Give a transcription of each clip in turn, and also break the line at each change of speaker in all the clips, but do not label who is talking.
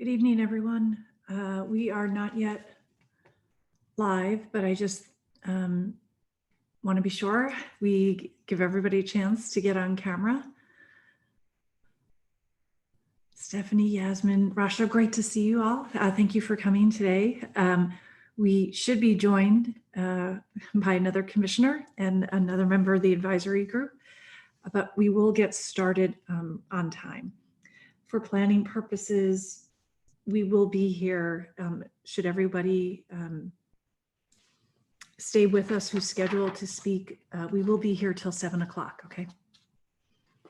Good evening, everyone. We are not yet live, but I just want to be sure we give everybody a chance to get on camera. Stephanie, Yasmin, Rasha, great to see you all. Thank you for coming today. We should be joined by another commissioner and another member of the advisory group, but we will get started on time. For planning purposes, we will be here. Should everybody stay with us who's scheduled to speak, we will be here till 7 o'clock, okay?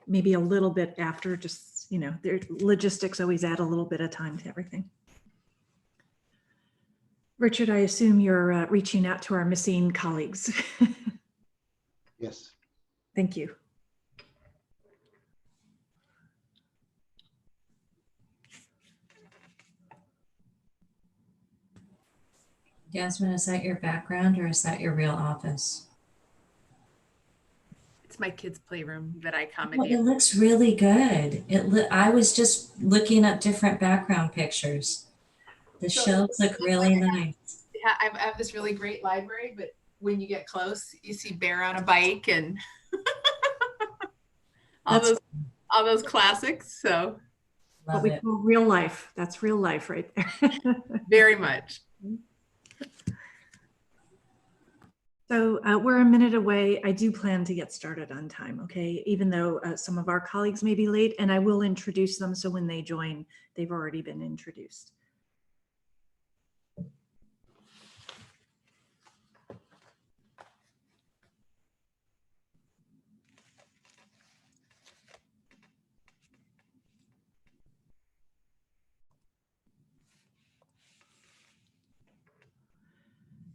Maybe a little bit after, just, you know, their logistics always add a little bit of time to everything. Richard, I assume you're reaching out to our missing colleagues.
Yes.
Thank you.
Yasmin, is that your background or is that your real office?
It's my kids' playroom that I
Well,
commandeered.
it looks really good. I was just looking up different background pictures. The
So
shelves look really nice.
Yeah, I have this really great library, but when you get close, you see Bear on a bike and all those classics. So
What
Love
we
it.
call real life. That's real life right there.
very much.
So we're a minute away. I do plan to get started on time, okay? Even though some of our colleagues may be late, and I will introduce them, so when they join, they've already been introduced.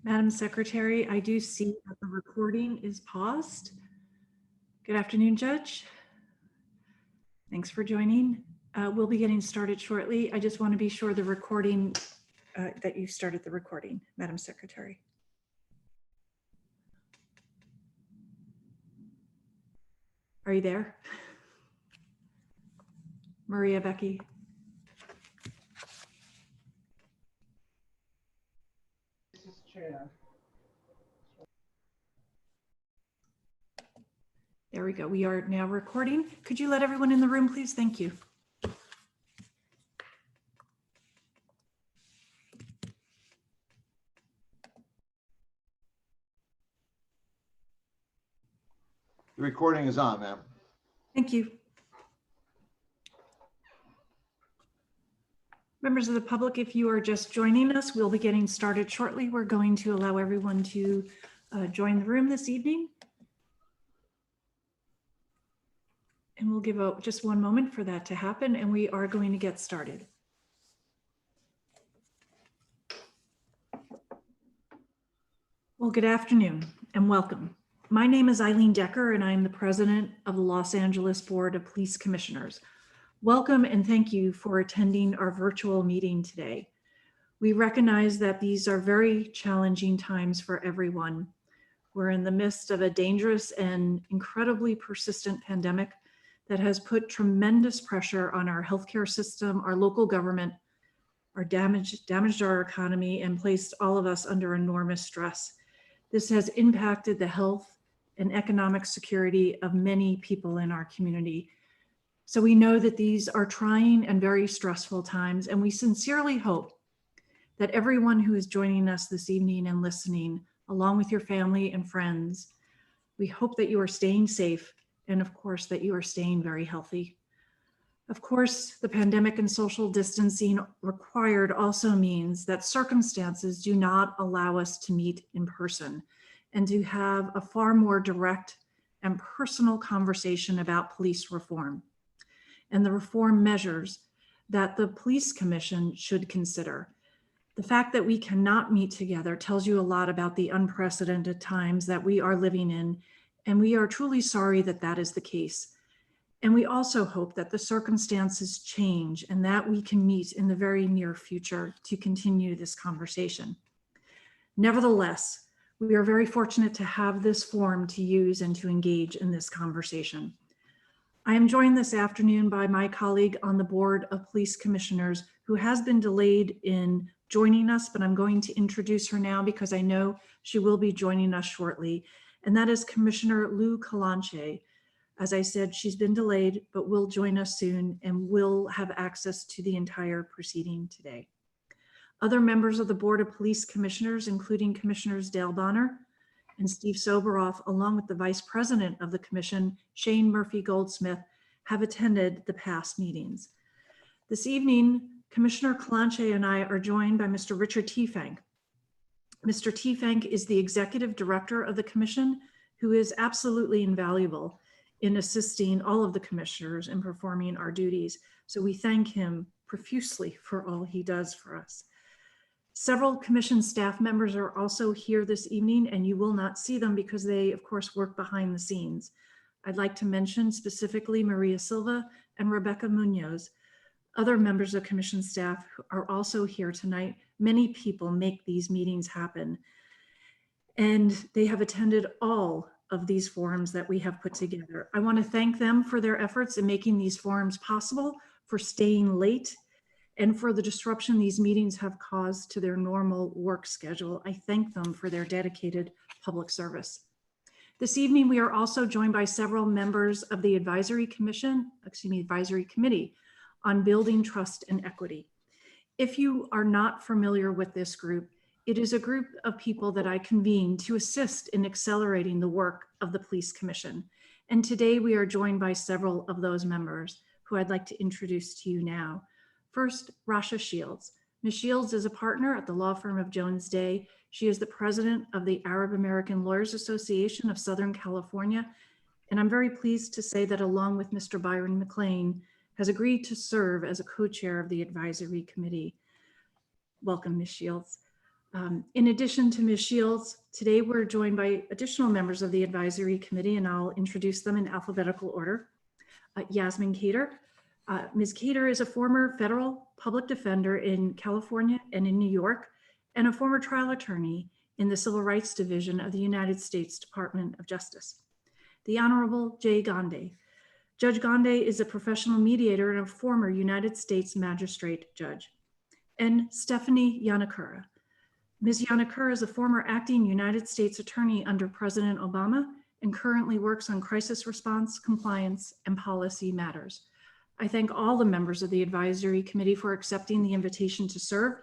Madam Secretary, I do see that the recording is paused. Good afternoon, Judge. Thanks for joining. We'll be getting started shortly. I just want to be sure the recording, that you started the recording, Madam Secretary. Are you there? Maria, Becky? There we go. We are now recording. Could you let everyone in the room, please? Thank you.
The recording is on, ma'am.
Thank you. Members of the public, if you are just joining us, we'll be getting started shortly. We're going to allow everyone to join the room this evening. And we'll give just one moment for that to happen, and we are going to get started. Well, good afternoon and welcome. My name is Eileen Decker, and I'm the president of the Los Angeles Board of Police Commissioners. Welcome and thank you for attending our virtual meeting today. We recognize that these are very challenging times for everyone. We're in the midst of a dangerous and incredibly persistent pandemic that has put tremendous pressure on our healthcare system, our local government, damaged our economy, and placed all of us under enormous stress. This has impacted the health and economic security of many people in our community. So we know that these are trying and very stressful times, and we sincerely hope that everyone who is joining us this evening and listening, along with your family and friends, we hope that you are staying safe, and of course that you are staying very healthy. Of course, the pandemic and social distancing required also means that circumstances do not allow us to meet in person and to have a far more direct and personal conversation about police reform and the reform measures that the Police Commission should consider. The fact that we cannot meet together tells you a lot about the unprecedented times that we are living in, and we are truly sorry that that is the case. And we also hope that the circumstances change and that we can meet in the very near future to continue this conversation. Nevertheless, we are very fortunate to have this forum to use and to engage in this conversation. I am joined this afternoon by my colleague on the Board of Police Commissioners who has been delayed in joining us, but I'm going to introduce her now because I know she will be joining us shortly. And that is Commissioner Lou Kalanche. As I said, she's been delayed, but will join us soon and will have access to the entire proceeding today. Other members of the Board of Police Commissioners, including Commissioners Dale Bonner and Steve Soberoff, along with the Vice President of the Commission, Shane Murphy Goldsmith, have attended the past meetings. This evening, Commissioner Kalanche and I are joined by Mr. Richard Tiefenk. Mr. Tiefenk is the Executive Director of the Commission, who is absolutely invaluable in assisting all of the commissioners in performing our duties. So we thank him profusely for all he does for us. Several commission staff members are also here this evening, and you will not see them because they, of course, work behind the scenes. I'd like to mention specifically Maria Silva and Rebecca Munoz. Other members of commission staff are also here tonight. Many people make these meetings happen, and they have attended all of these forums that we have put together. I want to thank them for their efforts in making these forums possible, for staying late, and for the disruption these meetings have caused to their normal work schedule. I thank them for their dedicated public service. This evening, we are also joined by several members of the Advisory Committee on Building Trust and Equity. If you are not familiar with this group, it is a group of people that I convened to assist in accelerating the work of the Police Commission. And today we are joined by several of those members who I'd like to introduce to you now. First, Rasha Shields. Ms. Shields is a partner at the law firm of Jones Day. She is the president of the Arab American Lawyers Association of Southern California. And I'm very pleased to say that along with Mr. Byron McLean, has agreed to serve as a co-chair of the advisory committee. Welcome, Ms. Shields. In addition to Ms. Shields, today we're joined by additional members of the advisory committee, and I'll introduce them in alphabetical order. Yasmin Cater. Ms. Cater is a former federal public defender in California and in New York, and a former trial attorney in the Civil Rights Division of the United States Department of Justice. The Honorable Jay Gandhi. Judge Gandhi is a professional mediator and a former United States magistrate judge. And Stephanie Yanakura. Ms. Yanakura is a former acting United States attorney under President Obama and currently works on crisis response, compliance, and policy matters. I thank all the members of the advisory committee for accepting the invitation to serve,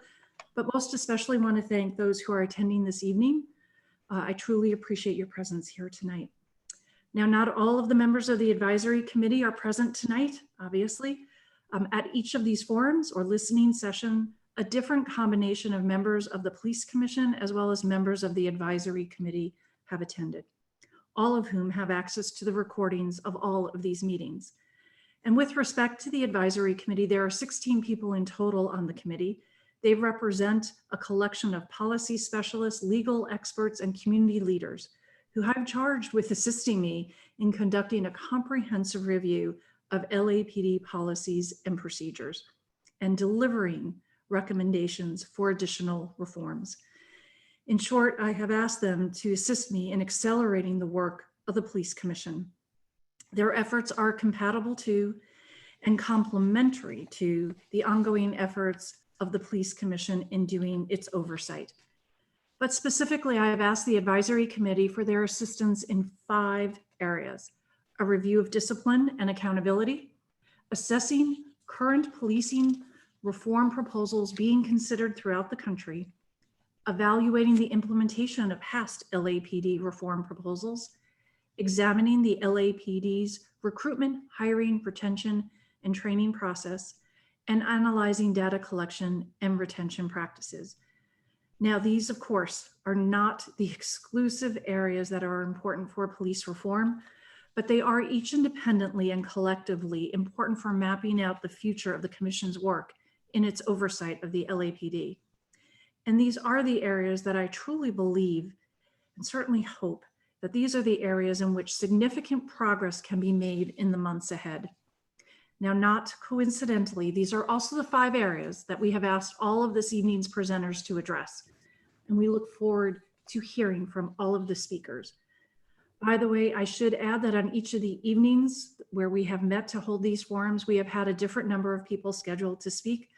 but most especially want to thank those who are attending this evening. I truly appreciate your presence here tonight. Now, not all of the members of the advisory committee are present tonight, obviously. At each of these forums or listening session, a different combination of members of the Police Commission as well as members of the advisory committee have attended, all of whom have access to the recordings of all of these meetings. And with respect to the advisory committee, there are 16 people in total on the committee. They represent a collection of policy specialists, legal experts, and community leaders who I'm charged with assisting me in conducting a comprehensive review of LAPD policies and procedures and delivering recommendations for additional reforms. In short, I have asked them to assist me in accelerating the work of the Police Commission. Their efforts are compatible to and complementary to the ongoing efforts of the Police Commission in doing its oversight. But specifically, I have asked the advisory committee for their assistance in 5 areas: a review of discipline and accountability, assessing current policing reform proposals being considered throughout the country, evaluating the implementation of past LAPD reform proposals, examining the LAPD's recruitment, hiring, retention, and training process, and analyzing data collection and retention practices. Now, these, of course, are not the exclusive areas that are important for police reform, but they are each independently and collectively important for mapping out the future of the Commission's work in its oversight of the LAPD. And these are the areas that I truly believe and certainly hope that these are the areas in which significant progress can be made in the months ahead. Now, not coincidentally, these are also the 5 areas that we have asked all of this evening's presenters to address. And we look forward to hearing from all of the speakers. By the way, I should add that on each of the evenings where we have met to hold these forums, we have had a different number of people scheduled to speak.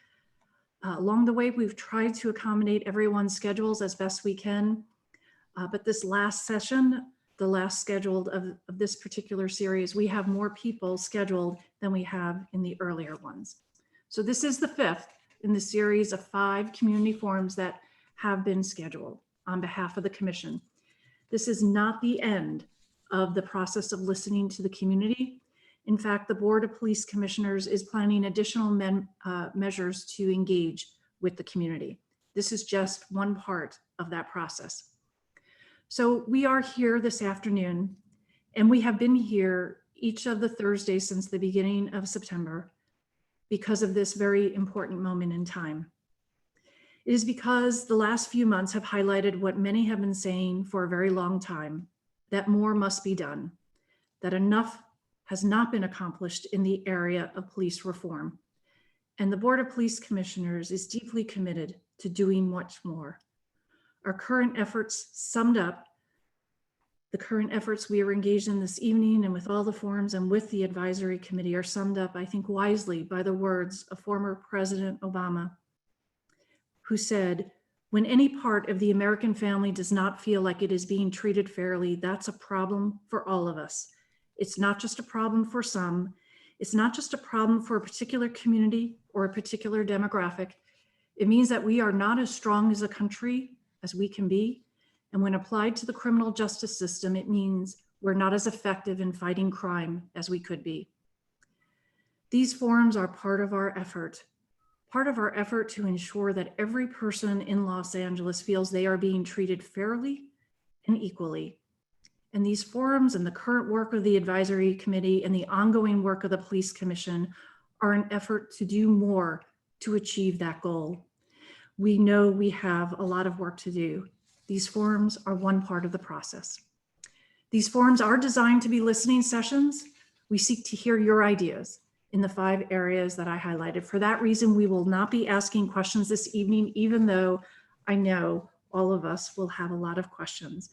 Along the way, we've tried to accommodate everyone's schedules as best we can. But this last session, the last scheduled of this particular series, we have more people scheduled than we have in the earlier ones. So this is the 5th in the series of 5 community forums that have been scheduled on behalf of the commission. This is not the end of the process of listening to the community. In fact, the Board of Police Commissioners is planning additional measures to engage with the community. This is just one part of that process. So we are here this afternoon, and we have been here each of the Thursdays since the beginning of September because of this very important moment in time. It is because the last few months have highlighted what many have been saying for a very long time, that more must be done, that enough has not been accomplished in the area of police reform. And the Board of Police Commissioners is deeply committed to doing much more. Our current efforts summed up, the current efforts we are engaged in this evening and with all the forums and with the advisory committee are summed up, I think, wisely by the words of former President Obama, who said, "When any part of the American family does not feel like it is being treated fairly, that's a problem for all of us. It's not just a problem for some. It's not just a problem for a particular community or a particular demographic. It means that we are not as strong as a country as we can be. And when applied to the criminal justice system, it means we're not as effective in fighting crime as we could be." These forums are part of our effort to ensure that every person in Los Angeles feels they are being treated fairly and equally. And these forums and the current work of the advisory committee and the ongoing work of the police commission are an effort to do more to achieve that goal. We know we have a lot of work to do. These forums are one part of the process. These forums are designed to be listening sessions. We seek to hear your ideas in the 5 areas that I highlighted. For that reason, we will not be asking questions this evening, even though I know all of us will have a lot of questions.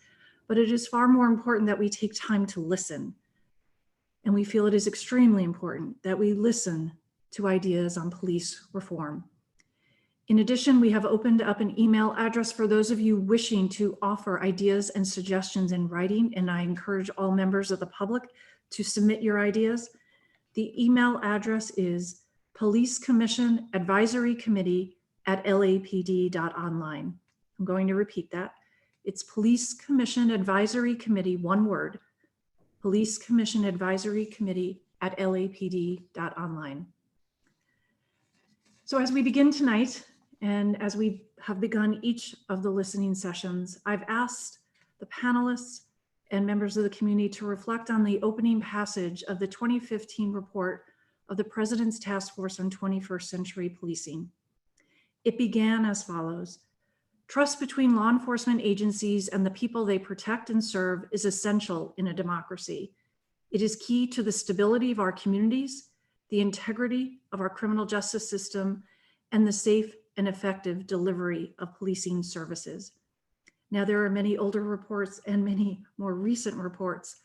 But it is far more important that we take time to listen. And we feel it is extremely important that we listen to ideas on police reform. In addition, we have opened up an email address for those of you wishing to offer ideas and suggestions in writing, and I encourage all members of the public to submit your ideas. The email address is policecommissionadvisorycommittee@lapd.online. I'm going to repeat that. It's Police Commission Advisory Committee, one word, Police Commission Advisory Committee @lapd.online. So as we begin tonight, and as we have begun each of the listening sessions, I've asked the panelists and members of the community to reflect on the opening passage of the 2015 report of the President's Task Force on 21st Century Policing. It began as follows: "Trust between law enforcement agencies and the people they protect and serve is essential in a democracy. It is key to the stability of our communities, the integrity of our criminal justice system, and the safe and effective delivery of policing services." Now, there are many older reports and many more recent reports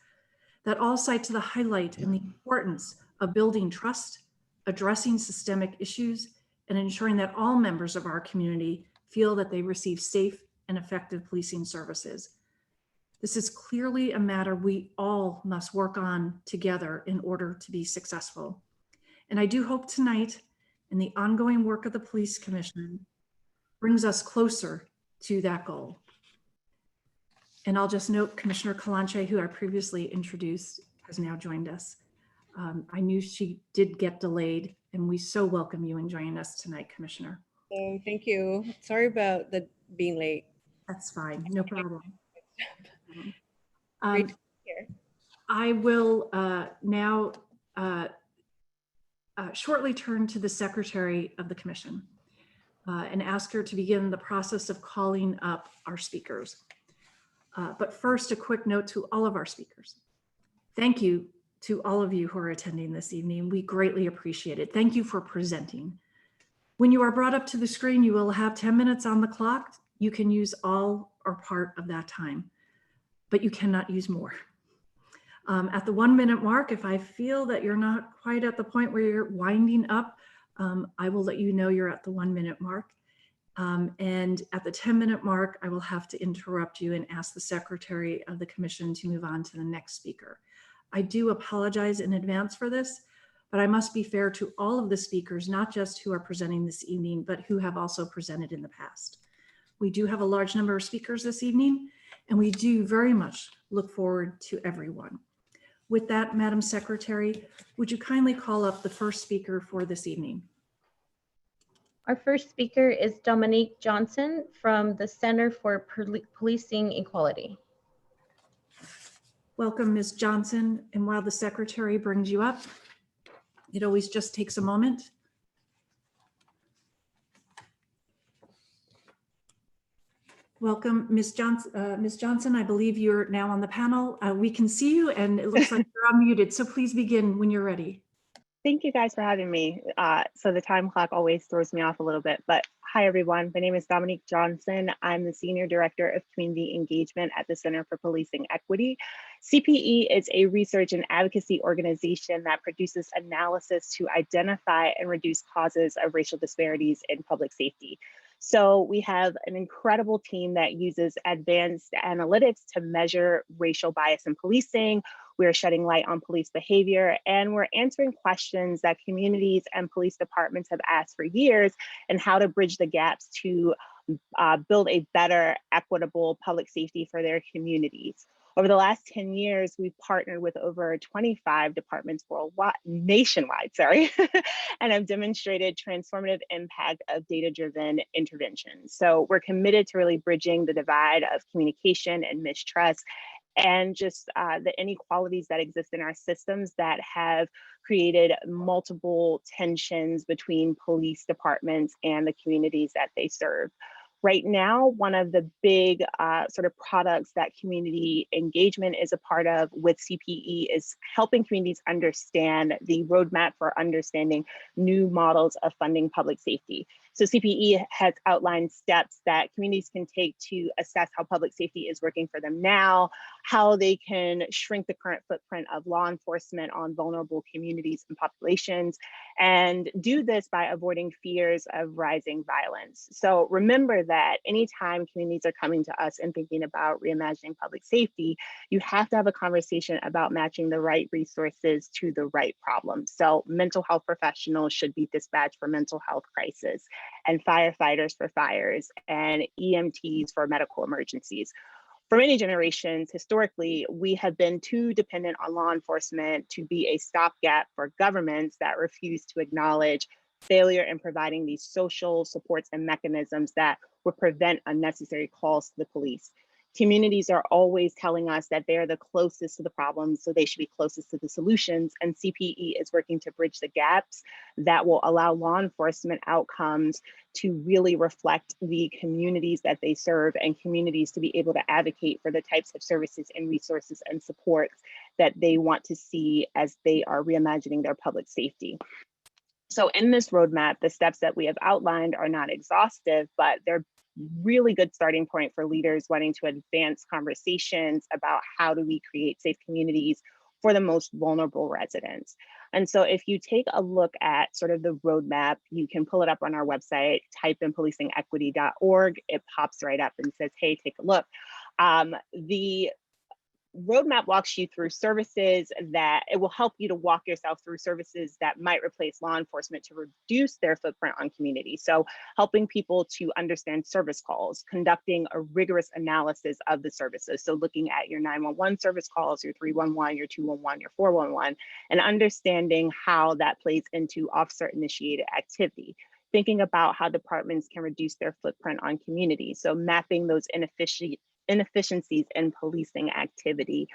that all cite to the highlight and the importance of building trust, addressing systemic issues, and ensuring that all members of our community feel that they receive safe and effective policing services. This is clearly a matter we all must work on together in order to be successful. And I do hope tonight, and the ongoing work of the Police Commission, brings us closer to that goal. And I'll just note Commissioner Calanche, who I previously introduced, has now joined us. I knew she did get delayed, and we so welcome you in joining us tonight, Commissioner.
Thank you. Sorry about the being late.
That's fine, no problem.
Great to be here.
I will now shortly turn to the Secretary of the Commission and ask her to begin the process of calling up our speakers. But first, a quick note to all of our speakers. Thank you to all of you who are attending this evening. We greatly appreciate it. Thank you for presenting. When you are brought up to the screen, you will have 10 minutes on the clock. You can use all or part of that time, but you cannot use more. At the 1 minute mark, if I feel that you're not quite at the point where you're winding up, I will let you know you're at the 1 minute mark. And at the 10-minute mark, I will have to interrupt you and ask the Secretary of the Commission to move on to the next speaker. I do apologize in advance for this, but I must be fair to all of the speakers, not just who are presenting this evening, but who have also presented in the past. We do have a large number of speakers this evening, and we do very much look forward to everyone. With that, Madam Secretary, would you kindly call up the first speaker for this evening?
Our first speaker is Dominique Johnson from the Center for Policing Equality.
Welcome, Ms. Johnson. And while the Secretary brings you up, it always just takes a moment. Welcome, Ms. Johnson. Ms. Johnson, I believe you're now on the panel. We can see you and it looks like you're unmuted. So please begin when you're ready.
Thank you guys for having me. So the time clock always throws me off a little bit, but hi everyone. My name is Dominique Johnson. I'm the Senior Director of Community Engagement at the Center for Policing Equity. CPE is a research and advocacy organization that produces analysis to identify and reduce causes of racial disparities in public safety. So we have an incredible team that uses advanced analytics to measure racial bias in policing. We're shedding light on police behavior, and we're answering questions that communities and police departments have asked for years, and how to bridge the gaps to build a better, equitable public safety for their communities. Over the last 10 years, we've partnered with over 25 departments nationwide, and have demonstrated transformative impact of data-driven interventions. So we're committed to really bridging the divide of communication and mistrust, and just the inequalities that exist in our systems that have created multiple tensions between police departments and the communities that they serve. Right now, one of the big sort of products that community engagement is a part of with CPE is helping communities understand the roadmap for understanding new models of funding public safety. So CPE has outlined steps that communities can take to assess how public safety is working for them now, how they can shrink the current footprint of law enforcement on vulnerable communities and populations, and do this by avoiding fears of rising violence. So remember that anytime communities are coming to us and thinking about reimagining public safety, you have to have a conversation about matching the right resources to the right problem. So mental health professionals should be dispatched for mental health crisis, and firefighters for fires, and EMTs for medical emergencies. For many generations, historically, we have been too dependent on law enforcement to be a stopgap for governments that refuse to acknowledge failure in providing these social supports and mechanisms that would prevent unnecessary calls to the police. Communities are always telling us that they're the closest to the problems, so they should be closest to the solutions. And CPE is working to bridge the gaps that will allow law enforcement outcomes to really reflect the communities that they serve, and communities to be able to advocate for the types of services and resources and supports that they want to see as they are reimagining their public safety. So in this roadmap, the steps that we have outlined are not exhaustive, but they're really good starting point for leaders wanting to advance conversations about how do we create safe communities for the most vulnerable residents. And so if you take a look at sort of the roadmap, you can pull it up on our website, type in policingequity.org, it pops right up and says, hey, take a look. The roadmap walks you through services that it will help you to walk yourself through services that might replace law enforcement to reduce their footprint on community. So helping people to understand service calls, conducting a rigorous analysis of the services. So looking at your 911 service calls, your 311, your 211, your 411, and understanding how that plays into officer initiated activity. Thinking about how departments can reduce their footprint on community. So mapping those inefficiencies in policing activity,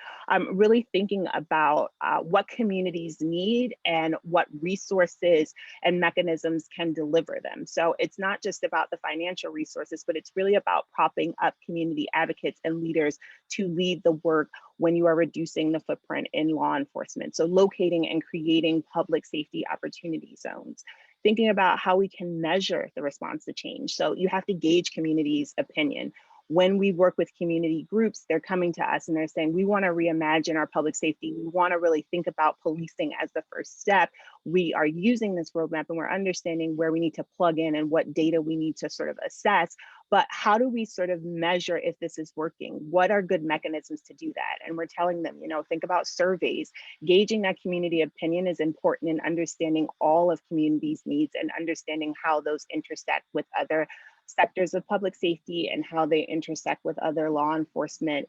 really thinking about what communities need and what resources and mechanisms can deliver them. So it's not just about the financial resources, but it's really about propping up community advocates and leaders to lead the work when you are reducing the footprint in law enforcement. So locating and creating public safety opportunity zones. Thinking about how we can measure the response to change. So you have to gauge communities' opinion. When we work with community groups, they're coming to us and they're saying, we want to reimagine our public safety. We want to really think about policing as the first step. We are using this roadmap and we're understanding where we need to plug in and what data we need to sort of assess. But how do we sort of measure if this is working? What are good mechanisms to do that? And we're telling them, think about surveys. Gauging that community opinion is important in understanding all of communities' needs and understanding how those intersect with other sectors of public safety and how they intersect with other law enforcement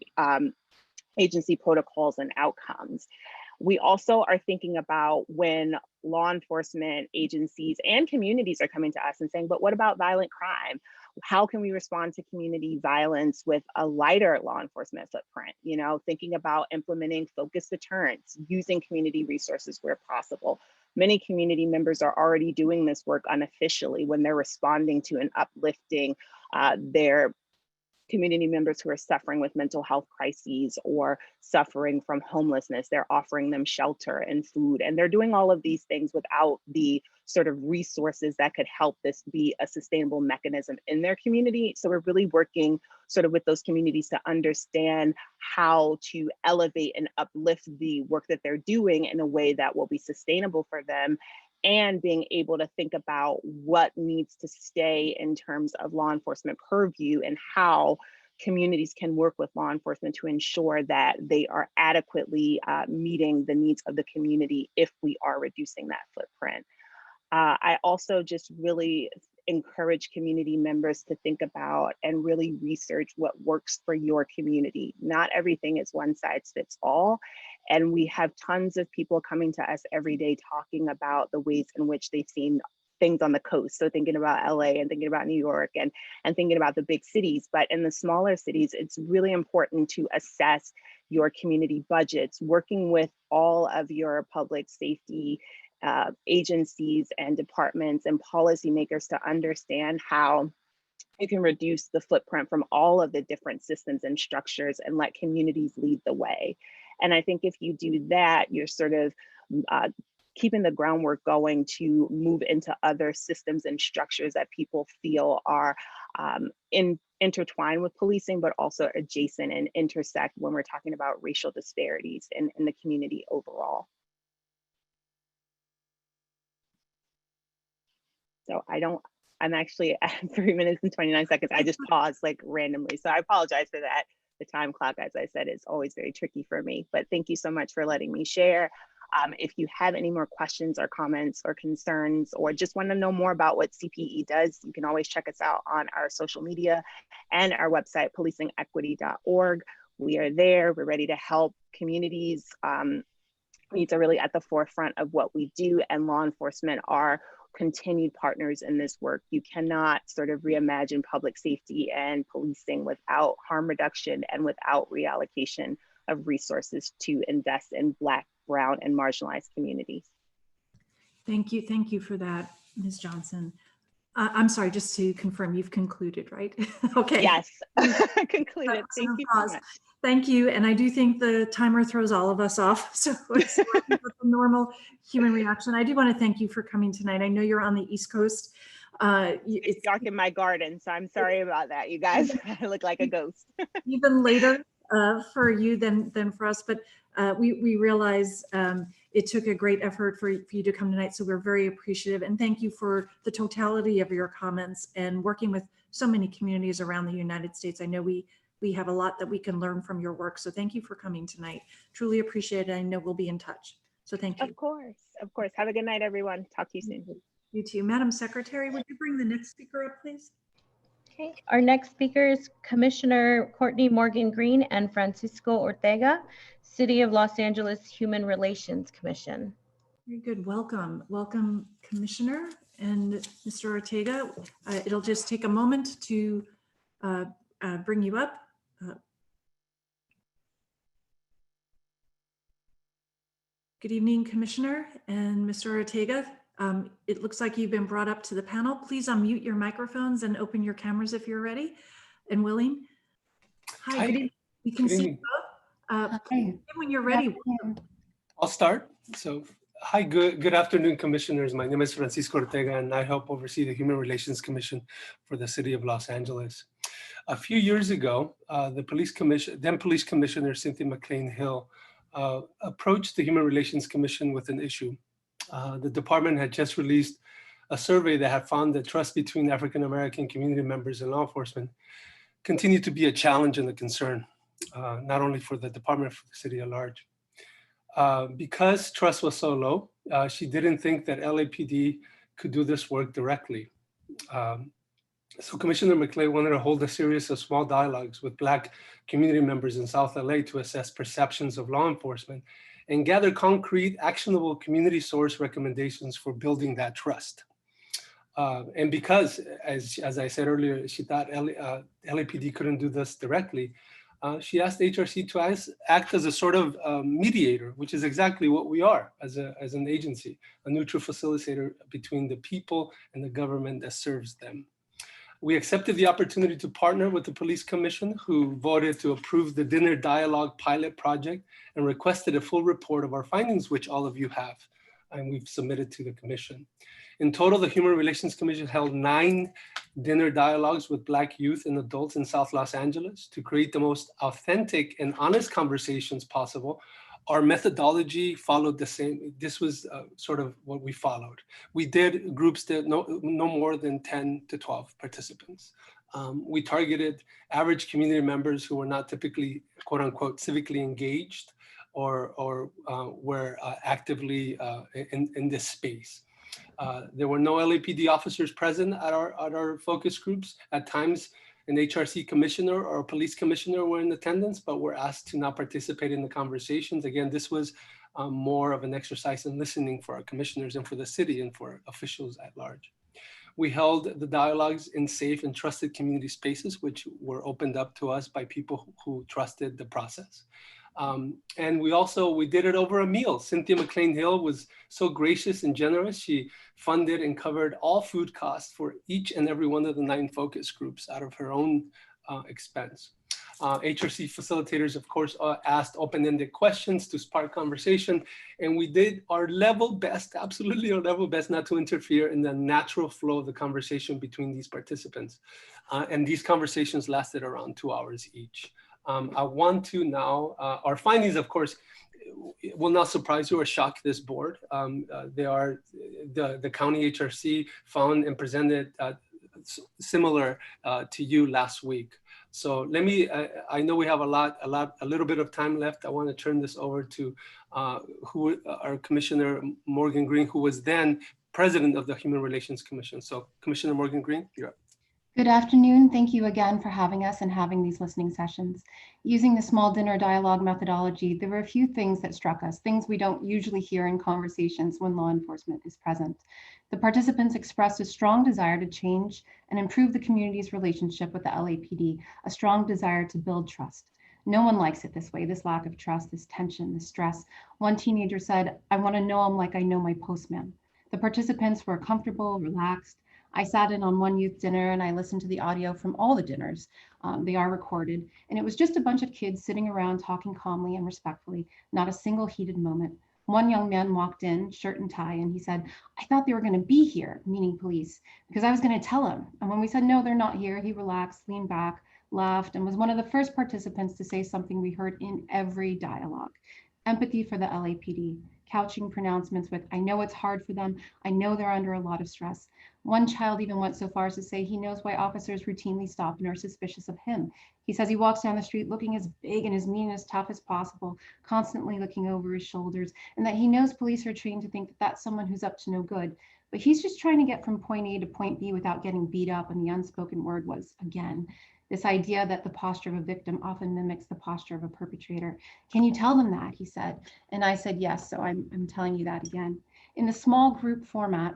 agency protocols and outcomes. We also are thinking about when law enforcement agencies and communities are coming to us and saying, but what about violent crime? How can we respond to community violence with a lighter law enforcement footprint? Thinking about implementing focused deterrence, using community resources where possible. Many community members are already doing this work unofficially when they're responding to and uplifting their community members who are suffering with mental health crises or suffering from homelessness. They're offering them shelter and food, and they're doing all of these things without the sort of resources that could help this be a sustainable mechanism in their community. So we're really working sort of with those communities to understand how to elevate and uplift the work that they're doing in a way that will be sustainable for them, and being able to think about what needs to stay in terms of law enforcement purview and how communities can work with law enforcement to ensure that they are adequately meeting the needs of the community if we are reducing that footprint. I also just really encourage community members to think about and really research what works for your community. Not everything is one size fits all. And we have tons of people coming to us every day talking about the ways in which they've seen things on the coast. So thinking about LA and thinking about New York and thinking about the big cities. But in the smaller cities, it's really important to assess your community budgets, working with all of your public safety agencies and departments and policymakers to understand how you can reduce the footprint from all of the different systems and structures and let communities lead the way. And I think if you do that, you're sort of keeping the groundwork going to move into other systems and structures that people feel are intertwined with policing, but also adjacent and intersect when we're talking about racial disparities in the community overall. So I'm actually at 3 minutes and 29 seconds. I just paused like randomly. So I apologize for that. The time clock, as I said, is always very tricky for me, but thank you so much for letting me share. If you have any more questions or comments or concerns, or just want to know more about what CPE does, you can always check us out on our social media and our website, policingequity.org. We are there. We're ready to help communities. Needs are really at the forefront of what we do, and law enforcement are continued partners in this work. You cannot sort of reimagine public safety and policing without harm reduction and without reallocation of resources to invest in Black, Brown, and marginalized communities.
Thank you for that, Ms. Johnson. I'm sorry, just to confirm, you've concluded, right? Okay.
Yes, concluded. Thank you so much.
Thank you. And I do think the timer throws all of us off. So it's a normal human reaction. I do want to thank you for coming tonight. I know you're on the East Coast.
It's dark in my garden, so I'm sorry about that, you guys. I look like a ghost.
Even later for you than for us, but we realize it took a great effort for you to come tonight. So we're very appreciative, and thank you for the totality of your comments and working with so many communities around the United States. I know we have a lot that we can learn from your work. So thank you for coming tonight. Truly appreciate it. I know we'll be in touch. So thank you.
Of course. Have a good night, everyone. Talk to you soon.
You too. Madam Secretary, would you bring the next speaker up, please?
Okay, our next speaker is Commissioner Courtney Morgan Green and Francisco Ortega, City of Los Angeles Human Relations Commission.
Very good. Welcome, Commissioner and Mr. Ortega. It'll just take a moment to bring you up. Good evening, Commissioner and Mr. Ortega. It looks like you've been brought up to the panel. Please unmute your microphones and open your cameras if you're ready and willing. Hi, good evening. We can see you both. When you're ready.
I'll start. So, hi, good afternoon, commissioners. My name is Francisco Ortega, and I help oversee the Human Relations Commission for the City of Los Angeles. A few years ago, the then Police Commissioner Cynthia McLean Hill approached the Human Relations Commission with an issue. The department had just released a survey that had found that trust between African American community members and law enforcement continued to be a challenge and a concern, not only for the department, for the city at large. Because trust was so low, she didn't think that LAPD could do this work directly. So Commissioner McLean wanted to hold a series of small dialogues with Black community members in South LA to assess perceptions of law enforcement and gather concrete, actionable community source recommendations for building that trust. And because, as I said earlier, she thought LAPD couldn't do this directly, she asked HRC to act as a sort of mediator, which is exactly what we are as an agency, a neutral facilitator between the people and the government that serves them. We accepted the opportunity to partner with the Police Commission, who voted to approve the Dinner Dialogue pilot project and requested a full report of our findings, which all of you have, and we've submitted to the Commission. In total, the Human Relations Commission held 9 dinner dialogues with Black youth and adults in South Los Angeles to create the most authentic and honest conversations possible. Our methodology followed the same. This was sort of what we followed. We did groups that no more than 10 to 12 participants. We targeted average community members who were not typically, quote unquote, civically engaged or were actively in this space. There were no LAPD officers present at our focus groups. At times, an HRC commissioner or a police commissioner were in attendance, but were asked to not participate in the conversations. Again, this was more of an exercise in listening for our commissioners and for the city and for officials at large. We held the dialogues in safe and trusted community spaces, which were opened up to us by people who trusted the process. And we did it over a meal. Cynthia McLean Hill was so gracious and generous. She funded and covered all food costs for each and every one of the 9 focus groups out of her own expense. HRC facilitators, of course, asked open-ended questions to spark conversation. And we did our level best, absolutely our level best, not to interfere in the natural flow of the conversation between these participants. And these conversations lasted around 2 hours each. I want to now, our findings, of course, will not surprise you or shock this board. They are, the county HRC found and presented similar to you last week. So let me, I know we have a little bit of time left. I want to turn this over to our Commissioner Morgan Green, who was then president of the Human Relations Commission. So Commissioner Morgan Green, you're up.
Good afternoon. Thank you again for having us and having these listening sessions. Using the small dinner dialogue methodology, there were a few things that struck us, things we don't usually hear in conversations when law enforcement is present. The participants expressed a strong desire to change and improve the community's relationship with the LAPD, a strong desire to build trust. No one likes it this way, this lack of trust, this tension, this stress. One teenager said, "I want to know him like I know my postman." The participants were comfortable, relaxed. I sat in on one youth dinner and I listened to the audio from all the dinners. They are recorded. And it was just a bunch of kids sitting around talking calmly and respectfully, not a single heated moment. One young man walked in, shirt and tie, and he said, "I thought they were going to be here," meaning police, because I was going to tell him. And when we said, "No, they're not here," he relaxed, leaned back, laughed, and was one of the first participants to say something we heard in every dialogue: empathy for the LAPD, couching pronouncements with, "I know it's hard for them. I know they're under a lot of stress." One child even went so far as to say he knows why officers routinely stop and are suspicious of him. He says he walks down the street looking as big and as mean and as tough as possible, constantly looking over his shoulders, and that he knows police are trained to think that that's someone who's up to no good. But he's just trying to get from point A to point B without getting beat up, and the unspoken word was, again, this idea that the posture of a victim often mimics the posture of a perpetrator. "Can you tell them that?" he said. And I said, "Yes, so I'm telling you that again." In the small group format,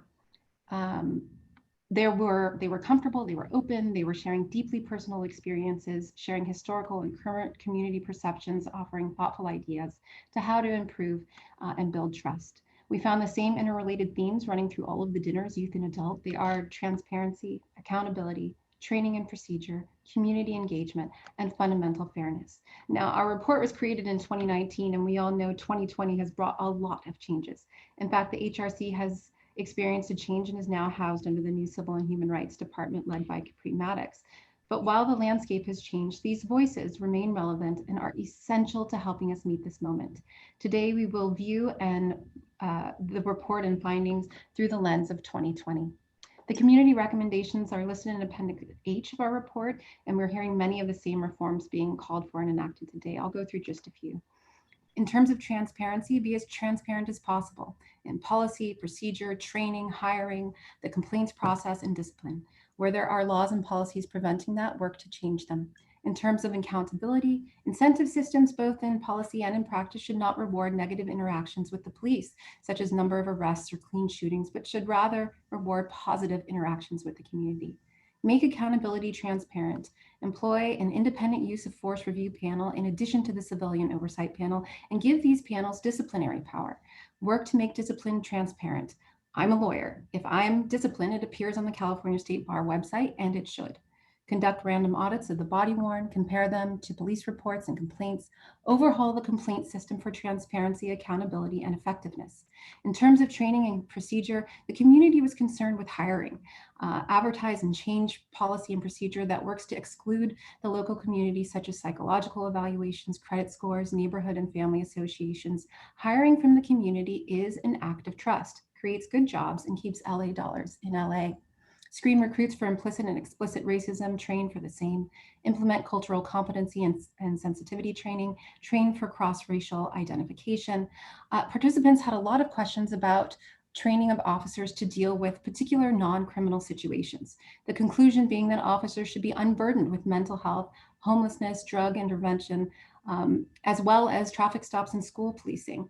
they were comfortable, they were open, they were sharing deeply personal experiences, sharing historical and current community perceptions, offering thoughtful ideas to how to improve and build trust. We found the same interrelated themes running through all of the dinners, youth and adult. They are transparency, accountability, training and procedure, community engagement, and fundamental fairness. Now, our report was created in 2019, and we all know 2020 has brought a lot of changes. In fact, the HRC has experienced a change and is now housed under the new Civil and Human Rights Department led by Capri Maddox. But while the landscape has changed, these voices remain relevant and are essential to helping us meet this moment. Today, we will view the report and findings through the lens of 2020. The community recommendations are listed in Appendix H of our report, and we're hearing many of the same reforms being called for and enacted today. I'll go through just a few. In terms of transparency, be as transparent as possible in policy, procedure, training, hiring, the complaints process, and discipline. Where there are laws and policies preventing that, work to change them. In terms of accountability, incentive systems, both in policy and in practice, should not reward negative interactions with the police, such as number of arrests or clean shootings, but should rather reward positive interactions with the community. Make accountability transparent. Employ an independent use of force review panel in addition to the civilian oversight panel, and give these panels disciplinary power. Work to make discipline transparent. I'm a lawyer. If I'm disciplined, it appears on the California State Bar website, and it should. Conduct random audits of the body worn, compare them to police reports and complaints, overhaul the complaint system for transparency, accountability, and effectiveness. In terms of training and procedure, the community was concerned with hiring. Advertise and change policy and procedure that works to exclude the local community, such as psychological evaluations, credit scores, neighborhood and family associations. Hiring from the community is an act of trust, creates good jobs, and keeps LA dollars in LA. Screen recruits for implicit and explicit racism, train for the same. Implement cultural competency and sensitivity training, train for cross-racial identification. Participants had a lot of questions about training of officers to deal with particular non-criminal situations. The conclusion being that officers should be unburdened with mental health, homelessness, drug intervention, as well as traffic stops and school policing.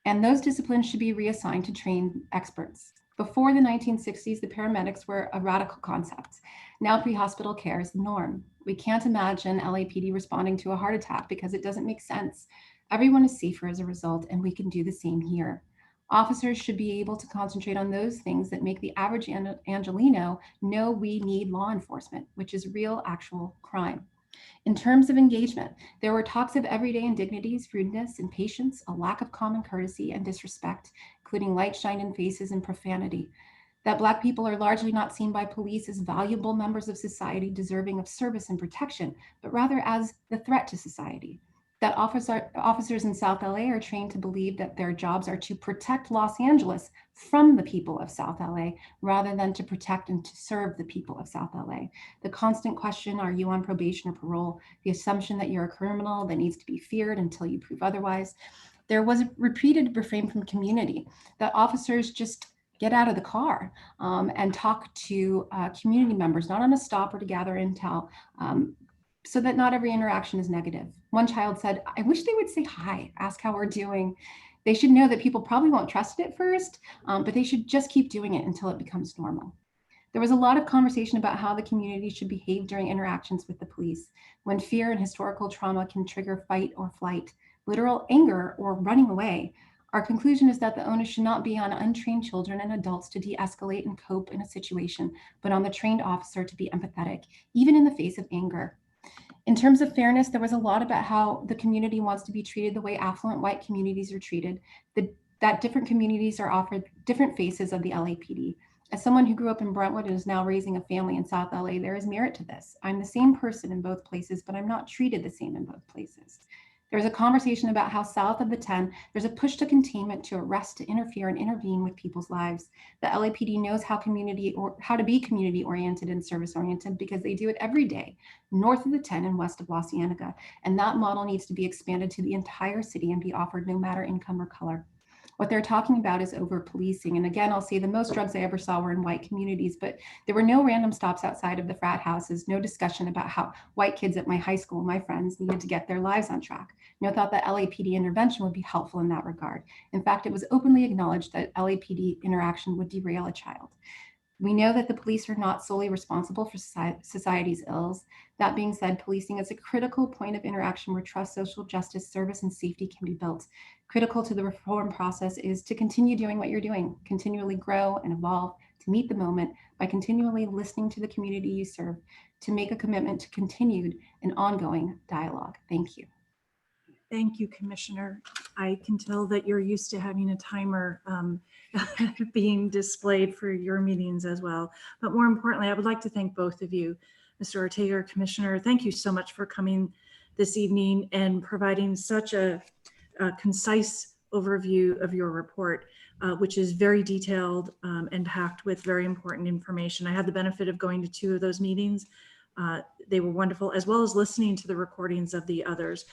And those disciplines should be reassigned to trained experts. Before the 1960s, the paramedics were a radical concept. Now pre-hospital care is the norm. We can't imagine LAPD responding to a heart attack because it doesn't make sense. Everyone is safer as a result, and we can do the same here. Officers should be able to concentrate on those things that make the average Angelino know we need law enforcement, which is real, actual crime. In terms of engagement, there were talks of everyday indignities, rudeness, impatience, a lack of common courtesy and disrespect, including light shined in faces and profanity. That Black people are largely not seen by police as valuable members of society deserving of service and protection, but rather as the threat to society. That officers in South LA are trained to believe that their jobs are to protect Los Angeles from the people of South LA, rather than to protect and to serve the people of South LA. The constant question, are you on probation or parole? The assumption that you're a criminal that needs to be feared until you prove otherwise. There was a repeated refrain from community that officers just get out of the car and talk to community members, not on a stop or to gather intel, so that not every interaction is negative. One child said, I wish they would say hi, ask how we're doing. They should know that people probably won't trust it at first, but they should just keep doing it until it becomes normal. There was a lot of conversation about how the community should behave during interactions with the police, when fear and historical trauma can trigger fight or flight, literal anger or running away. Our conclusion is that the onus should not be on untrained children and adults to de-escalate and cope in a situation, but on the trained officer to be empathetic, even in the face of anger. In terms of fairness, there was a lot about how the community wants to be treated the way affluent white communities are treated, that different communities are offered different faces of the LAPD. As someone who grew up in Brentwood and is now raising a family in South LA, there is merit to this. I'm the same person in both places, but I'm not treated the same in both places. There's a conversation about how south of the 10, there's a push to containment, to arrest, to interfere and intervene with people's lives. The LAPD knows how to be community oriented and service oriented because they do it every day, north of the 10 and west of La Cienega. And that model needs to be expanded to the entire city and be offered no matter income or color. What they're talking about is over policing. And again, I'll say the most drugs I ever saw were in white communities, but there were no random stops outside of the frat houses, no discussion about how white kids at my high school, my friends, needed to get their lives on track. No thought that LAPD intervention would be helpful in that regard. In fact, it was openly acknowledged that LAPD interaction would derail a child. We know that the police are not solely responsible for society's ills. That being said, policing is a critical point of interaction where trust, social justice, service, and safety can be built. Critical to the reform process is to continue doing what you're doing, continually grow and evolve to meet the moment by continually listening to the community you serve, to make a commitment to continued and ongoing dialogue. Thank you.
Thank you, Commissioner. I can tell that you're used to having a timer being displayed for your meetings as well. But more importantly, I would like to thank both of you Mr. Ortega, Commissioner, thank you so much for coming this evening and providing such a concise overview of your report, which is very detailed and packed with very important information. I had the benefit of going to 2 of those meetings. They were wonderful, as well as listening to the recordings of the others.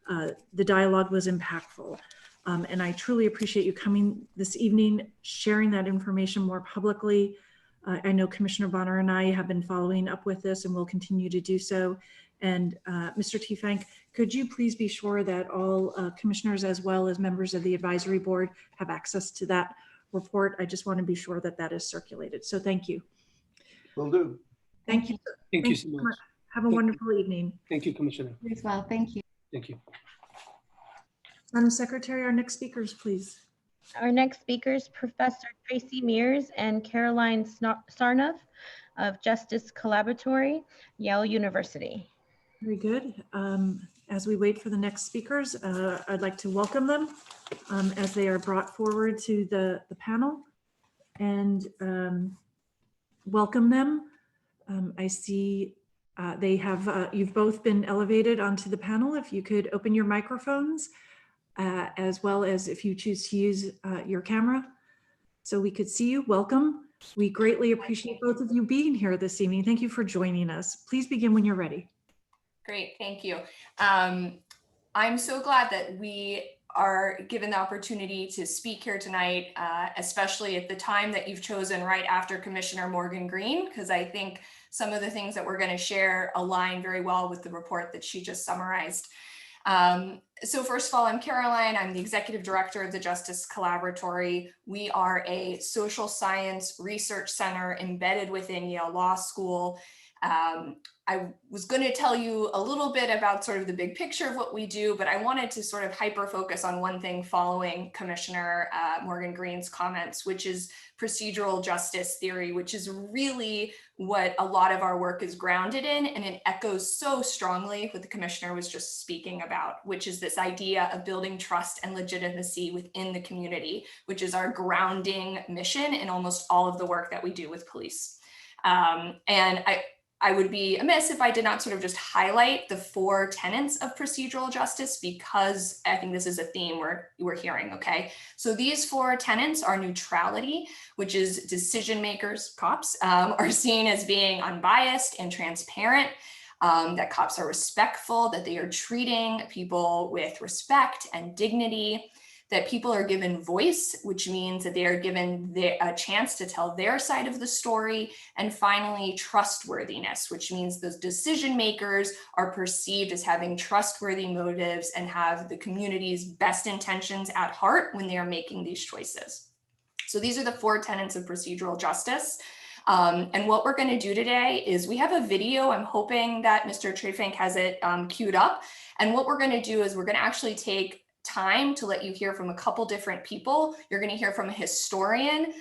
The dialogue was impactful. And I truly appreciate you coming this evening, sharing that information more publicly. I know Commissioner Bonner and I have been following up with this and will continue to do so. And Mr. Teefank, could you please be sure that all commissioners as well as members of the advisory board have access to that report? I just want to be sure that that is circulated. So thank you.
Will do.
Thank you.
Thank you so much.
Have a wonderful evening.
Thank you, Commissioner.
You as well. Thank you.
Thank you.
Madam Secretary, our next speakers, please.
Our next speakers, Professor Tracy Mears and Caroline Sarnoff of Justice Collaboratory, Yale University.
Very good. As we wait for the next speakers, I'd like to welcome them as they are brought forward to the panel and welcome them. I see they have, you've both been elevated onto the panel. If you could open your microphones, as well as if you choose to use your camera so we could see you. Welcome. We greatly appreciate both of you being here this evening. Thank you for joining us. Please begin when you're ready.
Great, thank you. I'm so glad that we are given the opportunity to speak here tonight, especially at the time that you've chosen right after Commissioner Morgan Green, because I think some of the things that we're going to share align very well with the report that she just summarized. So first of all, I'm Caroline. I'm the Executive Director of the Justice Collaboratory. We are a social science research center embedded within Yale Law School. I was going to tell you a little bit about sort of the big picture of what we do, but I wanted to sort of hyper focus on one thing following Commissioner Morgan Green's comments, which is procedural justice theory, which is really what a lot of our work is grounded in. And it echoes so strongly what the Commissioner was just speaking about, which is this idea of building trust and legitimacy within the community, which is our grounding mission in almost all of the work that we do with police. And I would be amiss if I did not sort of just highlight the 4 tenets of procedural justice, because I think this is a theme we're hearing, okay? So these 4 tenets are neutrality, which is decision makers, cops, are seen as being unbiased and transparent, that cops are respectful, that they are treating people with respect and dignity, that people are given voice, which means that they are given a chance to tell their side of the story. And finally, trustworthiness, which means those decision makers are perceived as having trustworthy motives and have the community's best intentions at heart when they are making these choices. So these are the 4 tenets of procedural justice. And what we're going to do today is we have a video. I'm hoping that Mr. Teefank has it queued up. And what we're going to do is we're going to actually take time to let you hear from a couple different people. You're going to hear from a historian,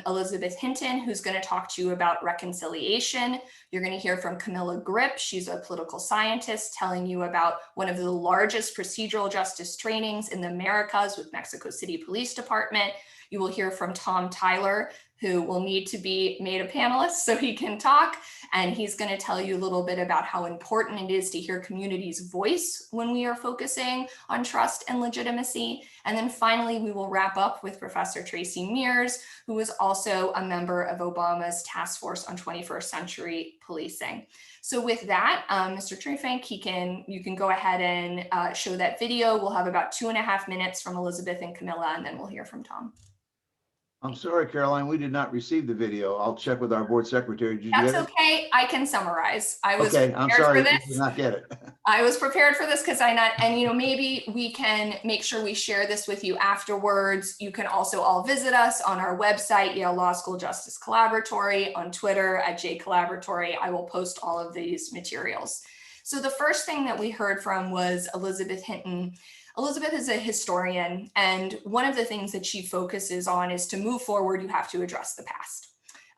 Elizabeth Hinton, who's going to talk to you about reconciliation. You're going to hear from Camilla Grip. She's a political scientist telling you about one of the largest procedural justice trainings in the Americas with Mexico City Police Department. You will hear from Tom Tyler, who will need to be made a panelist so he can talk. And he's going to tell you a little bit about how important it is to hear community's voice when we are focusing on trust and legitimacy. And then finally, we will wrap up with Professor Tracy Mears, who is also a member of Obama's Task Force on 21st Century Policing. So with that, Mr. Teefank, you can go ahead and show that video. We'll have about 2.5 minutes from Elizabeth and Camilla, and then we'll hear from Tom.
I'm sorry, Caroline, we did not receive the video. I'll check with our board secretary. Did you
That's
get it?
okay. I can summarize. I was
Okay, I'm
prepared
sorry,
for
we
this.
did not get it.
I was prepared for this because maybe we can make sure we share this with you afterwards. You can also all visit us on our website, Yale Law School Justice Collaboratory, on Twitter at JCollaboratory. I will post all of these materials. So the first thing that we heard from was Elizabeth Hinton. Elizabeth is a historian, and one of the things that she focuses on is to move forward, you have to address the past.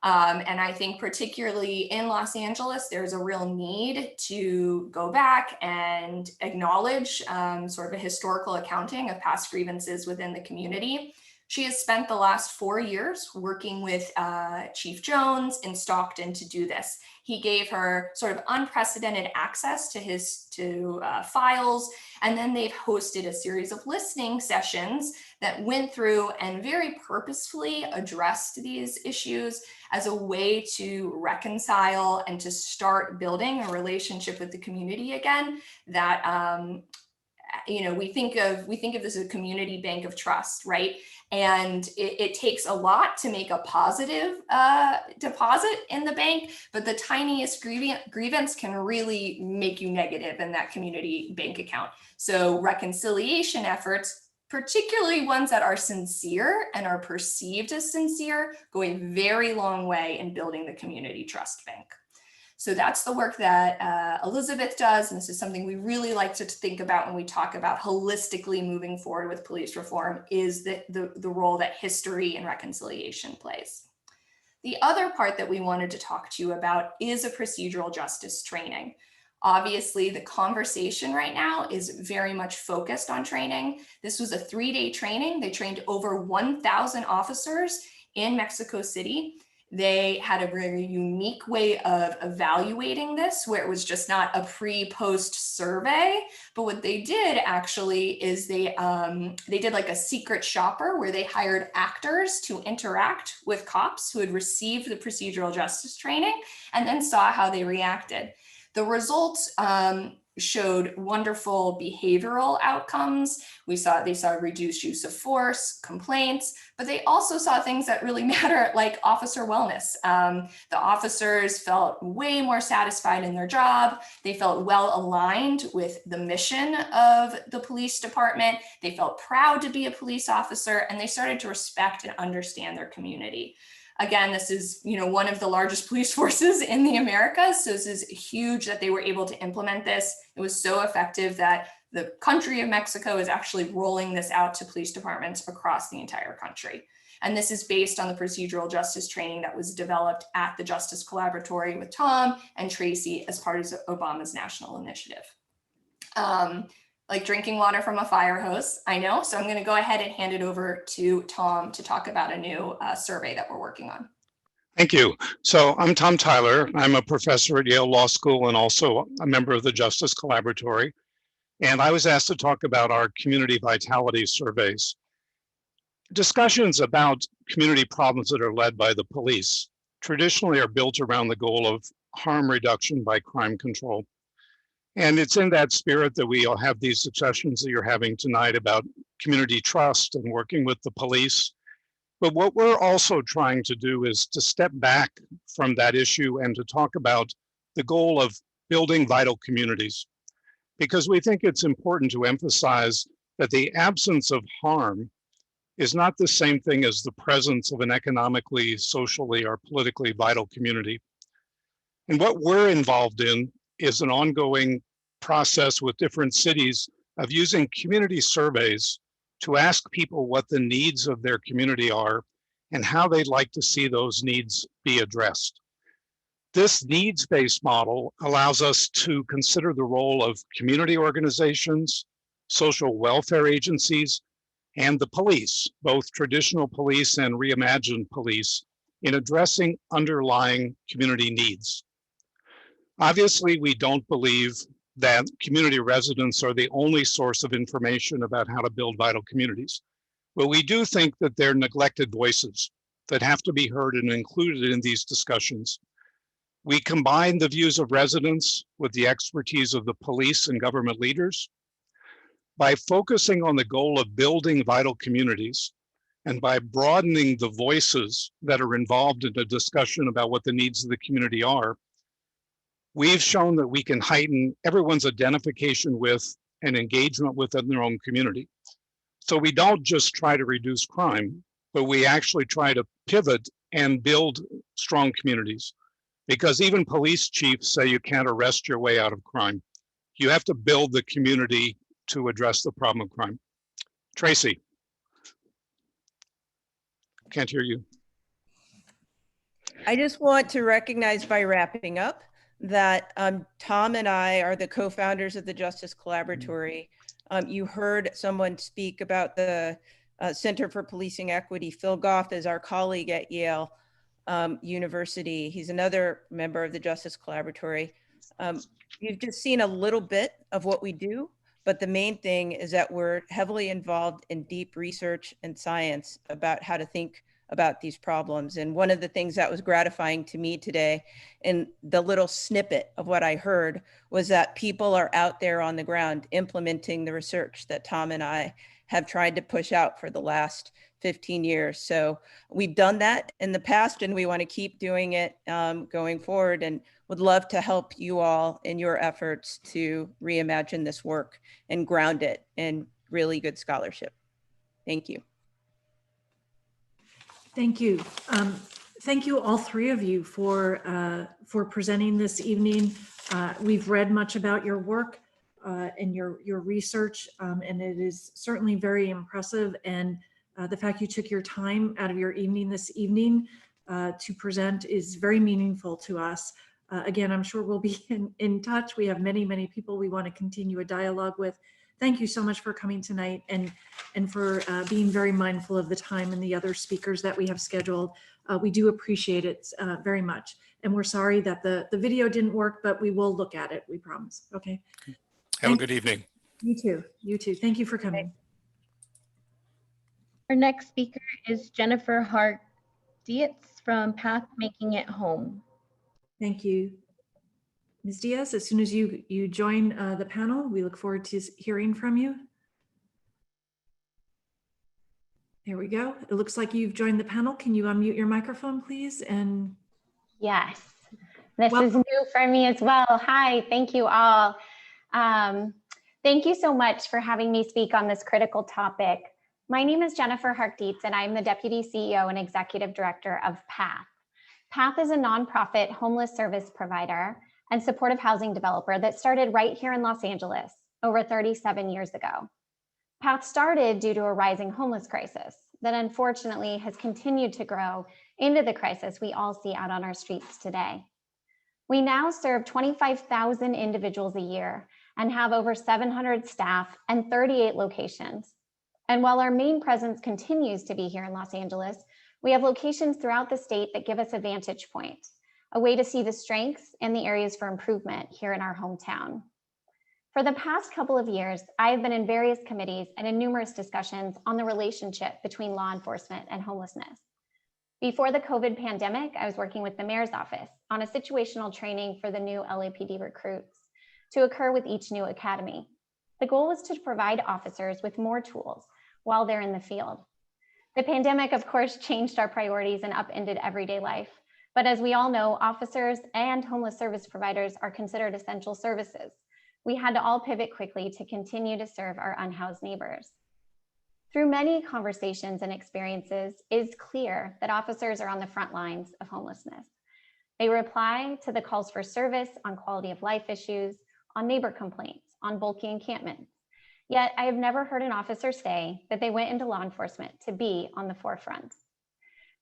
And I think particularly in Los Angeles, there's a real need to go back and acknowledge sort of a historical accounting of past grievances within the community. She has spent the last 4 years working with Chief Jones in Stockton to do this. He gave her sort of unprecedented access to his files, and then they've hosted a series of listening sessions that went through and very purposefully addressed these issues as a way to reconcile and to start building a relationship with the community again that we think of this as a community bank of trust, right? And it takes a lot to make a positive deposit in the bank, but the tiniest grievance can really make you negative in that community bank account. So reconciliation efforts, particularly ones that are sincere and are perceived as sincere, go a very long way in building the community trust bank. So that's the work that Elizabeth does. And this is something we really like to think about when we talk about holistically moving forward with police reform, is the role that history and reconciliation plays. The other part that we wanted to talk to you about is a procedural justice training. Obviously, the conversation right now is very much focused on training. This was a 3-day training. They trained over 1,000 officers in Mexico City. They had a very unique way of evaluating this, where it was just not a pre-post survey, but what they did actually is they did like a secret shopper where they hired actors to interact with cops who had received the procedural justice training and then saw how they reacted. The results showed wonderful behavioral outcomes. They saw reduced use of force, complaints, but they also saw things that really matter, like officer wellness. The officers felt way more satisfied in their job. They felt well aligned with the mission of the police department. They felt proud to be a police officer, and they started to respect and understand their community. Again, this is one of the largest police forces in the Americas, so this is huge that they were able to implement this. It was so effective that the country of Mexico is actually rolling this out to police departments across the entire country. And this is based on the procedural justice training that was developed at the Justice Collaboratory with Tom and Tracy as part of Obama's national initiative. Like drinking water from a fire hose, I know. So I'm going to go ahead and hand it over to Tom to talk about a new survey that we're working on.
Thank you. So I'm Tom Tyler. I'm a professor at Yale Law School and also a member of the Justice Collaboratory. And I was asked to talk about our community vitality surveys. Discussions about community problems that are led by the police traditionally are built around the goal of harm reduction by crime control. And it's in that spirit that we all have these discussions that you're having tonight about community trust and working with the police. But what we're also trying to do is to step back from that issue and to talk about the goal of building vital communities. Because we think it's important to emphasize that the absence of harm is not the same thing as the presence of an economically, socially, or politically vital community. And what we're involved in is an ongoing process with different cities of using community surveys to ask people what the needs of their community are and how they'd like to see those needs be addressed. This needs-based model allows us to consider the role of community organizations, social welfare agencies, and the police, both traditional police and reimagined police, in addressing underlying community needs. Obviously, we don't believe that community residents are the only source of information about how to build vital communities. But we do think that they're neglected voices that have to be heard and included in these discussions. We combine the views of residents with the expertise of the police and government leaders. By focusing on the goal of building vital communities and by broadening the voices that are involved in the discussion about what the needs of the community are, we've shown that we can heighten everyone's identification with and engagement within their own community. So we don't just try to reduce crime, but we actually try to pivot and build strong communities. Because even police chiefs say you can't arrest your way out of crime. You have to build the community to address the problem of crime. Tracy. Can't hear you.
I just want to recognize by wrapping up that Tom and I are the co-founders of the Justice Collaboratory. You heard someone speak about the Center for Policing Equity. Phil Goff is our colleague at Yale University. He's another member of the Justice Collaboratory. You've just seen a little bit of what we do, but the main thing is that we're heavily involved in deep research and science about how to think about these problems. And one of the things that was gratifying to me today, and the little snippet of what I heard, was that people are out there on the ground implementing the research that Tom and I have tried to push out for the last 15 years. So we've done that in the past, and we want to keep doing it going forward, and would love to help you all in your efforts to reimagine this work and ground it in really good scholarship. Thank you.
Thank you. Thank you, all three of you, for presenting this evening. We've read much about your work and your research, and it is certainly very impressive. And the fact you took your time out of your evening this evening to present is very meaningful to us. Again, I'm sure we'll be in touch. We have many, many people we want to continue a dialogue with. Thank you so much for coming tonight and for being very mindful of the time and the other speakers that we have scheduled. We do appreciate it very much. And we're sorry that the video didn't work, but we will look at it, we promise. Okay.
Have a good evening.
You too. You too. Thank you for coming.
Our next speaker is Jennifer Hart-Dietz from Path Making It Home.
Thank you. Ms. Diaz, as soon as you join the panel, we look forward to hearing from you. There we go. It looks like you've joined the panel. Can you unmute your microphone, please? And
yes, this is new for me as well. Hi, thank you all. Thank you so much for having me speak on this critical topic. My name is Jennifer Hart-Dietz, and I'm the Deputy CEO and Executive Director of PATH. PATH is a nonprofit homeless service provider and supportive housing developer that started right here in Los Angeles over 37 years ago. PATH started due to a rising homeless crisis that unfortunately has continued to grow into the crisis we all see out on our streets today. We now serve 25,000 individuals a year and have over 700 staff and 38 locations. And while our main presence continues to be here in Los Angeles, we have locations throughout the state that give us a vantage point, a way to see the strengths and the areas for improvement here in our hometown. For the past couple of years, I have been in various committees and in numerous discussions on the relationship between law enforcement and homelessness. Before the COVID pandemic, I was working with the mayor's office on a situational training for the new LAPD recruits to occur with each new academy. The goal was to provide officers with more tools while they're in the field. The pandemic, of course, changed our priorities and upended everyday life. But as we all know, officers and homeless service providers are considered essential services. We had to all pivot quickly to continue to serve our unhoused neighbors. Through many conversations and experiences, it is clear that officers are on the front lines of homelessness. They reply to the calls for service on quality of life issues, on neighbor complaints, on bulky encampments. Yet I have never heard an officer say that they went into law enforcement to be on the forefront.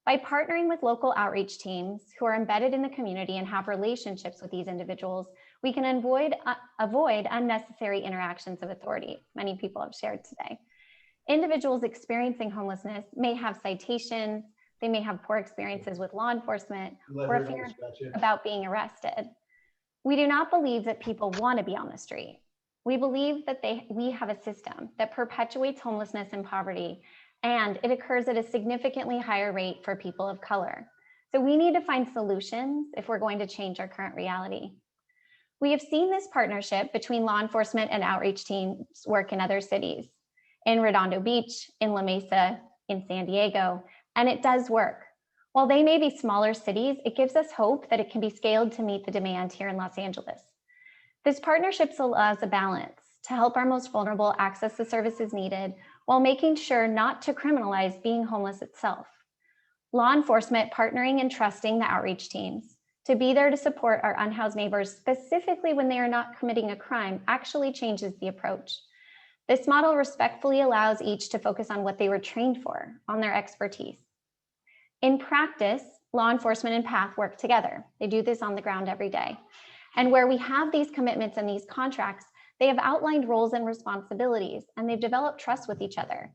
By partnering with local outreach teams who are embedded in the community and have relationships with these individuals, we can avoid unnecessary interactions of authority. Many people have shared today. Individuals experiencing homelessness may have citations, they may have poor experiences with law enforcement, or fear about being arrested. We do not believe that people want to be on the street. We believe that we have a system that perpetuates homelessness and poverty, and it occurs at a significantly higher rate for people of color. So we need to find solutions if we're going to change our current reality. We have seen this partnership between law enforcement and outreach teams work in other cities, in Redondo Beach, in La Mesa, in San Diego, and it does work. While they may be smaller cities, it gives us hope that it can be scaled to meet the demand here in Los Angeles. This partnership allows a balance to help our most vulnerable access the services needed while making sure not to criminalize being homeless itself. Law enforcement partnering and trusting the outreach teams to be there to support our unhoused neighbors, specifically when they are not committing a crime, actually changes the approach. This model respectfully allows each to focus on what they were trained for, on their expertise. In practice, law enforcement and PATH work together. They do this on the ground every day. And where we have these commitments and these contracts, they have outlined roles and responsibilities, and they've developed trust with each other.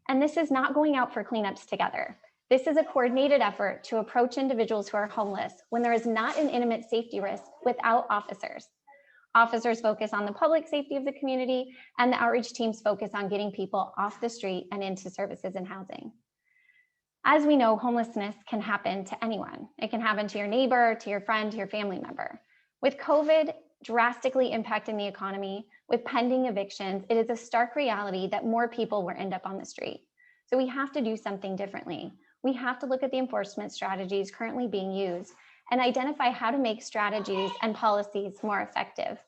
And this is not going out for cleanups together. This is a coordinated effort to approach individuals who are homeless when there is not an intimate safety risk without officers. Officers focus on the public safety of the community, and the outreach teams focus on getting people off the street and into services and housing. As we know, homelessness can happen to anyone. It can happen to your neighbor, to your friend, to your family member. With COVID drastically impacting the economy, with pending evictions, it is a stark reality that more people will end up on the street. So we have to do something differently. We have to look at the enforcement strategies currently being used and identify how to make strategies and policies more effective.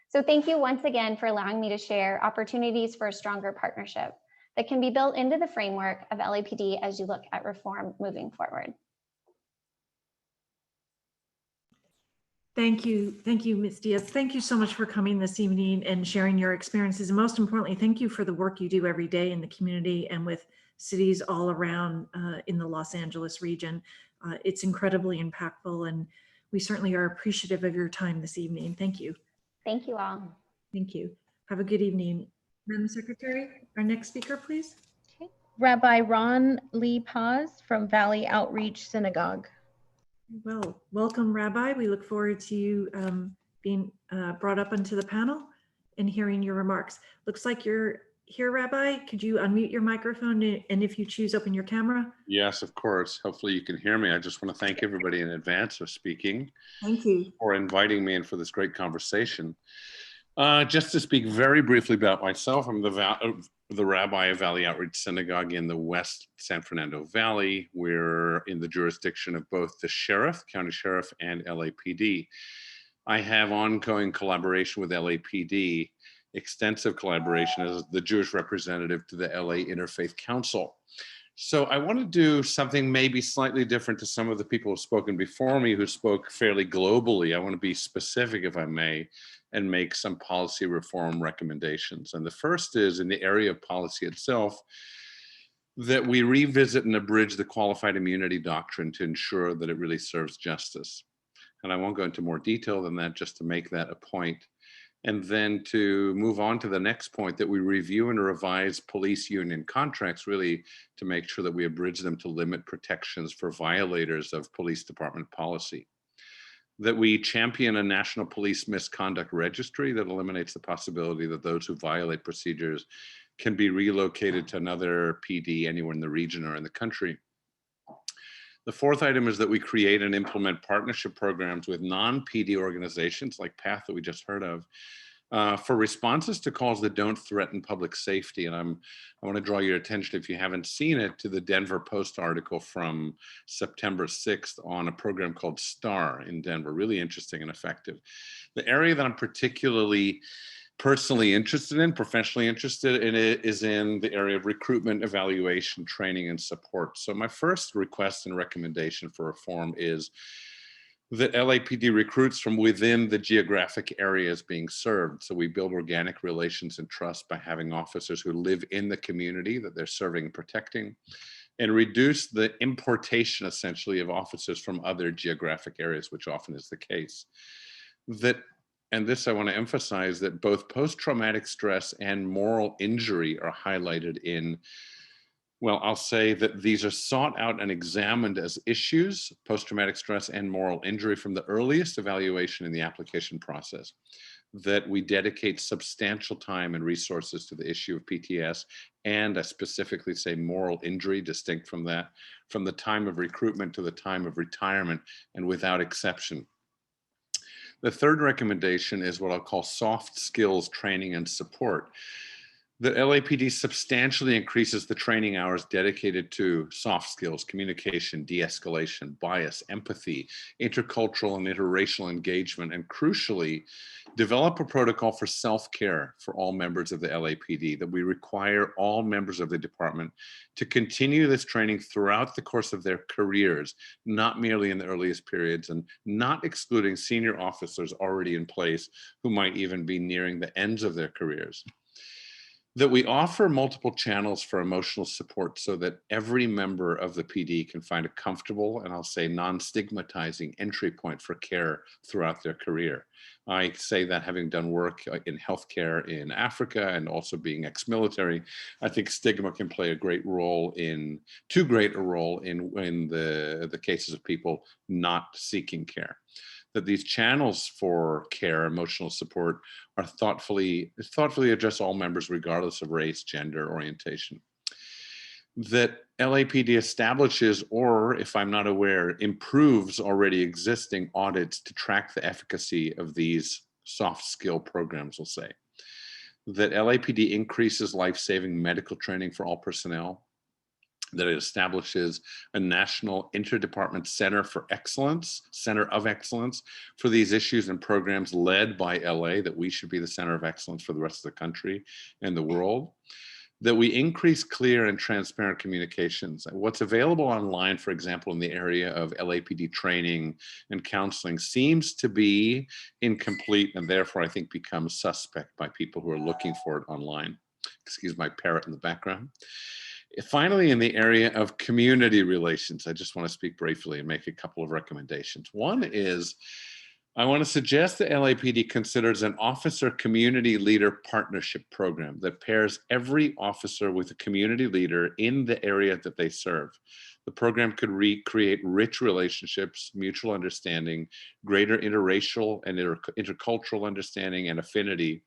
So thank you once again for allowing me to share opportunities for a stronger partnership that can be built into the framework of LAPD as you look at reform moving forward.
Thank you, Ms. Diaz. Thank you so much for coming this evening and sharing your experiences. And most importantly, thank you for the work you do every day in the community and with cities all around in the Los Angeles region. It's incredibly impactful, and we certainly are appreciative of your time this evening. Thank you.
Thank you all.
Thank you. Have a good evening. Madam Secretary, our next speaker, please.
Okay. Rabbi Ron Lee Paz from Valley Outreach Synagogue.
Well, welcome, Rabbi. We look forward to you being brought up onto the panel and hearing your remarks. Looks like you're here, Rabbi. Could you unmute your microphone and if you choose, open your camera?
Yes, of course. Hopefully you can hear me. I just want to thank everybody in advance of speaking.
Thank you
for inviting me and for this great conversation. Just to speak very briefly about myself, I'm the rabbi of Valley Outreach Synagogue in the West San Fernando Valley. We're in the jurisdiction of both the sheriff, county sheriff, and LAPD. I have ongoing collaboration with LAPD, extensive collaboration as the Jewish representative to the LA Interfaith Council. So I want to do something maybe slightly different to some of the people who've spoken before me who spoke fairly globally. I want to be specific, if I may, and make some policy reform recommendations. And the first is in the area of policy itself, that we revisit and abridge the qualified immunity doctrine to ensure that it really serves justice. And I won't go into more detail than that, just to make that a point. And then to move on to the next point, that we review and revise police union contracts, really to make sure that we abridge them to limit protections for violators of police department policy. That we champion a national police misconduct registry that eliminates the possibility that those who violate procedures can be relocated to another PD anywhere in the region or in the country. The fourth item is that we create and implement partnership programs with non-PD organizations like PATH that we just heard of for responses to calls that don't threaten public safety. And I want to draw your attention, if you haven't seen it, to the Denver Post article from September 6th on a program called STAR in Denver. Really interesting and effective. The area that I'm particularly personally interested in, professionally interested in it, is in the area of recruitment, evaluation, training, and support. So my first request and recommendation for reform is that LAPD recruits from within the geographic areas being served. So we build organic relations and trust by having officers who live in the community that they're serving and protecting, and reduce the importation essentially of officers from other geographic areas, which often is the case. And this I want to emphasize, that both post-traumatic stress and moral injury are highlighted in, well, I'll say that these are sought out and examined as issues, post-traumatic stress and moral injury, from the earliest evaluation in the application process, that we dedicate substantial time and resources to the issue of PTS, and I specifically say moral injury, distinct from that, from the time of recruitment to the time of retirement, and without exception. The third recommendation is what I'll call soft skills training and support. The LAPD substantially increases the training hours dedicated to soft skills, communication, de-escalation, bias, empathy, intercultural and interracial engagement, and crucially, develop a protocol for self-care for all members of the LAPD, that we require all members of the department to continue this training throughout the course of their careers, not merely in the earliest periods, and not excluding senior officers already in place who might even be nearing the ends of their careers. that we offer multiple channels for emotional support so that every member of the PD can find a comfortable and I'll say non-stigmatizing entry point for care throughout their career. I say that having done work in healthcare in Africa and also being ex-military, I think stigma can play a great role in, too great a role in the cases of people not seeking care. That these channels for care, emotional support, are thoughtfully address all members regardless of race, gender, orientation. That LAPD establishes, or if I'm not aware, improves already existing audits to track the efficacy of these soft skill programs, we'll say. That LAPD increases life-saving medical training for all personnel. That it establishes a national interdepartment center of excellence for these issues and programs led by LA, that we should be the center of excellence for the rest of the country and the world. That we increase clear and transparent communications. What's available online, for example, in the area of LAPD training and counseling seems to be incomplete and therefore I think becomes suspect by people who are looking for it online. Excuse my parrot in the background. Finally, in the area of community relations, I just want to speak briefly and make a couple of recommendations. One is, I want to suggest that LAPD considers an officer community leader partnership program that pairs every officer with a community leader in the area that they serve. The program could recreate rich relationships, mutual understanding, greater interracial and intercultural understanding and affinity,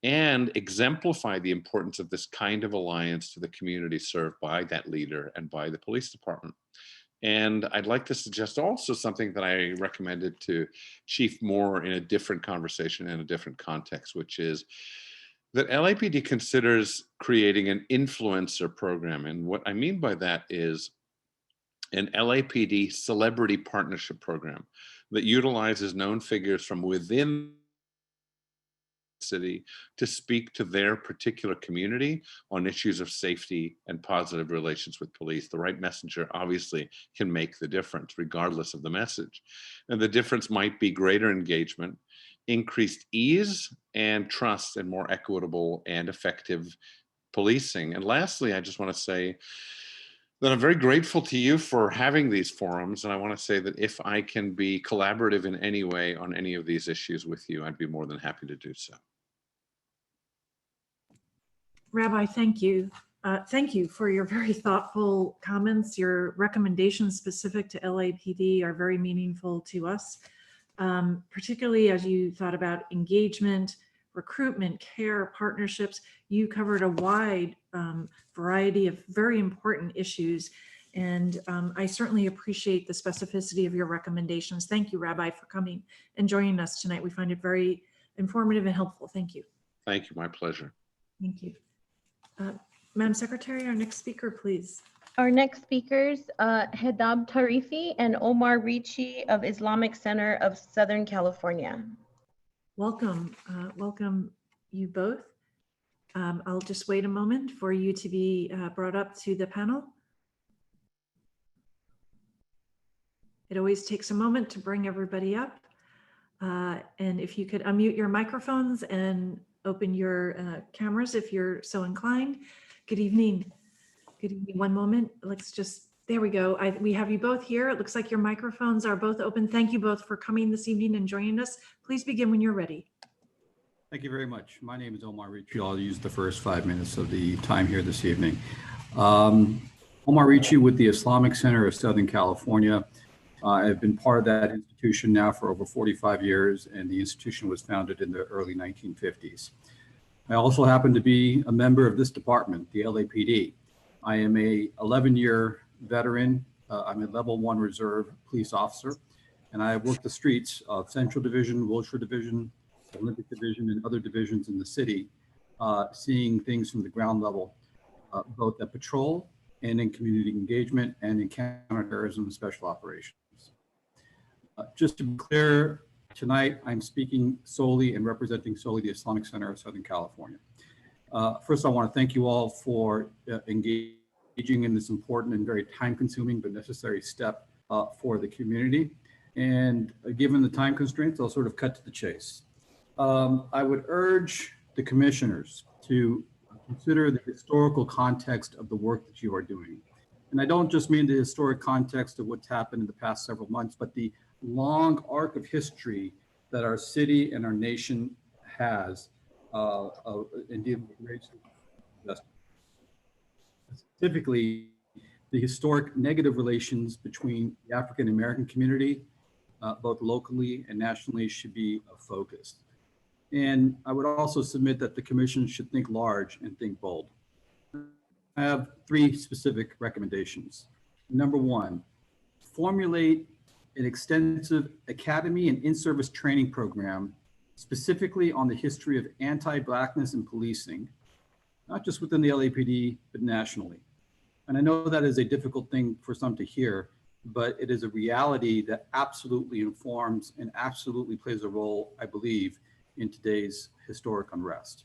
and exemplify the importance of this kind of alliance to the community served by that leader and by the police department. And I'd like to suggest also something that I recommended to Chief Moore in a different conversation in a different context, which is that LAPD considers creating an influencer program. And what I mean by that is an LAPD celebrity partnership program that utilizes known figures from within city to speak to their particular community on issues of safety and positive relations with police. The right messenger obviously can make the difference regardless of the message. And the difference might be greater engagement, increased ease and trust, and more equitable and effective policing. And lastly, I just want to say that I'm very grateful to you for having these forums. And I want to say that if I can be collaborative in any way on any of these issues with you, I'd be more than happy to do so.
Rabbi, thank you. Thank you for your very thoughtful comments. Your recommendations specific to LAPD are very meaningful to us, particularly as you thought about engagement, recruitment, care, partnerships. You covered a wide variety of very important issues, and I certainly appreciate the specificity of your recommendations. Thank you, Rabbi, for coming and joining us tonight. We find it very informative and helpful. Thank you.
Thank you, my pleasure.
Thank you. Madam Secretary, our next speaker, please.
Our next speakers, Hedab Tarifi and Omar Ricci of Islamic Center of Southern California.
Welcome, welcome you both. I'll just wait a moment for you to be brought up to the panel. It always takes a moment to bring everybody up. And if you could unmute your microphones and open your cameras if you're so inclined. Good evening. Good evening. One moment. Let's just, there we go. We have you both here. It looks like your microphones are both open. Thank you both for coming this evening and joining us. Please begin when you're ready.
Thank you very much. My name is Omar Ricci. I'll use the first 5 minutes of the time here this evening. Omar Ricci with the Islamic Center of Southern California. I've been part of that institution now for over 45 years, and the institution was founded in the early 1950s. I also happen to be a member of this department, the LAPD. I am a 11-year veteran. I'm a level 1 reserve police officer, and I have worked the streets of Central Division, Wilshire Division, Olympic Division, and other divisions in the city, seeing things from the ground level, both at patrol and in community engagement and in counterterrorism and special operations. Just to be clear, tonight I'm speaking solely and representing solely the Islamic Center of Southern California. First, I want to thank you all for engaging in this important and very time-consuming but necessary step for the community. And given the time constraints, I'll sort of cut to the chase. I would urge the commissioners to consider the historical context of the work that you are doing. And I don't just mean the historic context of what's happened in the past several months, but the long arc of history that our city and our nation has in dealing with racial justice. Specifically, the historic negative relations between the African American community, both locally and nationally, should be a focus. And I would also submit that the commission should think large and think bold. I have 3 specific recommendations. Number 1, formulate an extensive academy and in-service training program specifically on the history of anti-Blackness in policing, not just within the LAPD, but nationally. And I know that is a difficult thing for some to hear, but it is a reality that absolutely informs and absolutely plays a role, I believe, in today's historic unrest.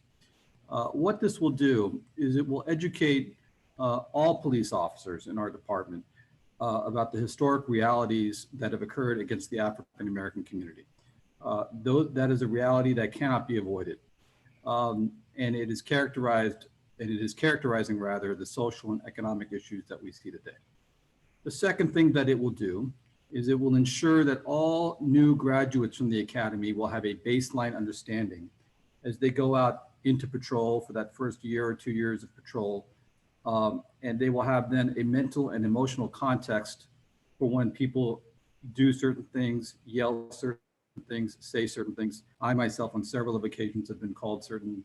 What this will do is it will educate all police officers in our department about the historic realities that have occurred against the African American community. That is a reality that cannot be avoided. And it is characterizing rather the social and economic issues that we see today. The second thing that it will do is it will ensure that all new graduates from the academy will have a baseline understanding as they go out into patrol for that first year or 2 years of patrol. And they will have then a mental and emotional context for when people do certain things, yell certain things, say certain things. I myself on several of occasions have been called certain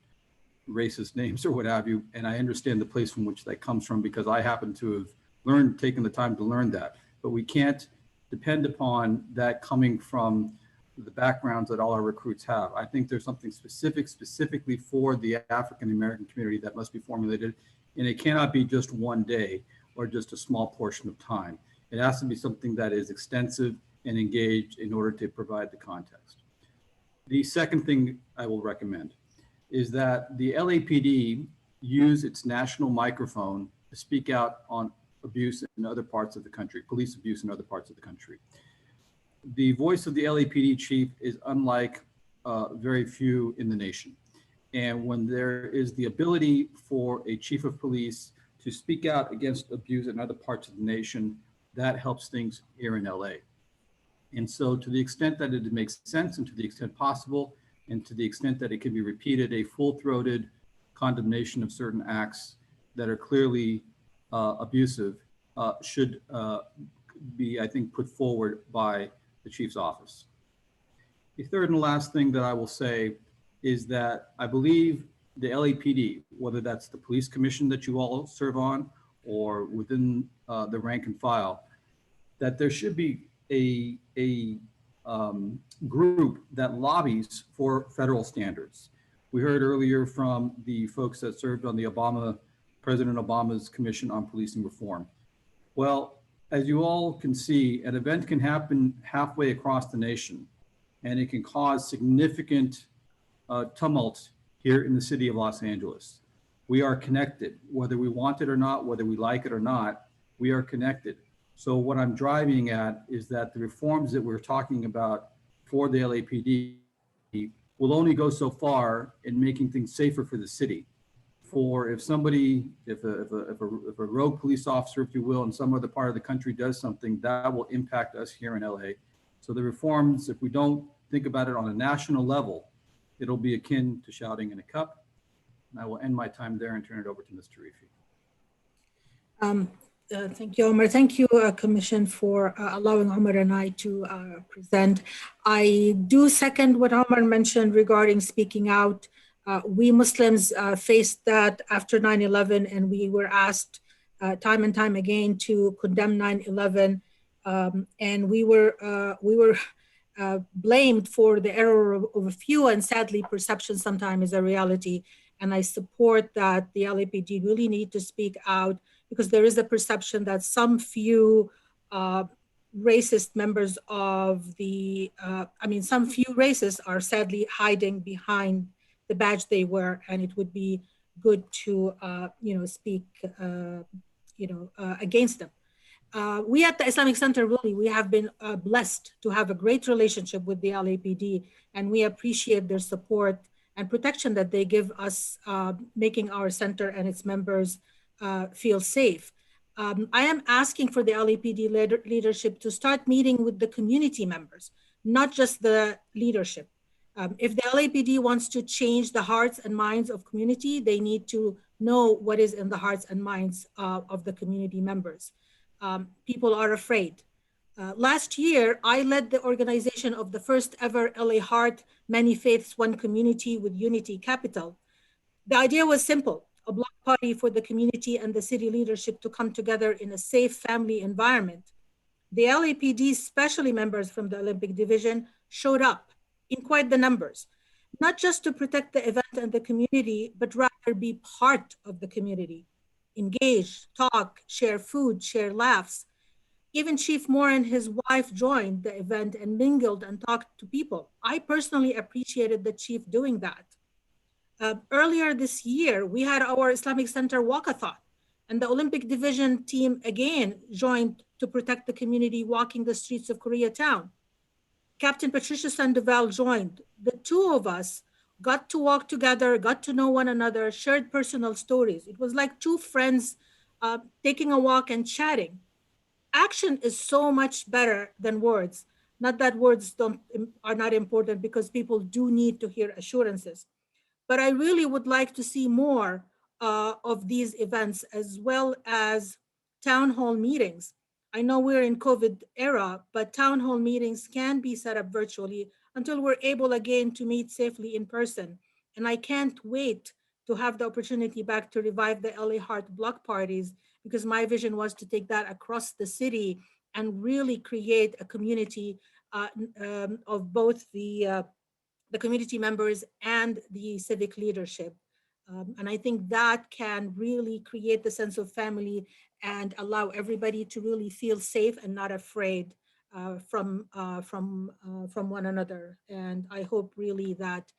racist names or what have you, and I understand the place from which that comes from because I happen to have taken the time to learn that. But we can't depend upon that coming from the backgrounds that all our recruits have. I think there's something specifically for the African American community that must be formulated, and it cannot be just one day or just a small portion of time. It has to be something that is extensive and engaged in order to provide the context. The second thing I will recommend is that the LAPD use its national microphone to speak out on abuse in other parts of the country, police abuse in other parts of the country. The voice of the LAPD chief is unlike very few in the nation. And when there is the ability for a chief of police to speak out against abuse in other parts of the nation, that helps things here in LA. And so to the extent that it makes sense and to the extent possible, and to the extent that it can be repeated, a full-throated condemnation of certain acts that are clearly abusive should be, I think, put forward by the chief's office. The third and last thing that I will say is that I believe the LAPD, whether that's the police commission that you all serve on or within the rank and file, that there should be a group that lobbies for federal standards. We heard earlier from the folks that served on the President Obama's Commission on Policing Reform. Well, as you all can see, an event can happen halfway across the nation, and it can cause significant tumult here in the city of Los Angeles. We are connected, whether we want it or not, whether we like it or not, we are connected. So what I'm driving at is that the reforms that we're talking about for the LAPD will only go so far in making things safer for the city. For if a rogue police officer, if you will, in some other part of the country does something, that will impact us here in LA. So the reforms, if we don't think about it on a national level, it'll be akin to shouting in a cup. And I will end my time there and turn it over to Ms. Tarifi.
Thank you, Omar. Thank you, Commission, for allowing Omar and I to present. I do second what Omar mentioned regarding speaking out. We Muslims faced that after 9/11, and we were asked time and time again to condemn 9/11, and we were blamed for the error of a few, and sadly, perception sometimes is a reality. And I support that the LAPD really need to speak out, because there is a perception that some few racist members of some few races are sadly hiding behind the badge they wear, and it would be good to, speak, against them. We at the Islamic Center, really, we have been blessed to have a great relationship with the LAPD, and we appreciate their support and protection that they give us, making our center and its members feel safe. I am asking for the LAPD leadership to start meeting with the community members, not just the leadership. If the LAPD wants to change the hearts and minds of community, they need to know what is in the hearts and minds of the community members. People are afraid. Last year, I led the organization of the first ever LA Heart, Many Faiths, One Community with Unity Capital. The idea was simple: a block party for the community and the city leadership to come together in a safe family environment. The LAPD, especially members from the Olympic Division, showed up in quite the numbers, not just to protect the event and the community, but rather be part of the community, engage, talk, share food, share laughs. Even Chief Moore and his wife joined the event and mingled and talked to people. I personally appreciated the chief doing that. Earlier this year, we had our Islamic Center walkathon, and the Olympic Division team again joined to protect the community, walking the streets of Koreatown. Captain Patricia Sandoval joined. The two of us got to walk together, got to know one another, shared personal stories. It was like two friends taking a walk and chatting. Action is so much better than words. Not that words are not important, because people do need to hear assurances. But I really would like to see more of these events, as well as town hall meetings. I know we're in COVID era, but town hall meetings can be set up virtually until we're able again to meet safely in person. And I can't wait to have the opportunity back to revive the LA Heart block parties, because my vision was to take that across the city and really create a community of both the community members and the civic leadership. And I think that can really create the sense of family and allow everybody to really feel safe and not afraid from one another. And I hope really that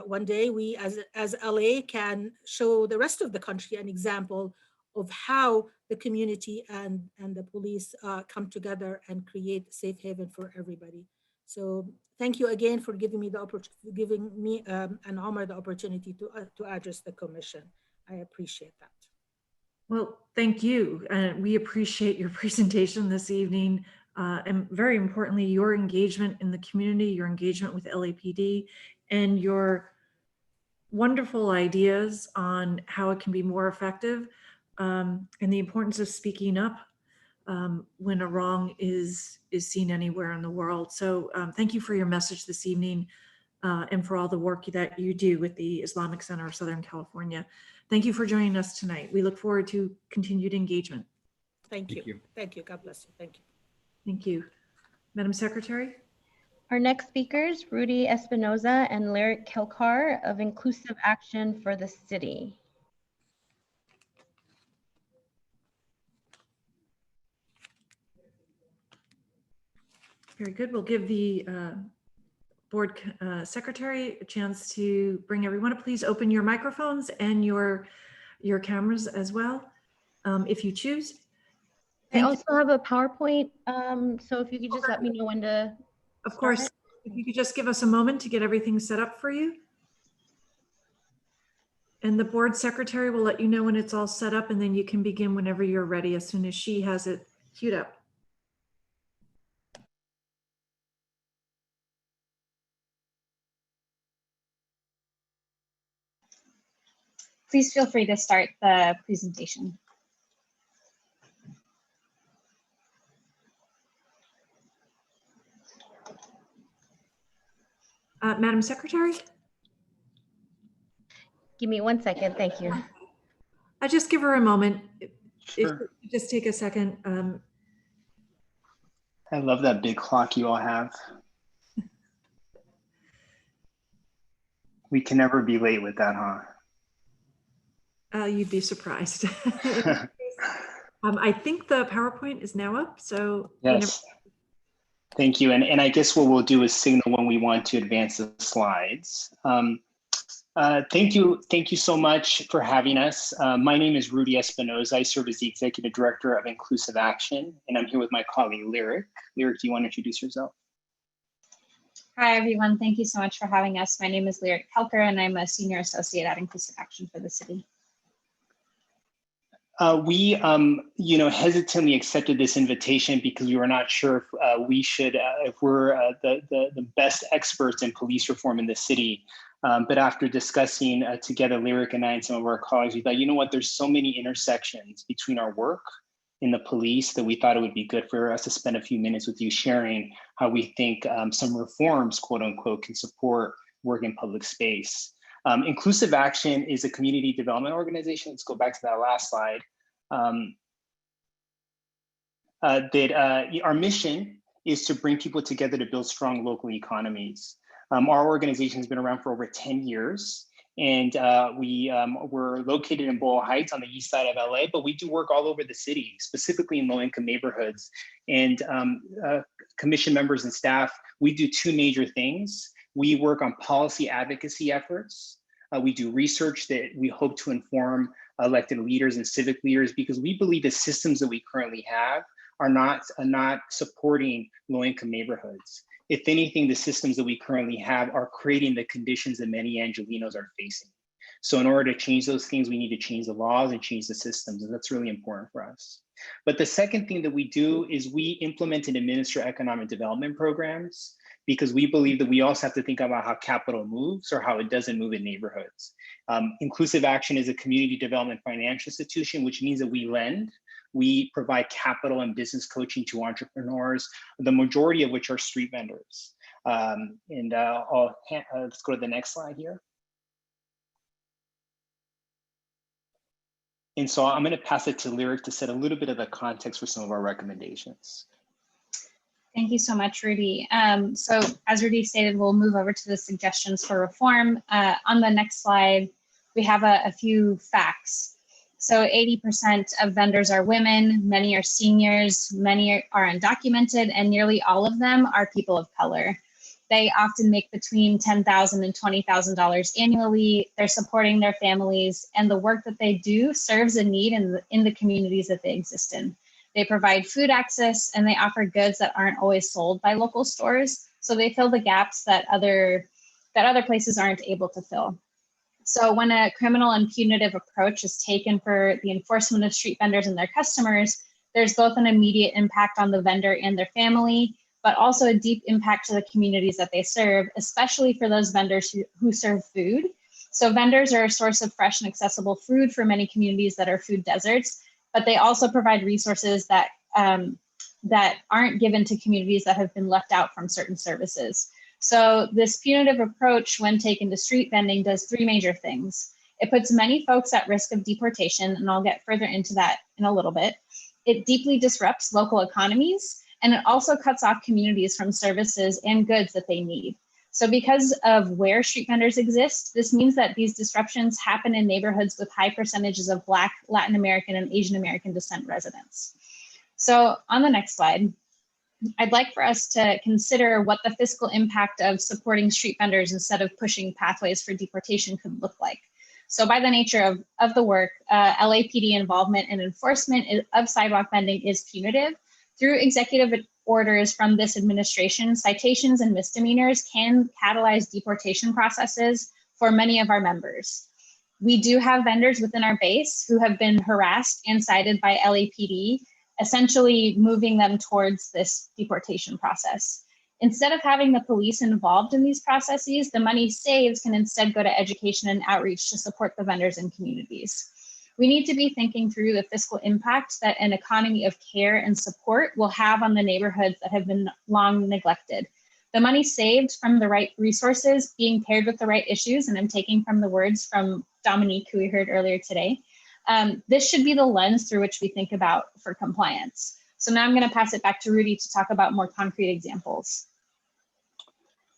one day we as LA can show the rest of the country an example of how the community and the police come together and create safe haven for everybody. So thank you again for giving me and Omar the opportunity to address the commission. I appreciate that.
Well, thank you. We appreciate your presentation this evening. And very importantly, your engagement in the community, your engagement with LAPD, and your wonderful ideas on how it can be more effective, and the importance of speaking up when a wrong is seen anywhere in the world. So thank you for your message this evening, and for all the work that you do with the Islamic Center of Southern California. Thank you for joining us tonight. We look forward to continued engagement.
Thank you. Thank you. God bless you. Thank you.
Thank you. Madam Secretary?
Our next speakers, Rudy Espinoza and Lyric Kilcar of Inclusive Action for the City.
Very good. We'll give the board secretary a chance to bring everyone up. Please open your microphones and your cameras as well, if you choose.
I also have a PowerPoint, so if you could just let me know when to
Of course, if you could just give us a moment to get everything set up for you. And the board secretary will let you know when it's all set up, and then you can begin whenever you're ready, as soon as she has it queued up.
Please feel free to start the presentation.
Madam Secretary?
Give me 1 second. Thank you.
I just give her a moment.
Sure.
If just take a second.
I love that big clock you all have. We can never be late with that, huh?
You'd be surprised. I think the PowerPoint is now up, so.
Yes. Thank you. And I guess what we'll do is signal when we want to advance the slides. Thank you so much for having us. My name is Rudy Espinoza. I serve as the Executive Director of Inclusive Action, and I'm here with my colleague, Lyric. Lyric, do you want to introduce yourself?
Hi, everyone. Thank you so much for having us. My name is Lyric Kelker, and I'm a senior associate at Inclusive Action for the city.
We, hesitantly accepted this invitation because we were not sure if we're the best experts in police reform in the city. But after discussing together, Lyric and I and some of our colleagues, we thought, you know what, there's so many intersections between our work in the police that we thought it would be good for us to spend a few minutes with you sharing how we think some reforms, quote unquote, can support work in public space. Inclusive Action is a community development organization. Let's go back to that last slide. Our mission is to bring people together to build strong local economies. Our organization has been around for over 10 years, and we're located in Boyle Heights on the east side of LA, but we do work all over the city, specifically in low-income neighborhoods. And commission members and staff, we do two major things. We work on policy advocacy efforts. We do research that we hope to inform elected leaders and civic leaders, because we believe the systems that we currently have are not supporting low-income neighborhoods. If anything, the systems that we currently have are creating the conditions that many Angelenos are facing. So in order to change those things, we need to change the laws and change the systems, and that's really important for us. But the second thing that we do is we implement and administer economic development programs, because we believe that we also have to think about how capital moves or how it doesn't move in neighborhoods. Inclusive Action is a community development financial institution, which means that we lend. We provide capital and business coaching to entrepreneurs, the majority of which are street vendors. Let's go to the next slide here. And so I'm going to pass it to Lyric to set a little bit of the context for some of our recommendations.
Thank you so much, Rudy. So as Rudy stated, we'll move over to the suggestions for reform. On the next slide, we have a few facts. So 80% of vendors are women, many are seniors, many are undocumented, and nearly all of them are people of color. They often make between $10,000 and $20,000 annually. They're supporting their families, and the work that they do serves a need in the communities that they exist in. They provide food access, and they offer goods that aren't always sold by local stores. So they fill the gaps that other places aren't able to fill. So when a criminal and punitive approach is taken for the enforcement of street vendors and their customers, there's both an immediate impact on the vendor and their family, but also a deep impact to the communities that they serve, especially for those vendors who serve food. So vendors are a source of fresh and accessible food for many communities that are food deserts, but they also provide resources that aren't given to communities that have been left out from certain services. So this punitive approach, when taken to street vending, does three major things. It puts many folks at risk of deportation, and I'll get further into that in a little bit. It deeply disrupts local economies, and it also cuts off communities from services and goods that they need. So because of where street vendors exist, this means that these disruptions happen in neighborhoods with high percentages of Black, Latin American, and Asian American descent residents. So on the next slide, I'd like for us to consider what the fiscal impact of supporting street vendors instead of pushing pathways for deportation could look like. So by the nature of the work, LAPD involvement and enforcement of sidewalk vending is punitive. Through executive orders from this administration, citations and misdemeanors can catalyze deportation processes for many of our members. We do have vendors within our base who have been harassed and cited by LAPD, essentially moving them towards this deportation process. Instead of having the police involved in these processes, the money saved can instead go to education and outreach to support the vendors and communities. We need to be thinking through the fiscal impact that an economy of care and support will have on the neighborhoods that have been long neglected. The money saved from the right resources being paired with the right issues, and I'm taking from the words from Dominique, who we heard earlier today, this should be the lens through which we think about for compliance. So now I'm going to pass it back to Rudy to talk about more concrete examples.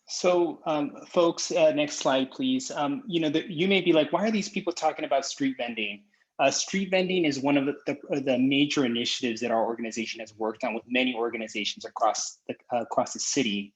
So folks, next slide, please. You may be like, why are these people talking about street vending? Street vending is one of the major initiatives that our organization has worked on with many organizations across the city.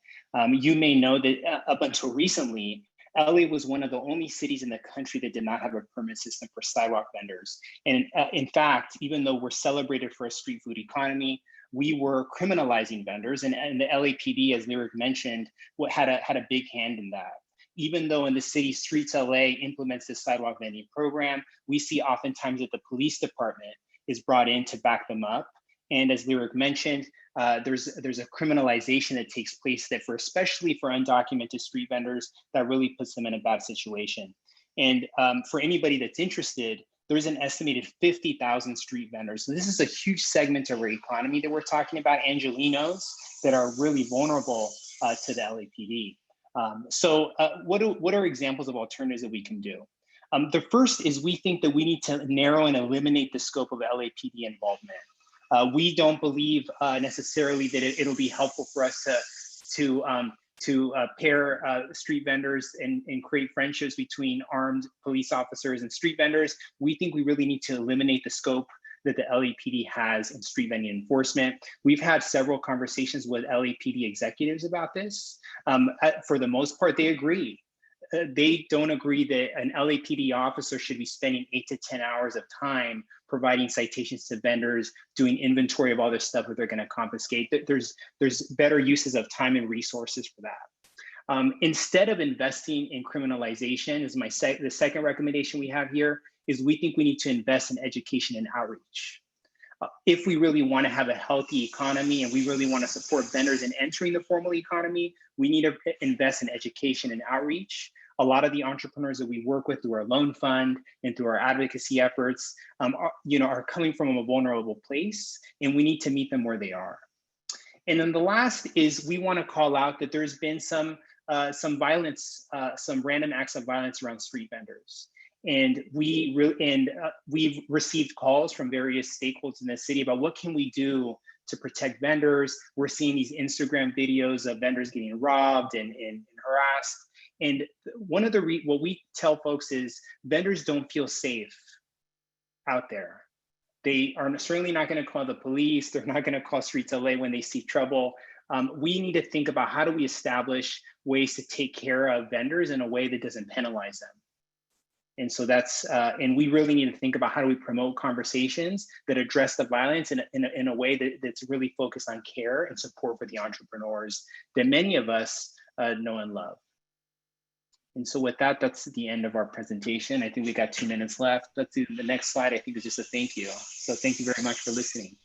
You may know that up until recently, LA was one of the only cities in the country that did not have a permit system for sidewalk vendors. And in fact, even though we're celebrated for a street food economy, we were criminalizing vendors, and the LAPD, as Lyric mentioned, had a big hand in that. Even though in the city, Streets LA implements this sidewalk vending program, we see oftentimes that the police department is brought in to back them up. And as Lyric mentioned, there's a criminalization that takes place that especially for undocumented street vendors, that really puts them in a bad situation. And for anybody that's interested, there's an estimated 50,000 street vendors. So this is a huge segment of our economy that we're talking about, Angelenos, that are really vulnerable to the LAPD. What are examples of alternatives that we can do? The first is we think that we need to narrow and eliminate the scope of LAPD involvement. We don't believe necessarily that it'll be helpful for us to pair street vendors and create friendships between armed police officers and street vendors. We think we really need to eliminate the scope that the LAPD has in street vending enforcement. We've had several conversations with LAPD executives about this. For the most part, they agree. They don't agree that an LAPD officer should be spending 8 to 10 hours of time providing citations to vendors, doing inventory of all this stuff that they're going to confiscate. There's better uses of time and resources for that. Instead of investing in criminalization, is the second recommendation we have here, is we think we need to invest in education and outreach. If we really want to have a healthy economy and we really want to support vendors in entering the formal economy, we need to invest in education and outreach. A lot of the entrepreneurs that we work with through our loan fund and through our advocacy efforts are coming from a vulnerable place, and we need to meet them where they are. And then the last is we want to call out that there's been some violence, some random acts of violence around street vendors. And we've received calls from various stakeholders in the city about what can we do to protect vendors. We're seeing these Instagram videos of vendors getting robbed and harassed. And one of what we tell folks is vendors don't feel safe out there. They are certainly not going to call the police. They're not going to call Streets LA when they see trouble. We need to think about how do we establish ways to take care of vendors in a way that doesn't penalize them. And so and we really need to think about how do we promote conversations that address the violence in a way that's really focused on care and support for the entrepreneurs that many of us know and love. And so with that, that's the end of our presentation. I think we got 2 minutes left. Let's do the next slide. I think is just a thank you. So thank you very much for listening.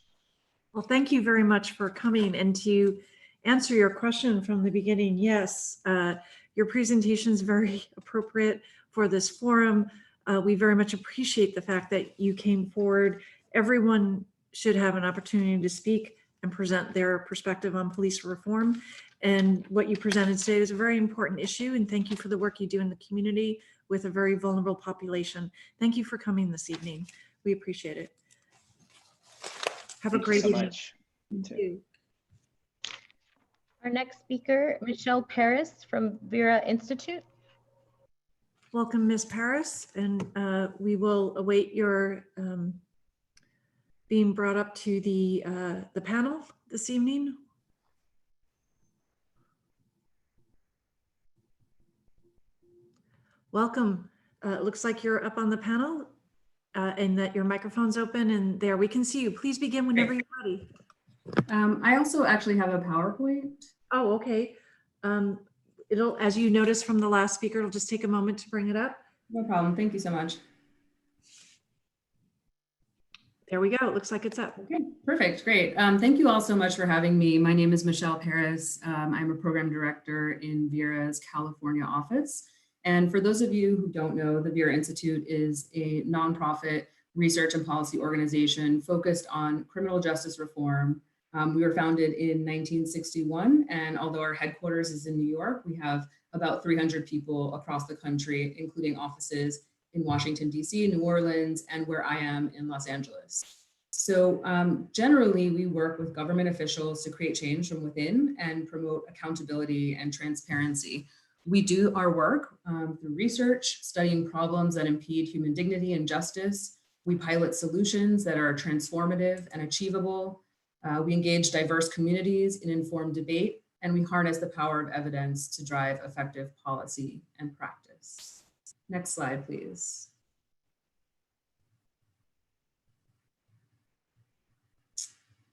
Well, thank you very much for coming. And to answer your question from the beginning, yes, your presentation is very appropriate for this forum. We very much appreciate the fact that you came forward. Everyone should have an opportunity to speak and present their perspective on police reform. And what you presented today is a very important issue. And thank you for the work you do in the community with a very vulnerable population. Thank you for coming this evening. We appreciate it. Have a great evening.
Thank you.
Our next speaker, Michelle Paris from Vera Institute.
Welcome, Ms. Paris, and we will await your being brought up to the panel this evening. Welcome. It looks like you're up on the panel and that your microphone's open, and there we can see you. Please begin whenever you're ready.
I also actually have a PowerPoint.
Oh, okay. It'll, as you noticed from the last speaker, it'll just take a moment to bring it up.
No problem. Thank you so much.
There we go. It looks like it's up.
Okay, perfect. Great. Thank you all so much for having me. My name is Michelle Paris. I'm a program director in Vera's California office. And for those of you who don't know, the Vera Institute is a nonprofit research and policy organization focused on criminal justice reform. We were founded in 1961, and although our headquarters is in New York, we have about 300 people across the country, including offices in Washington, DC, New Orleans, and where I am in Los Angeles. So generally, we work with government officials to create change from within and promote accountability and transparency. We do our work through research, studying problems that impede human dignity and justice. We pilot solutions that are transformative and achievable. We engage diverse communities in informed debate, and we harness the power of evidence to drive effective policy and practice. Next slide, please.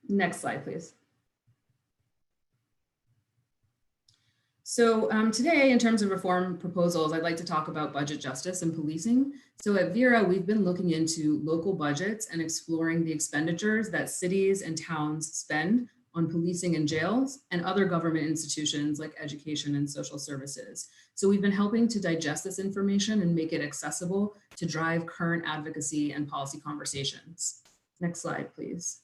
Next slide, please. So today, in terms of reform proposals, I'd like to talk about budget justice and policing. So at Vera, we've been looking into local budgets and exploring the expenditures that cities and towns spend on policing and jails and other government institutions like education and social services. So we've been helping to digest this information and make it accessible to drive current advocacy and policy conversations. Next slide, please.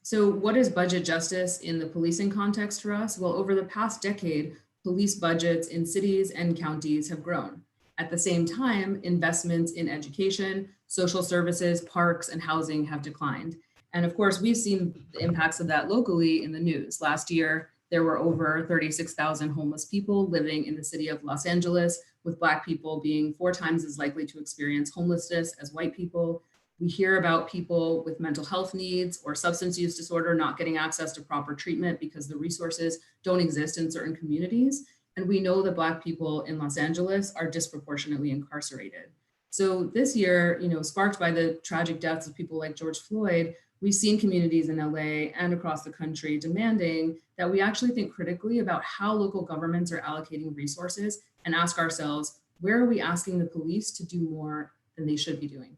So what is budget justice in the policing context for us? Well, over the past decade, police budgets in cities and counties have grown. At the same time, investments in education, social services, parks, and housing have declined. And of course, we've seen the impacts of that locally in the news. Last year, there were over 36,000 homeless people living in the city of Los Angeles, with Black people being 4 times as likely to experience homelessness as white people. We hear about people with mental health needs or substance use disorder not getting access to proper treatment because the resources don't exist in certain communities. And we know that Black people in Los Angeles are disproportionately incarcerated. So this year, sparked by the tragic deaths of people like George Floyd, we've seen communities in LA and across the country demanding that we actually think critically about how local governments are allocating resources and ask ourselves, where are we asking the police to do more than they should be doing?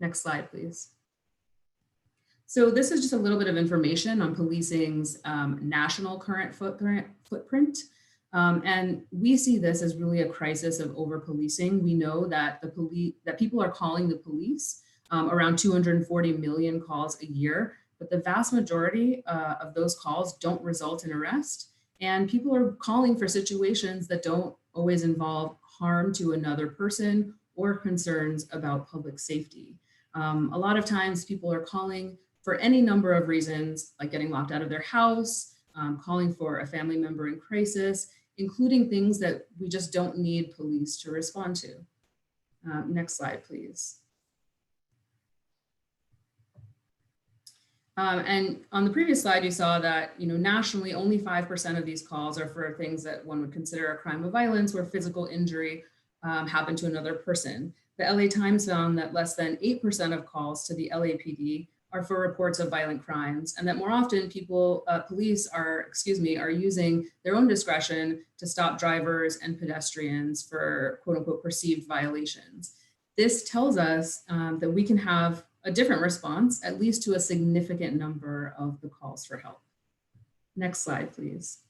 Next slide, please. So this is just a little bit of information on policing's national current footprint. And we see this as really a crisis of over-policing. We know that people are calling the police, around 240 million calls a year, but the vast majority of those calls don't result in arrest. And people are calling for situations that don't always involve harm to another person or concerns about public safety. A lot of times people are calling for any number of reasons, like getting locked out of their house, calling for a family member in crisis, including things that we just don't need police to respond to. Next slide, please. And on the previous slide, you saw that nationally, only 5% of these calls are for things that one would consider a crime of violence where physical injury happened to another person. The LA Times found that less than 8% of calls to the LAPD are for reports of violent crimes, and that more often police are using their own discretion to stop drivers and pedestrians for quote unquote perceived violations. This tells us that we can have a different response, at least to a significant number of the calls for help. Next slide, please.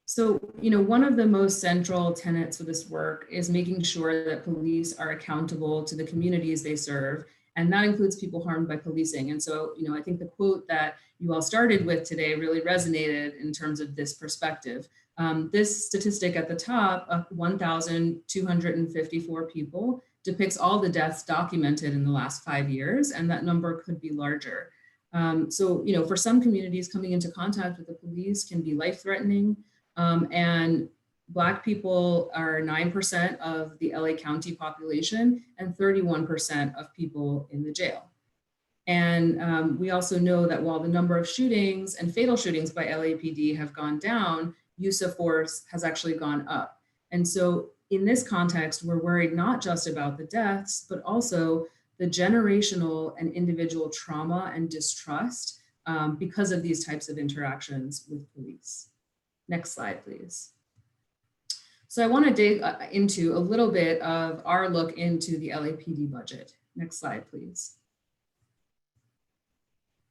So, one of the most central tenets of this work is making sure that police are accountable to the communities they serve, and that includes people harmed by policing. And so, I think the quote that you all started with today really resonated in terms of this perspective. This statistic at the top of 1,254 people depicts all the deaths documented in the last 5 years, and that number could be larger. So, for some communities, coming into contact with the police can be life-threatening. And Black people are 9% of the LA County population and 31% of people in the jail. And we also know that while the number of shootings and fatal shootings by LAPD have gone down, use of force has actually gone up. And so in this context, we're worried not just about the deaths, but also the generational and individual trauma and distrust because of these types of interactions with police. Next slide, please. So I want to dig into a little bit of our look into the LAPD budget. Next slide, please.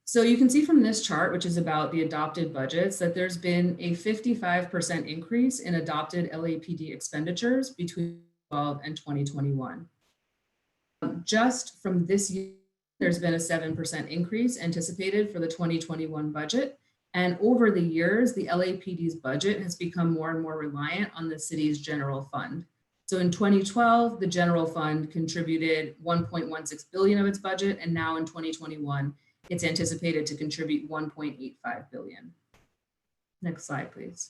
So you can see from this chart, which is about the adopted budgets, that there's been a 55% increase in adopted LAPD expenditures between 2012 and 2021. Just from this year, there's been a 7% increase anticipated for the 2021 budget. And over the years, the LAPD's budget has become more and more reliant on the city's general fund. So in 2012, the general fund contributed 1.16 billion of its budget, and now in 2021, it's anticipated to contribute 1.85 billion. Next slide, please.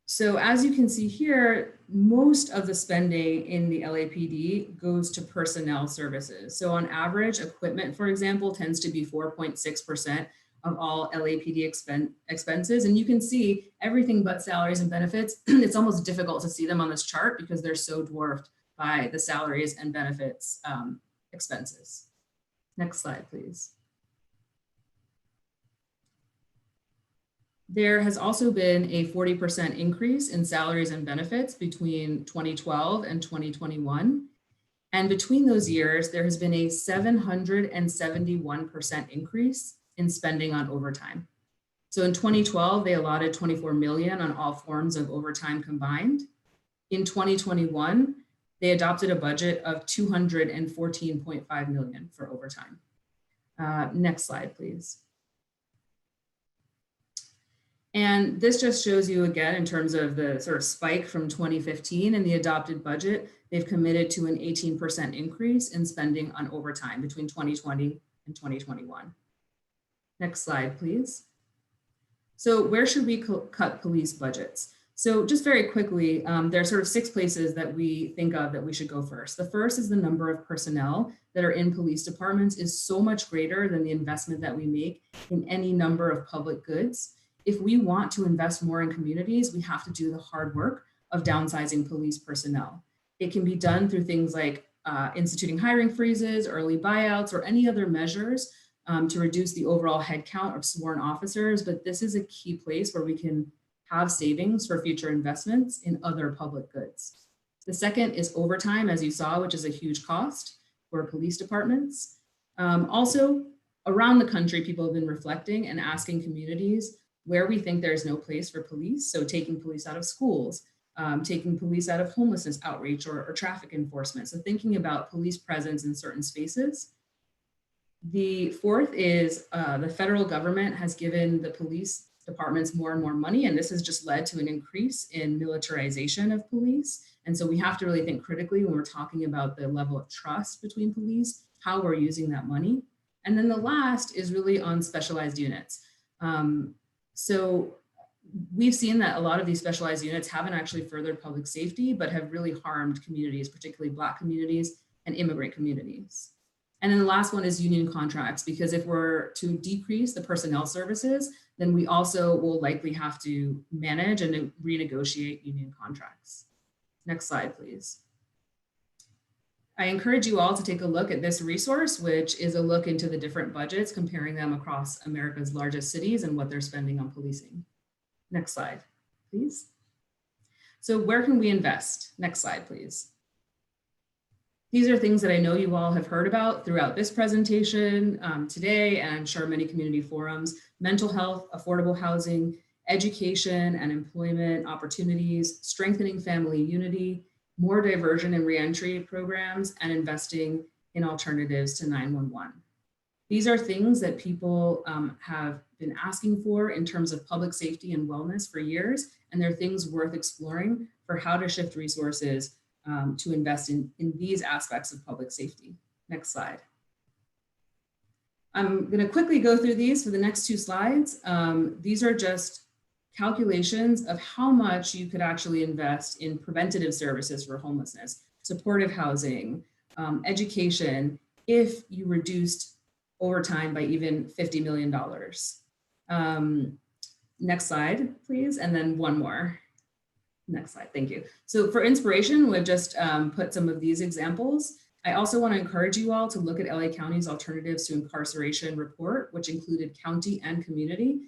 So as you can see here, most of the spending in the LAPD goes to personnel services. So on average, equipment, for example, tends to be 4.6% of all LAPD expenses. And you can see everything but salaries and benefits. It's almost difficult to see them on this chart because they're so dwarfed by the salaries and benefits expenses. Next slide, please. There has also been a 40% increase in salaries and benefits between 2012 and 2021. And between those years, there has been a 771% increase in spending on overtime. So in 2012, they allotted 24 million on all forms of overtime combined. In 2021, they adopted a budget of 214.5 million for overtime. Next slide, please. And this just shows you again, in terms of the sort of spike from 2015 and the adopted budget, they've committed to an 18% increase in spending on overtime between 2020 and 2021. Next slide, please. So where should we cut police budgets? So just very quickly, there are sort of 6 places that we think of that we should go first. The first is the number of personnel that are in police departments is so much greater than the investment that we make in any number of public goods. If we want to invest more in communities, we have to do the hard work of downsizing police personnel. It can be done through things like instituting hiring freezes, early buyouts, or any other measures to reduce the overall headcount of sworn officers, but this is a key place where we can have savings for future investments in other public goods. The second is overtime, as you saw, which is a huge cost for police departments. Also, around the country, people have been reflecting and asking communities where we think there's no place for police. So taking police out of schools, taking police out of homelessness outreach or traffic enforcement. So thinking about police presence in certain spaces. The fourth is the federal government has given the police departments more and more money, and this has just led to an increase in militarization of police. And so we have to really think critically when we're talking about the level of trust between police, how we're using that money. And then the last is really on specialized units. So we've seen that a lot of these specialized units haven't actually furthered public safety, but have really harmed communities, particularly Black communities and immigrant communities. And then the last one is union contracts, because if we're to decrease the personnel services, then we also will likely have to manage and renegotiate union contracts. Next slide, please. I encourage you all to take a look at this resource, which is a look into the different budgets, comparing them across America's largest cities and what they're spending on policing. Next slide, please. So where can we invest? Next slide, please. These are things that I know you all have heard about throughout this presentation today, and I'm sure many community forums: mental health, affordable housing, education and employment opportunities, strengthening family unity, more diversion and reentry programs, and investing in alternatives to 911. These are things that people have been asking for in terms of public safety and wellness for years, and they're things worth exploring for how to shift resources to invest in these aspects of public safety. Next slide. I'm going to quickly go through these for the next 2 slides. These are just calculations of how much you could actually invest in preventative services for homelessness, supportive housing, education, if you reduced overtime by even $50 million. Next slide, please, and then one more. Next slide, thank you. So for inspiration, we've just put some of these examples. I also want to encourage you all to look at LA County's Alternatives to Incarceration report, which included county and community,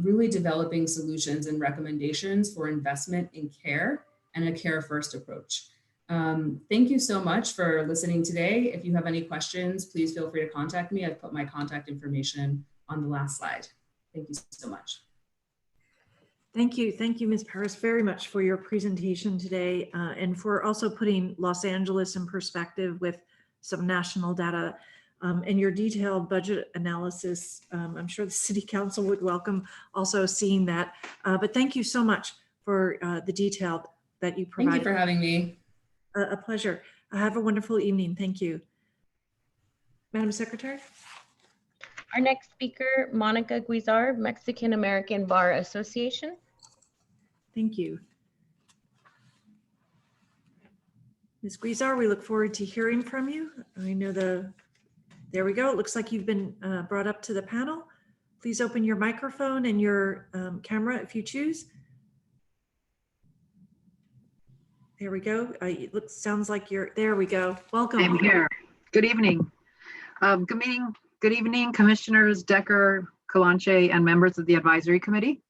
really developing solutions and recommendations for investment in care and a care first approach. Thank you so much for listening today. If you have any questions, please feel free to contact me. I've put my contact information on the last slide. Thank you so much.
Thank you, Ms. Paris, very much for your presentation today, and for also putting Los Angeles in perspective with some national data and your detailed budget analysis. I'm sure the City Council would welcome also seeing that, but thank you so much for the detail that you provided.
Thank you for having me.
A pleasure. Have a wonderful evening. Thank you. Madam Secretary.
Our next speaker, Monica Guizar, Mexican American Bar Association.
Thank you. Ms. Guizar, we look forward to hearing from you. I know there we go. It looks like you've been brought up to the panel. Please open your microphone and your camera if you choose. There we go. Sounds like you're, there we go. Welcome.
I'm here. Good evening. Good evening, Commissioners Decker, Calanche, and members of the Advisory Committee.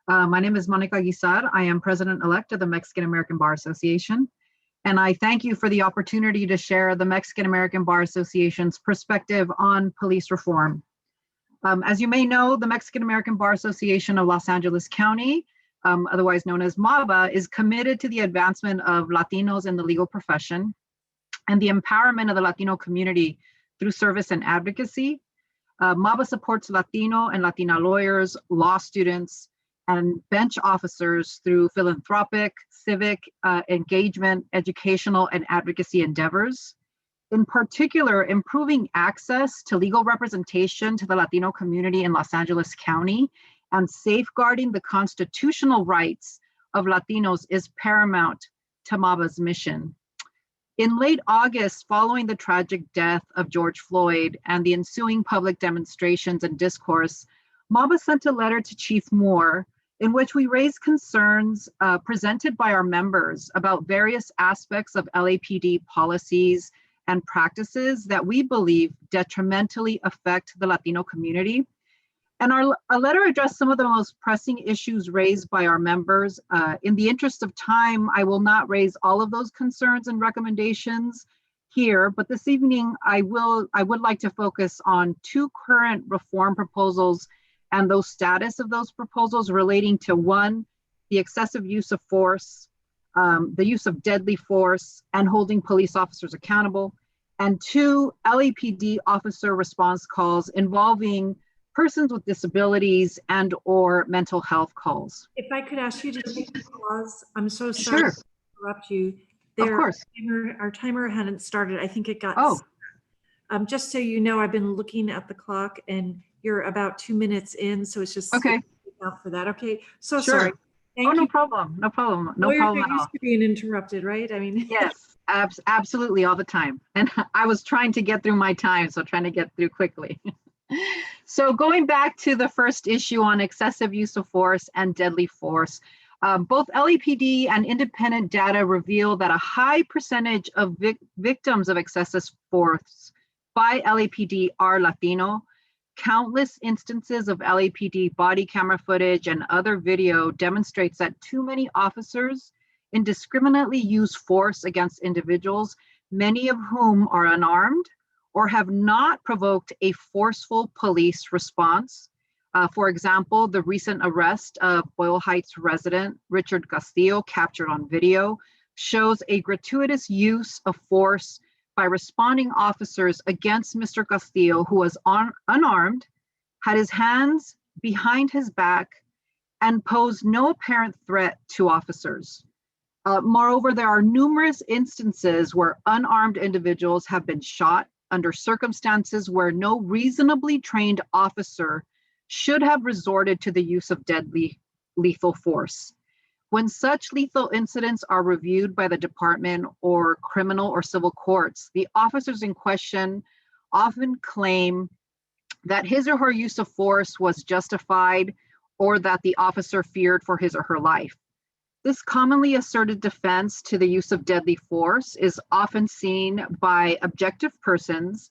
My name is Monica Guisar. I am President-elect of the Mexican American Bar Association, and I thank you for the opportunity to share the Mexican American Bar Association's perspective on police reform. As you may know, the Mexican American Bar Association of Los Angeles County, otherwise known as MABA, is committed to the advancement of Latinos in the legal profession and the empowerment of the Latino community through service and advocacy. MABA supports Latino and Latina lawyers, law students, and bench officers through philanthropic, civic engagement, educational, and advocacy endeavors. In particular, improving access to legal representation to the Latino community in Los Angeles County and safeguarding the constitutional rights of Latinos is paramount to MABA's mission. In late August, following the tragic death of George Floyd and the ensuing public demonstrations and discourse, MABA sent a letter to Chief Moore in which we raised concerns presented by our members about various aspects of LAPD policies and practices that we believe detrimentally affect the Latino community. And our letter addressed some of the most pressing issues raised by our members. In the interest of time, I will not raise all of those concerns and recommendations here, but this evening I would like to focus on two current reform proposals and those status of those proposals relating to one, the excessive use of force, the use of deadly force, and holding police officers accountable, and two, LAPD officer response calls involving persons with disabilities and or mental health calls.
If I could ask you to take a pause, I'm so sorry to interrupt you.
Of course.
Our timer hadn't started. I think it got. Just so you know, I've been looking at the clock and you're about 2 minutes in, so it's just
okay.
Out for that. Okay, so
Sure.
sorry. Thank
no
you.
problem. No problem. No
Lawyers
problem
are
at all.
used to being interrupted, right? I mean,
Yes, absolutely all the time. And I was trying to get through my time, so trying to get through quickly. So going back to the first issue on excessive use of force and deadly force, both LAPD and independent data reveal that a high percentage of victims of excessive force by LAPD are Latino. Countless instances of LAPD body camera footage and other video demonstrates that too many officers indiscriminately use force against individuals, many of whom are unarmed or have not provoked a forceful police response. For example, the recent arrest of Boyle Heights resident Richard Castillo, captured on video, shows a gratuitous use of force by responding officers against Mr. Castillo, who was unarmed, had his hands behind his back, and posed no apparent threat to officers. Moreover, there are numerous instances where unarmed individuals have been shot under circumstances where no reasonably trained officer should have resorted to the use of deadly lethal force. When such lethal incidents are reviewed by the department or criminal or civil courts, the officers in question often claim that his or her use of force was justified or that the officer feared for his or her life. This commonly asserted defense to the use of deadly force is often seen by objective persons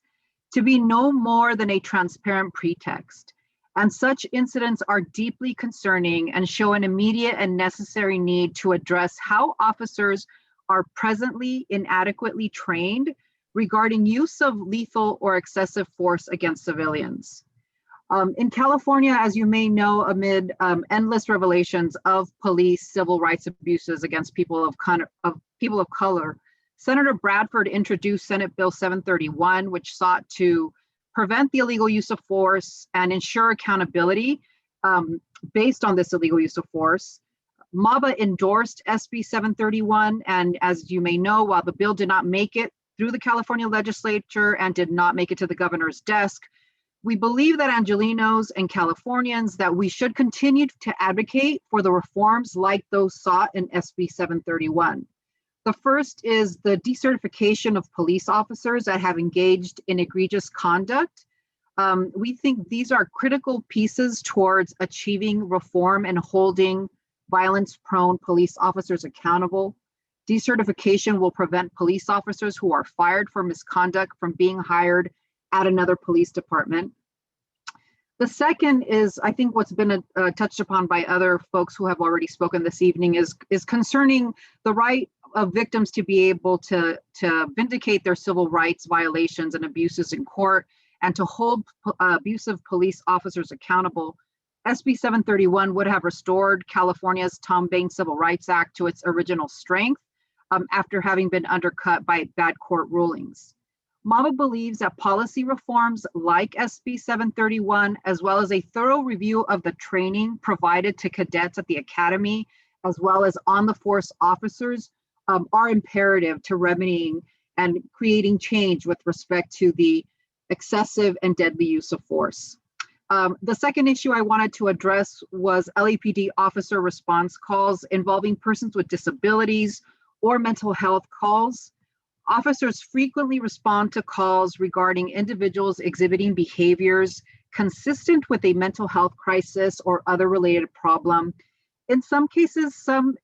to be no more than a transparent pretext. And such incidents are deeply concerning and show an immediate and necessary need to address how officers are presently inadequately trained regarding use of lethal or excessive force against civilians. In California, as you may know, amid endless revelations of police civil rights abuses against people of color, Senator Bradford introduced Senate Bill 731, which sought to prevent the illegal use of force and ensure accountability based on this illegal use of force. MABA endorsed SB 731, and as you may know, while the bill did not make it through the California legislature and did not make it to the governor's desk, we believe that Angelenos and Californians that we should continue to advocate for the reforms like those sought in SB 731. The first is the decertification of police officers that have engaged in egregious conduct. We think these are critical pieces towards achieving reform and holding violence-prone police officers accountable. Decertification will prevent police officers who are fired for misconduct from being hired at another police department. The second is, I think what's been touched upon by other folks who have already spoken this evening is concerning the right of victims to be able to vindicate their civil rights violations and abuses in court and to hold abusive police officers accountable. SB 731 would have restored California's Tom Bain Civil Rights Act to its original strength after having been undercut by bad court rulings. MAVA believes that policy reforms like SB 731, as well as a thorough review of the training provided to cadets at the academy, as well as on the force officers, are imperative to remedying and creating change with respect to the excessive and deadly use of force. The second issue I wanted to address was LAPD officer response calls involving persons with disabilities or mental health calls. Officers frequently respond to calls regarding individuals exhibiting behaviors consistent with a mental health crisis or other related problem. In some cases, some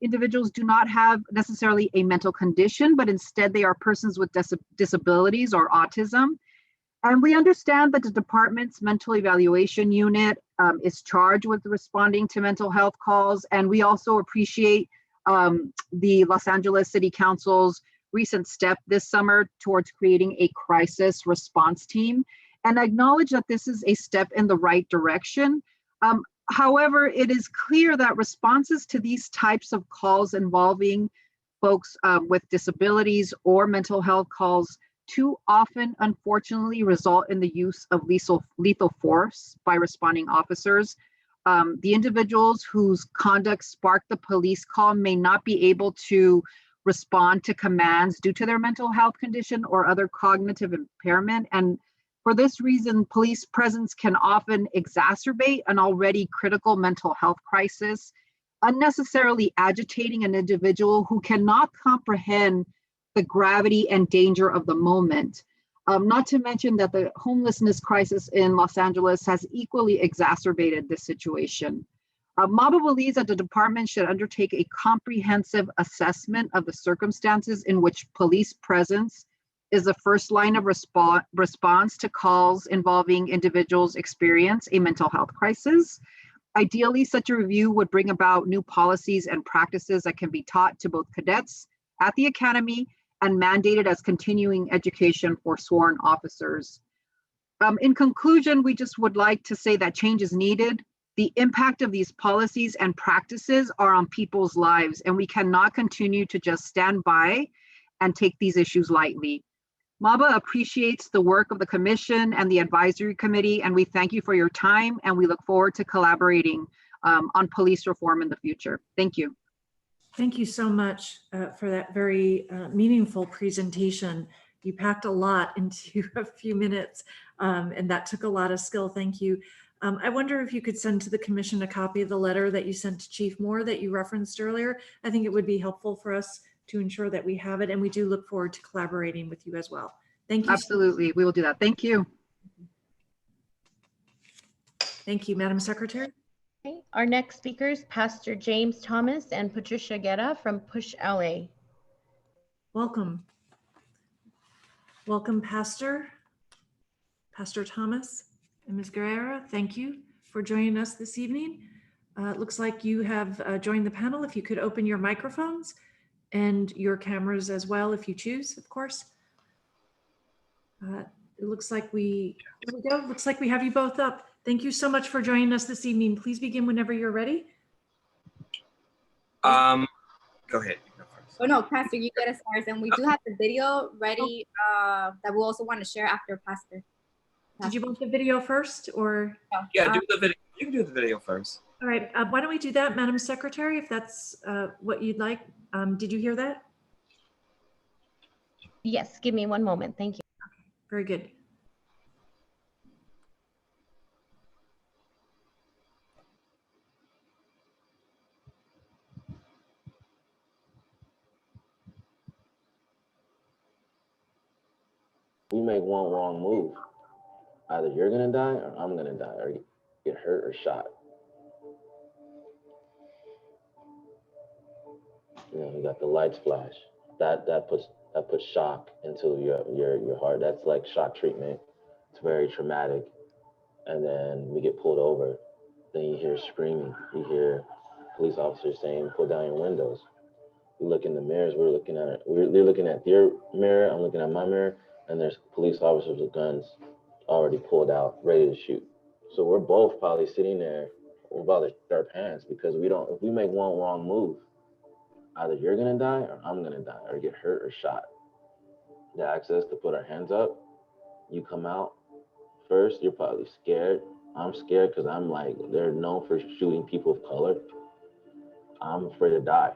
individuals do not have necessarily a mental condition, but instead they are persons with disabilities or autism. And we understand that the department's mental evaluation unit is charged with responding to mental health calls. And we also appreciate the Los Angeles City Council's recent step this summer towards creating a crisis response team, and acknowledge that this is a step in the right direction. However, it is clear that responses to these types of calls involving folks with disabilities or mental health calls too often, unfortunately, result in the use of lethal force by responding officers. The individuals whose conduct sparked the police call may not be able to respond to commands due to their mental health condition or other cognitive impairment. And for this reason, police presence can often exacerbate an already critical mental health crisis, unnecessarily agitating an individual who cannot comprehend the gravity and danger of the moment. Not to mention that the homelessness crisis in Los Angeles has equally exacerbated this situation. MAVA believes that the department should undertake a comprehensive assessment of the circumstances in which police presence is the first line of response to calls involving individuals experience a mental health crisis. Ideally, such a review would bring about new policies and practices that can be taught to both cadets at the academy and mandated as continuing education for sworn officers. In conclusion, we just would like to say that change is needed. The impact of these policies and practices are on people's lives, and we cannot continue to just stand by and take these issues lightly. MAVA appreciates the work of the commission and the advisory committee, and we thank you for your time, and we look forward to collaborating on police reform in the future. Thank you.
Thank you so much for that very meaningful presentation. You packed a lot into a few minutes, and that took a lot of skill. Thank you. I wonder if you could send to the commission a copy of the letter that you sent to Chief Moore that you referenced earlier. I think it would be helpful for us to ensure that we have it, and we do look forward to collaborating with you as well. Thank you.
Absolutely, we will do that. Thank you.
Thank you, Madam Secretary.
Okay. Our next speakers, Pastor James Thomas and Patricia Guerra from Push LA.
Welcome. Welcome, Pastor Thomas and Ms. Guerra. Thank you for joining us this evening. It looks like you have joined the panel. If you could open your microphones and your cameras as well, if you choose, of course. It looks like here we go. Looks like we have you both up. Thank you so much for joining us this evening. Please begin whenever you're ready.
Go ahead.
Oh no, Pastor, you get us started, and we do have the video ready that we also want to share after Pastor.
Did you want the video first, or?
Yeah, do the video. You can do the video first.
All right. Why don't we do that, Madam Secretary, if that's what you'd like? Did you hear that?
Yes, give me one moment. Thank you.
Okay, very good.
We make one wrong move. Either you're gonna die or I'm gonna die or get hurt or shot. You know, you got the lights flash. That puts shock into your heart. That's like shock treatment. It's very traumatic. And then we get pulled over. Then you hear screaming. You hear police officers saying, "Pull down your windows." We look in the mirrors. They're looking at their mirror. I'm looking at my mirror, and there's police officers with guns already pulled out, ready to shoot. So we're both probably sitting there with about to throw our pants because if we make one wrong move, either you're gonna die or I'm gonna die or get hurt or shot. They asked us to put our hands up. You come out first, you're probably scared. I'm scared because I'm like, they're known for shooting people of color. I'm afraid to die.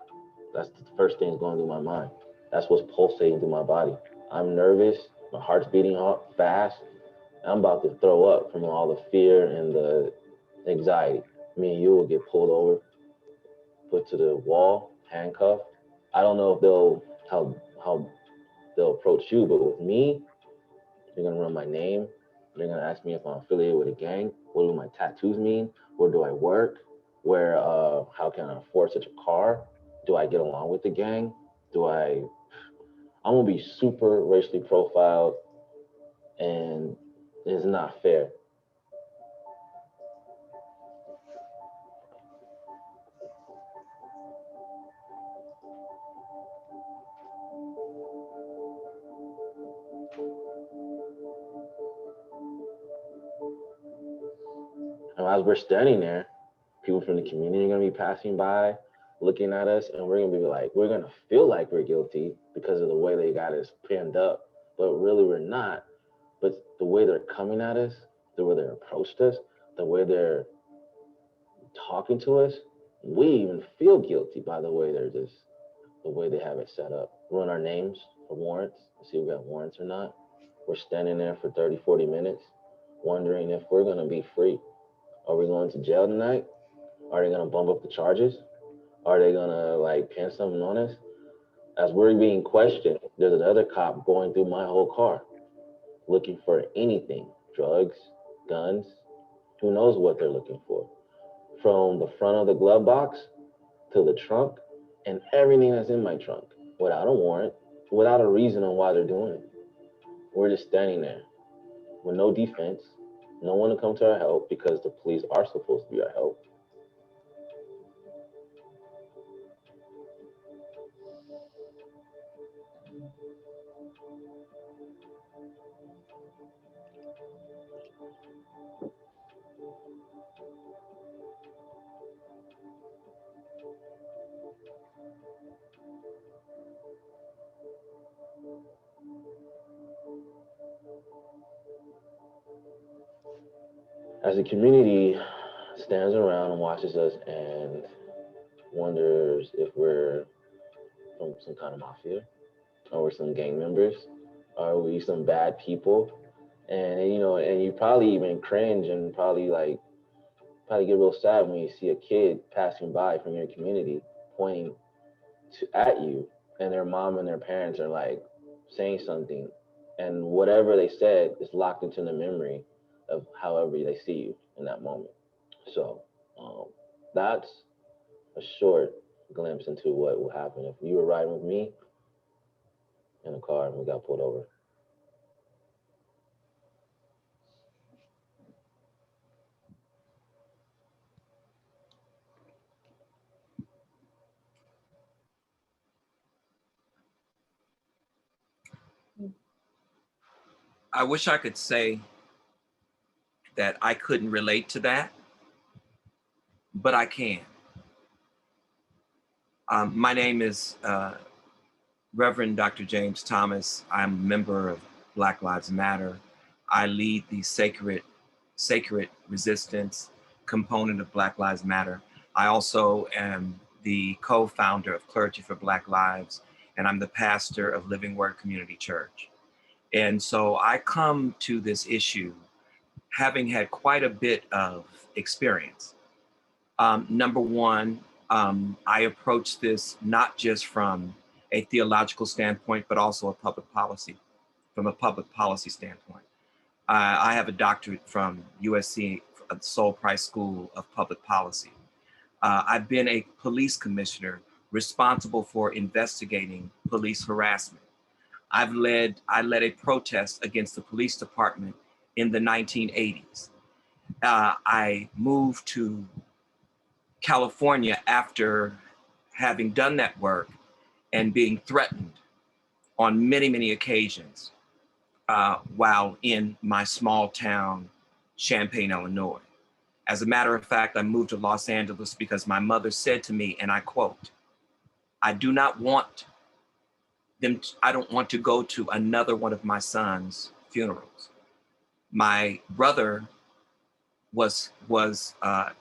That's the first thing that's going through my mind. That's what's pulsating through my body. I'm nervous, my heart's beating fast. I'm about to throw up from all the fear and the anxiety. Me and you will get pulled over, put to the wall, handcuffed. I don't know if how they'll approach you, but with me, they're gonna run my name. They're gonna ask me if I'm affiliated with a gang. What do my tattoos mean? Where do I work? How can I afford such a car? Do I get along with the gang? I'm gonna be super racially profiled, and it's not fair. And as we're standing there, people from the community are gonna be passing by, looking at us, and we're gonna feel like we're guilty because of the way they got us pinned up, but really we're not. But the way they're coming at us, the way they approached us, the way they're talking to us, we even feel guilty by the way the way they have it set up. Run our names for warrants, see if we got warrants or not. We're standing there for 30, 40 minutes, wondering if we're gonna be free. Are we going to jail tonight? Are they gonna bump up the charges? Are they gonna pin something on us? As we're being questioned, there's another cop going through my whole car, looking for anything, drugs, guns, who knows what they're looking for. From the front of the glove box to the trunk and everything that's in my trunk, without a warrant, without a reason on why they're doing it. We're just standing there with no defense, no one to come to our help because the police are supposed to be our help. As the community stands around and watches us and wonders if we're from some kind of mafia, or we're some gang members, are we some bad people? And and you probably even cringe and probably get real sad when you see a kid passing by from your community pointing at you, and their mom and their parents are saying something, and whatever they said is locked into the memory of however they see you in that moment. So that's a short glimpse into what will happen if you were riding with me in a car and we got pulled over.
I wish I could say that I couldn't relate to that, but I can. My name is Reverend Dr. James Thomas. I'm a member of Black Lives Matter. I lead the sacred resistance component of Black Lives Matter. I also am the co-founder of Clergy for Black Lives, and I'm the pastor of Living Word Community Church. And so I come to this issue having had quite a bit of experience. Number one, I approach this not just from a theological standpoint, but also from a public policy standpoint. I have a doctorate from USC, Sol Price School of Public Policy. I've been a police commissioner responsible for investigating police harassment. I led a protest against the police department in the 1980s. I moved to California after having done that work and being threatened on many, many occasions while in my small town, Champaign, Illinois. As a matter of fact, I moved to Los Angeles because my mother said to me, and I quote, I don't want to go to another one of my son's funerals. My brother was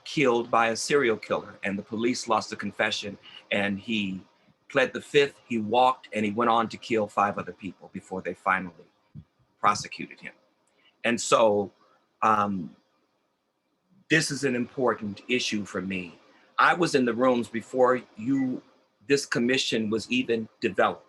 killed by a serial killer, and the police lost a confession, and he pled the fifth, he walked, and he went on to kill 5 other people before they finally prosecuted him. And so this is an important issue for me. I was in the rooms before this commission was even developed.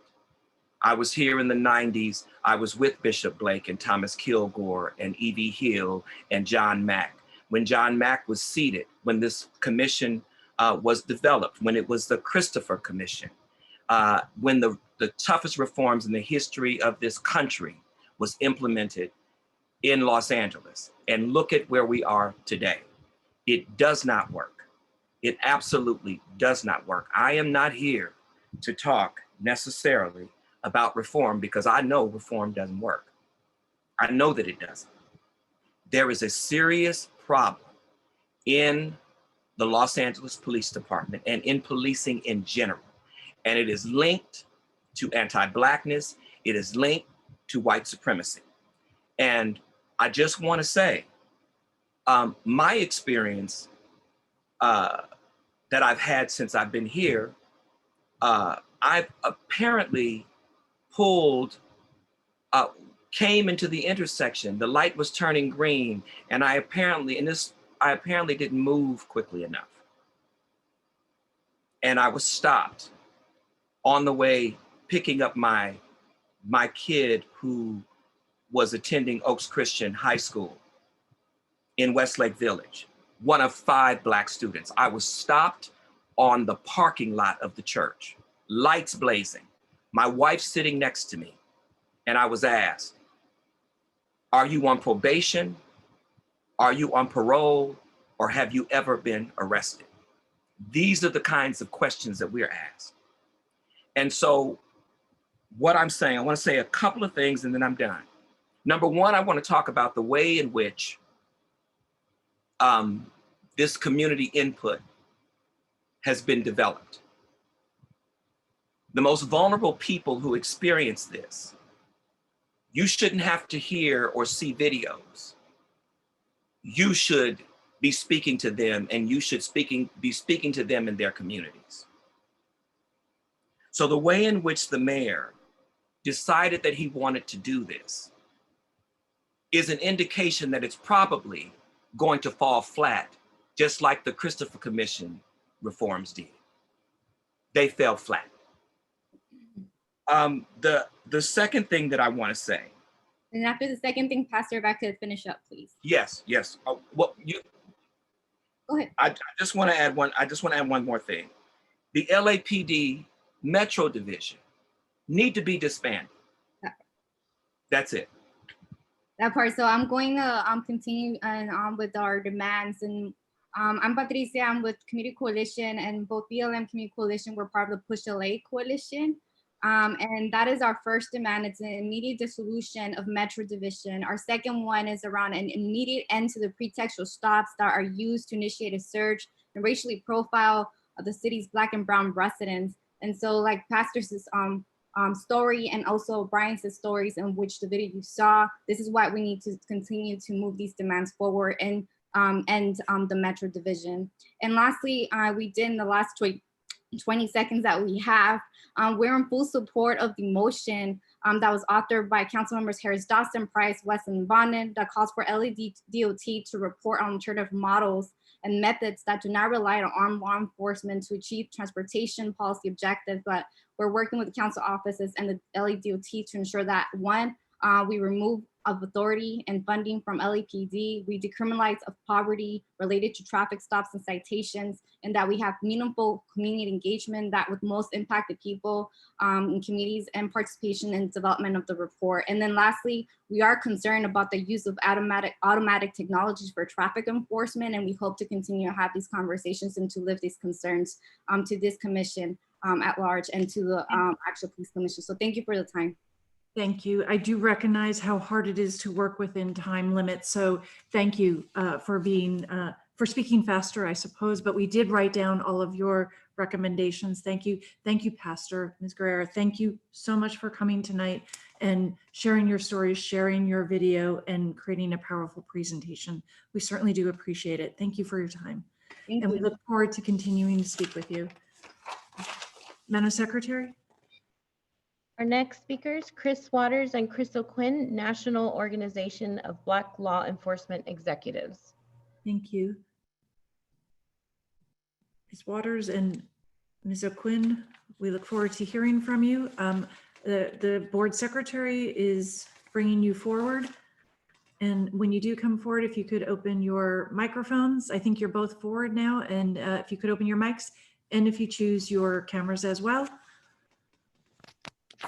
I was here in the 90s. I was with Bishop Blake and Thomas Kilgore and E.V. Hill and John Mack. When John Mack was seated, when this commission was developed, when it was the Christopher Commission, when the toughest reforms in the history of this country was implemented in Los Angeles. And look at where we are today. It does not work. It absolutely does not work. I am not here to talk necessarily about reform because I know reform doesn't work. I know that it doesn't. There is a serious problem in the Los Angeles Police Department and in policing in general. And it is linked to anti-Blackness. It is linked to white supremacy. And I just want to say, my experience that I've had since I've been here, I've apparently came into the intersection. The light was turning green, and I apparently didn't move quickly enough. And I was stopped on the way picking up my kid who was attending Oaks Christian High School in Westlake Village, one of 5 Black students. I was stopped on the parking lot of the church, lights blazing, my wife sitting next to me, and I was asked, are you on probation? Are you on parole? Or have you ever been arrested? These are the kinds of questions that we're asked. And so what I'm saying, I want to say a couple of things and then I'm done. Number one, I want to talk about the way in which this community input has been developed. The most vulnerable people who experience this, you shouldn't have to hear or see videos. You should be speaking to them, and you should be speaking to them in their communities. So the way in which the mayor decided that he wanted to do this is an indication that it's probably going to fall flat, just like the Christopher Commission reforms did. They fell flat. The second thing that I want to say.
And after the second thing, Pastor, if I could finish up, please.
Yes. Go
ahead.
I just want to add one more thing. The LAPD Metro Division need to be disbanded. That's it.
That part. So I'm going to continue on with our demands. And I'm Patricia. I'm with Community Coalition, and both BLM Community Coalition were part of the Push LA Coalition. And that is our first demand. It's an immediate dissolution of Metro Division. Our second one is around an immediate end to the pretextual stops that are used to initiate a search and racially profile of the city's Black and brown residents. And so, like Pastor's story and also Brian's stories in which the video you saw, this is why we need to continue to move these demands forward and end the Metro Division. And lastly, we did in the last 20 seconds that we have, we're in full support of the motion that was authored by council members Harris Dawson, Price, West, and Bonin that calls for LADOT to report on alternative models and methods that do not rely on armed law enforcement to achieve transportation policy objectives. But we're working with the council offices and the LADOT to ensure that one, we remove of authority and funding from LAPD. We decriminalize of poverty related to traffic stops and citations, and that we have meaningful community engagement that with most impacted people in communities and participation in development of the report. And then lastly, we are concerned about the use of automatic technologies for traffic enforcement, and we hope to continue to have these conversations and to lift these concerns to this commission at large and to the actual police commission. So thank you for the time.
Thank you. I do recognize how hard it is to work within time limits. So thank you for speaking faster, I suppose, but we did write down all of your recommendations. Thank you. Thank you, Pastor, Ms. Guerrero. Thank you so much for coming tonight and sharing your stories, sharing your video, and creating a powerful presentation. We certainly do appreciate it. Thank you for your time. And we look forward to continuing to speak with you. Madam Secretary.
Our next speakers, Chris Waters and Crystal Quinn, National Organization of Black Law Enforcement Executives.
Thank you. Ms. Waters and Ms. O'Quinn, we look forward to hearing from you. The board secretary is bringing you forward. And when you do come forward, if you could open your microphones, I think you're both forward now. And if you could open your mics, and if you choose your cameras as well.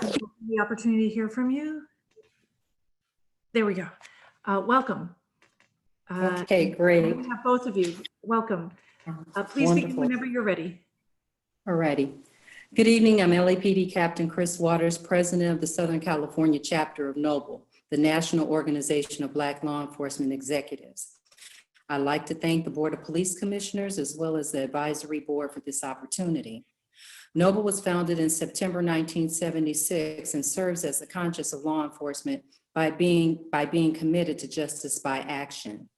The opportunity to hear from you. There we go. Welcome.
Okay, great.
We have both of you. Welcome. Please begin whenever you're ready.
Alrighty. Good evening. I'm LAPD Captain Chris Waters, President of the Southern California chapter of NOBLE, the National Organization of Black Law Enforcement Executives. I'd like to thank the Board of Police Commissioners as well as the Advisory Board for this opportunity. NOBLE was founded in September 1976 and serves as the conscience of law enforcement by being committed to justice by action.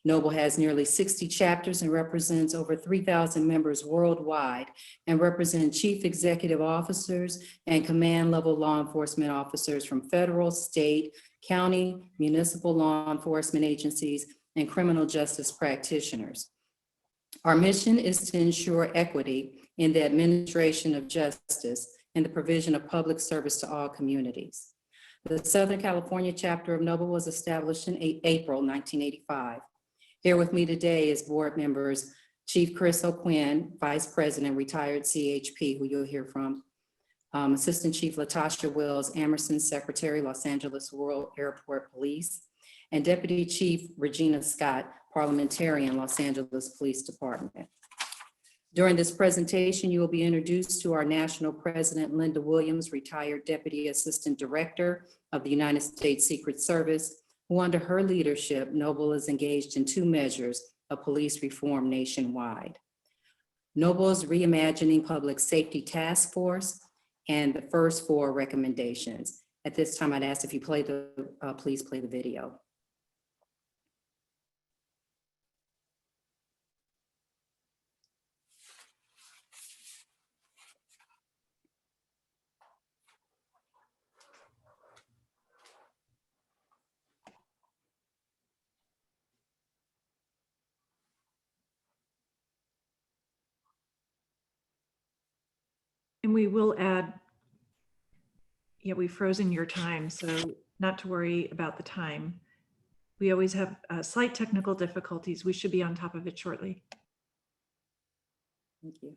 NOBLE has nearly 60 chapters and represents over 3,000 members worldwide and represents chief executive officers and command level law enforcement officers from federal, state, county, municipal law enforcement agencies, and criminal justice practitioners. Our mission is to ensure equity in the administration of justice and the provision of public service to all communities. The Southern California chapter of NOBLE was established in April 1985. Here with me today is board members, Chief Chris O'Quinn, Vice President, retired CHP, who you'll hear from, Assistant Chief Latasha Wells Emerson, Secretary, Los Angeles World Airport Police, and Deputy Chief Regina Scott, Parliamentarian, Los Angeles Police Department. During this presentation, you will be introduced to our National President, Linda Williams, retired Deputy Assistant Director of the United States Secret Service, who under her leadership, NOBLE is engaged in 2 measures of police reform nationwide. NOBLE's Reimagining Public Safety Task Force and the first 4 recommendations. At this time, I'd ask if you please play the video.
And we will add, yeah, we've frozen your time, so not to worry about the time. We always have slight technical difficulties. We should be on top of it shortly.
Thank you.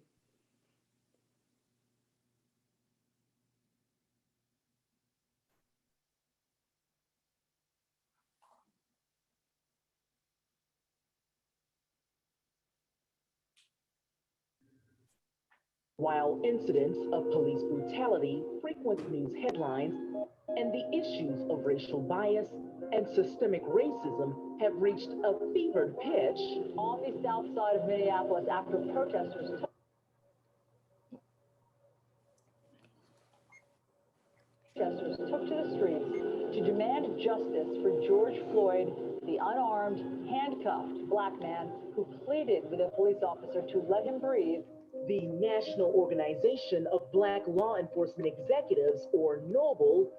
While incidents of police brutality frequent news headlines and the issues of racial bias and systemic racism have reached a fevered pitch on the south side of Minneapolis after protesters took to the streets to demand justice for George Floyd, the unarmed, handcuffed Black man who pleaded with a police officer to let him breathe. The National Organization of Black Law Enforcement Executives, or NOBLE,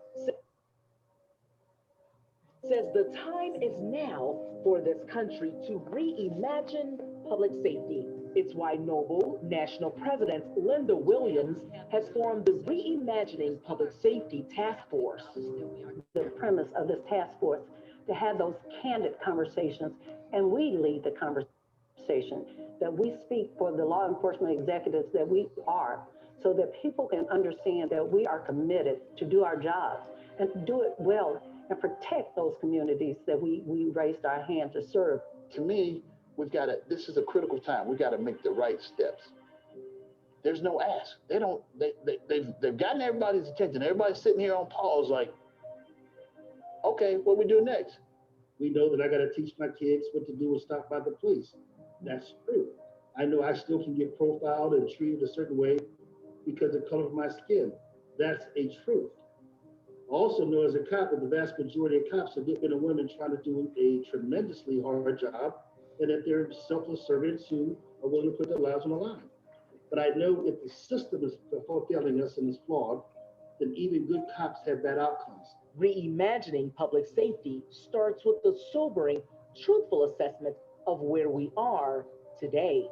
says the time is now for this country to reimagine public safety.
It's why Noble National President Linda Williams has formed the Reimagining Public Safety Task Force.
The premise of this task force to have those candid conversations, and we lead the conversation, that we speak for the law enforcement executives that we are, so that people can understand that we are committed to do our jobs and do it well and protect those communities that we raised our hand to serve.
To me, this is a critical time. We got to make the right steps. There's no ask. They've gotten everybody's attention. Everybody's sitting here on pause like, okay, what we do next?
We know that I got to teach my kids what to do when stopped by the police. That's true. I know I still can get profiled and treated a certain way because of the color of my skin. That's a truth. I also know as a cop that the vast majority of cops are men and women trying to do a tremendously hard job, and that they're selfless servants who are willing to put their lives on the line. But I know if the system is failing us and is flawed, then even good cops have bad outcomes.
Reimagining public safety starts with the sobering, truthful assessment of where we are today.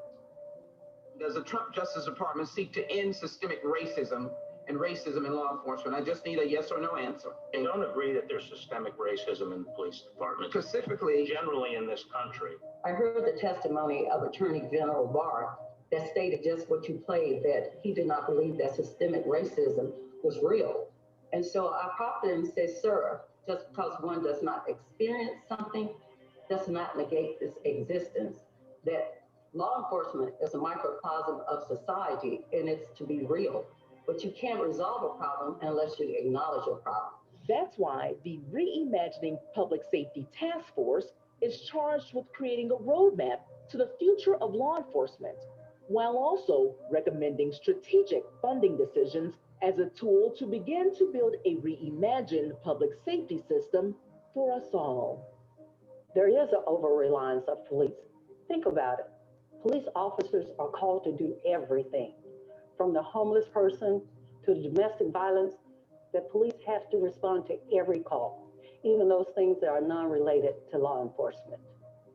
Does the Trump Justice Department seek to end systemic racism and racism in law enforcement? I just need a yes or no answer.
I don't agree that there's systemic racism in the police department.
Specifically,
generally in this country.
I heard the testimony of Attorney General Barr that stated just what you played, that he did not believe that systemic racism was real. And so I popped in and said, sir, just because one does not experience something does not negate its existence. That law enforcement is a microcosm of society and it's to be real. But you can't resolve a problem unless you acknowledge a problem.
That's why the Reimagining Public Safety Task Force is charged with creating a roadmap to the future of law enforcement, while also recommending strategic funding decisions as a tool to begin to build a reimagined public safety system for us all.
There is an over-reliance of police. Think about it. Police officers are called to do everything, from the homeless person to the domestic violence. The police have to respond to every call, even those things that are non-related to law enforcement.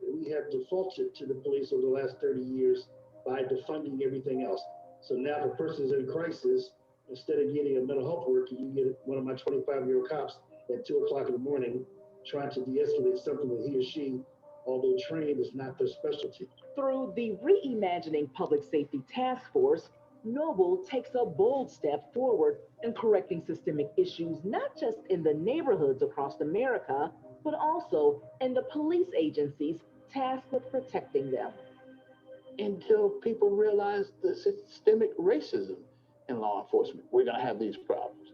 We have defaulted to the police over the last 30 years by defunding everything else. So now if a person is in crisis, instead of getting a mental health worker, you get one of my 25-year-old cops at 2 o'clock in the morning trying to de-escalate something that he or she, although trained, is not their specialty.
Through the Reimagining Public Safety Task Force, Noble takes a bold step forward in correcting systemic issues, not just in the neighborhoods across America, but also in the police agencies tasked with protecting them.
Until people realize the systemic racism in law enforcement, we're going to have these problems.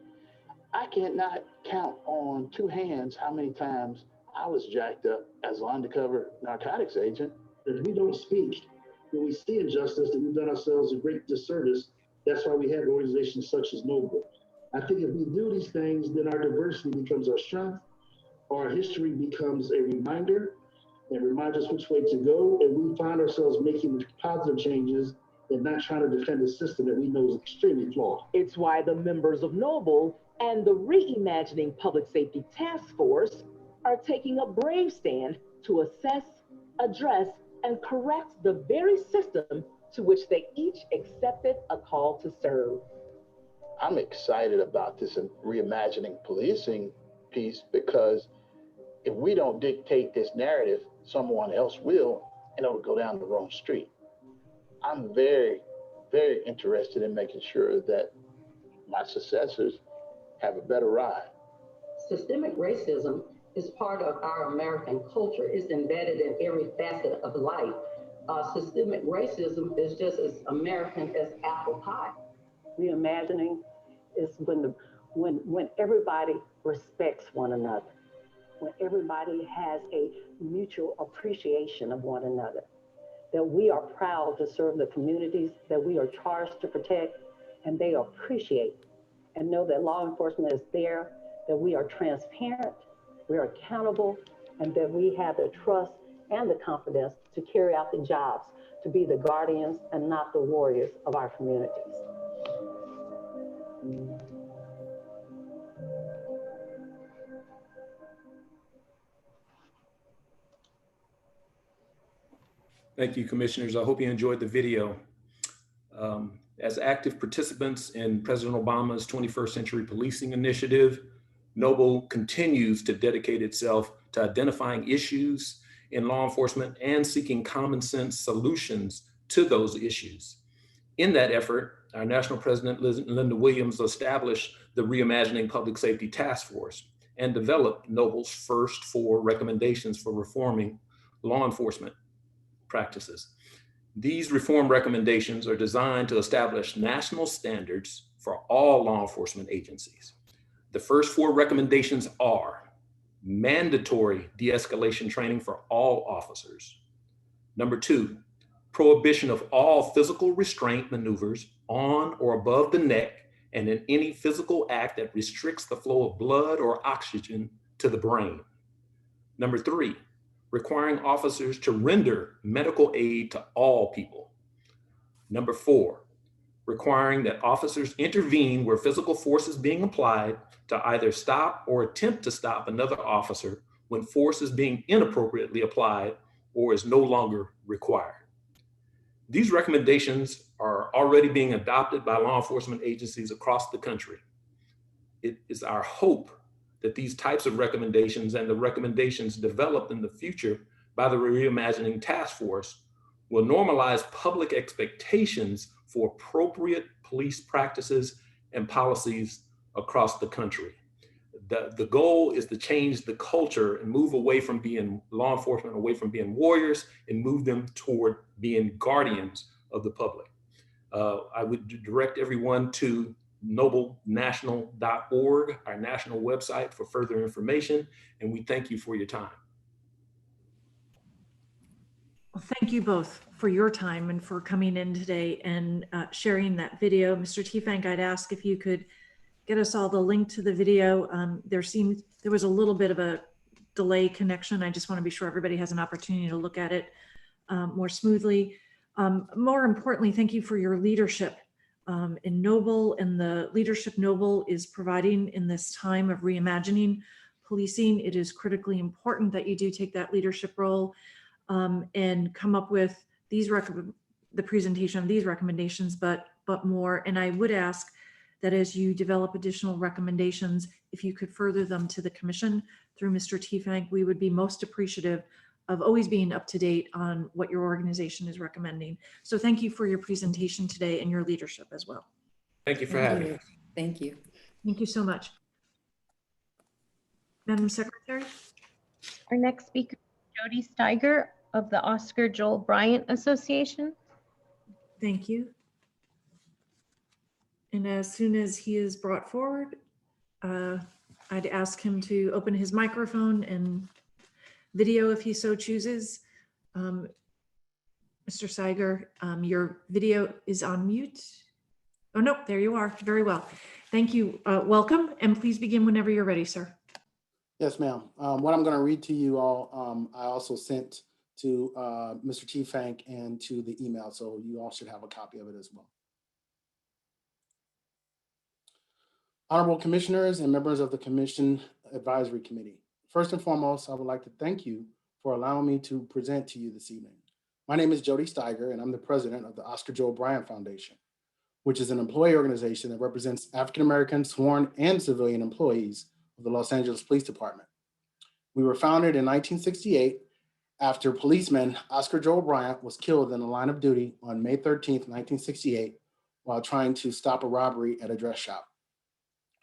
I cannot count on 2 hands how many times I was jacked up as an undercover narcotics agent.
If we don't speak, when we see injustice, then we've done ourselves a great disservice. That's why we have organizations such as Noble. I think if we do these things, then our diversity becomes our strength, our history becomes a reminder, and reminds us which way to go, and we find ourselves making positive changes and not trying to defend a system that we know is extremely flawed.
It's why the members of Noble and the Reimagining Public Safety Task Force are taking a brave stand to assess, address, and correct the very system to which they each accepted a call to serve.
I'm excited about this reimagining policing piece because if we don't dictate this narrative, someone else will, and it'll go down the wrong street. I'm very, very interested in making sure that my successors have a better ride.
Systemic racism is part of our American culture. It's embedded in every facet of life. Systemic racism is just as American as apple pie. Reimagining is when everybody respects one another, when everybody has a mutual appreciation of one another, that we are proud to serve the communities that we are charged to protect, and they appreciate and know that law enforcement is there, that we are transparent, we are accountable, and that we have the trust and the confidence to carry out the jobs, to be the guardians and not the warriors of our communities.
Thank you, commissioners. I hope you enjoyed the video. As active participants in President Obama's 21st Century Policing Initiative, Noble continues to dedicate itself to identifying issues in law enforcement and seeking common sense solutions to those issues. In that effort, our national president, Linda Williams, established the Reimagining Public Safety Task Force and developed Noble's first 4 recommendations for reforming law enforcement practices. These reform recommendations are designed to establish national standards for all law enforcement agencies. The first 4 recommendations are mandatory de-escalation training for all officers. Number 2, prohibition of all physical restraint maneuvers on or above the neck and in any physical act that restricts the flow of blood or oxygen to the brain. Number 3, requiring officers to render medical aid to all people. Number 4, requiring that officers intervene where physical force is being applied to either stop or attempt to stop another officer when force is being inappropriately applied or is no longer required. These recommendations are already being adopted by law enforcement agencies across the country. It is our hope that these types of recommendations and the recommendations developed in the future by the Reimagining Task Force will normalize public expectations for appropriate police practices and policies across the country. The goal is to change the culture and move away from being law enforcement, away from being warriors, and move them toward being guardians of the public. I would direct everyone to noblenational.org, our national website, for further information, and we thank you for your time.
Well, thank you both for your time and for coming in today and sharing that video. Mr. Teefank, I'd ask if you could get us all the link to the video. There was a little bit of a delay connection. I just want to be sure everybody has an opportunity to look at it more smoothly. More importantly, thank you for your leadership in Noble and the leadership Noble is providing in this time of reimagining policing. It is critically important that you do take that leadership role and come up with the presentation of these recommendations, but more. And I would ask that as you develop additional recommendations, if you could further them to the commission through Mr. Teefank, we would be most appreciative of always being up to date on what your organization is recommending. So thank you for your presentation today and your leadership as well.
Thank you for having me.
Thank you.
Thank you so much. Madam Secretary.
Our next speaker is Jody Steiger of the Oscar Joel Bryant Association.
Thank you. And as soon as he is brought forward, I'd ask him to open his microphone and video if he so chooses. Mr. Steiger, your video is on mute. Oh, no, there you are. Very well. Thank you. Welcome, and please begin whenever you're ready, sir.
Yes, ma'am. What I'm going to read to you all, I also sent to Mr. Teefank and to the email, so you all should have a copy of it as well. Honorable Commissioners and members of the Commission Advisory Committee. First and foremost, I would like to thank you for allowing me to present to you this evening. My name is Jody Steiger, and I'm the president of the Oscar Joel Bryant Foundation, which is an employee organization that represents African-American sworn and civilian employees of the Los Angeles Police Department. We were founded in 1968 after policeman Oscar Joel Bryant was killed in the line of duty on May 13th, 1968, while trying to stop a robbery at a dress shop.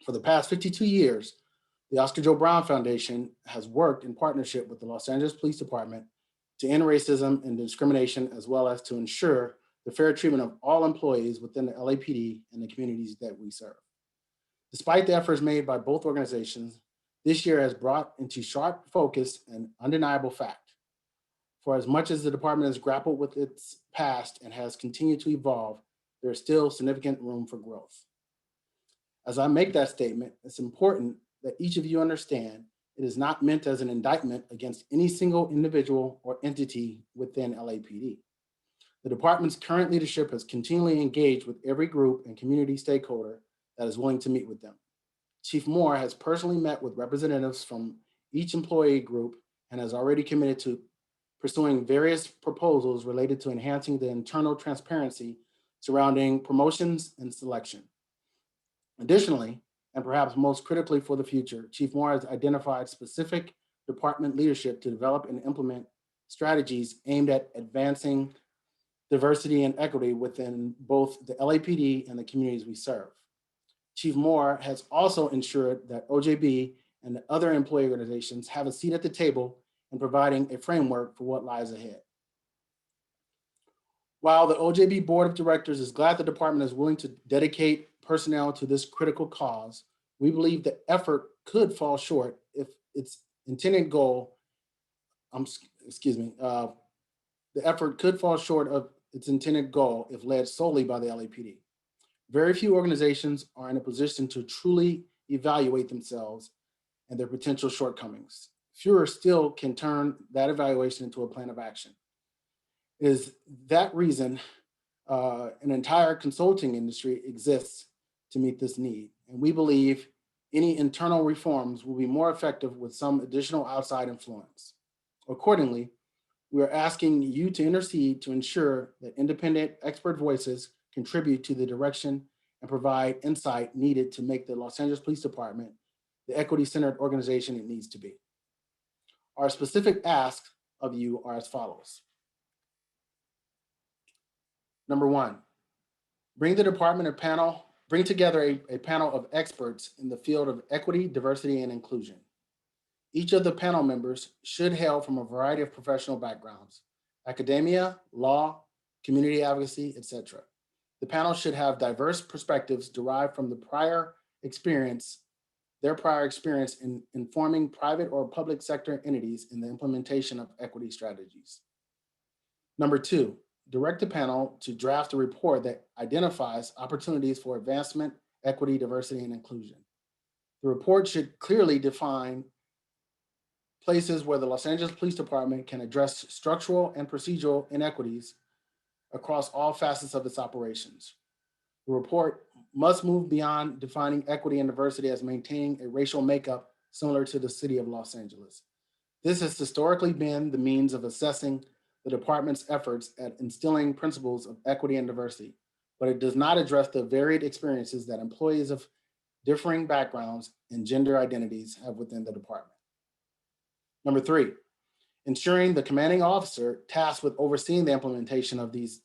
For the past 52 years, the Oscar Joel Bryant Foundation has worked in partnership with the Los Angeles Police Department to end racism and discrimination, as well as to ensure the fair treatment of all employees within the LAPD and the communities that we serve. Despite the efforts made by both organizations, this year has brought into sharp focus an undeniable fact. For as much as the department has grappled with its past and has continued to evolve, there is still significant room for growth. As I make that statement, it's important that each of you understand it is not meant as an indictment against any single individual or entity within LAPD. The department's current leadership has continually engaged with every group and community stakeholder that is willing to meet with them. Chief Moore has personally met with representatives from each employee group and has already committed to pursuing various proposals related to enhancing the internal transparency surrounding promotions and selection. Additionally, and perhaps most critically for the future, Chief Moore has identified specific department leadership to develop and implement strategies aimed at advancing diversity and equity within both the LAPD and the communities we serve. Chief Moore has also ensured that OJB and the other employee organizations have a seat at the table in providing a framework for what lies ahead. While the OJB Board of Directors is glad the department is willing to dedicate personnel to this critical cause, we believe the effort could fall short if its intended goal, the effort could fall short of its intended goal if led solely by the LAPD. Very few organizations are in a position to truly evaluate themselves and their potential shortcomings. Fewer still can turn that evaluation into a plan of action. It is that reason an entire consulting industry exists to meet this need. And we believe any internal reforms will be more effective with some additional outside influence. Accordingly, we are asking you to intercede to ensure that independent expert voices contribute to the direction and provide insight needed to make the Los Angeles Police Department the equity-centered organization it needs to be. Our specific asks of you are as follows. Number one, bring together a panel of experts in the field of equity, diversity, and inclusion. Each of the panel members should hail from a variety of professional backgrounds, academia, law, community advocacy, etc. The panel should have diverse perspectives derived from their prior experience in informing private or public sector entities in the implementation of equity strategies. Number two, direct the panel to draft a report that identifies opportunities for advancement, equity, diversity, and inclusion. The report should clearly define places where the Los Angeles Police Department can address structural and procedural inequities across all facets of its operations. The report must move beyond defining equity and diversity as maintaining a racial makeup similar to the city of Los Angeles. This has historically been the means of assessing the department's efforts at instilling principles of equity and diversity, but it does not address the varied experiences that employees of differing backgrounds and gender identities have within the department. Number three, ensuring the commanding officer tasked with overseeing the implementation of these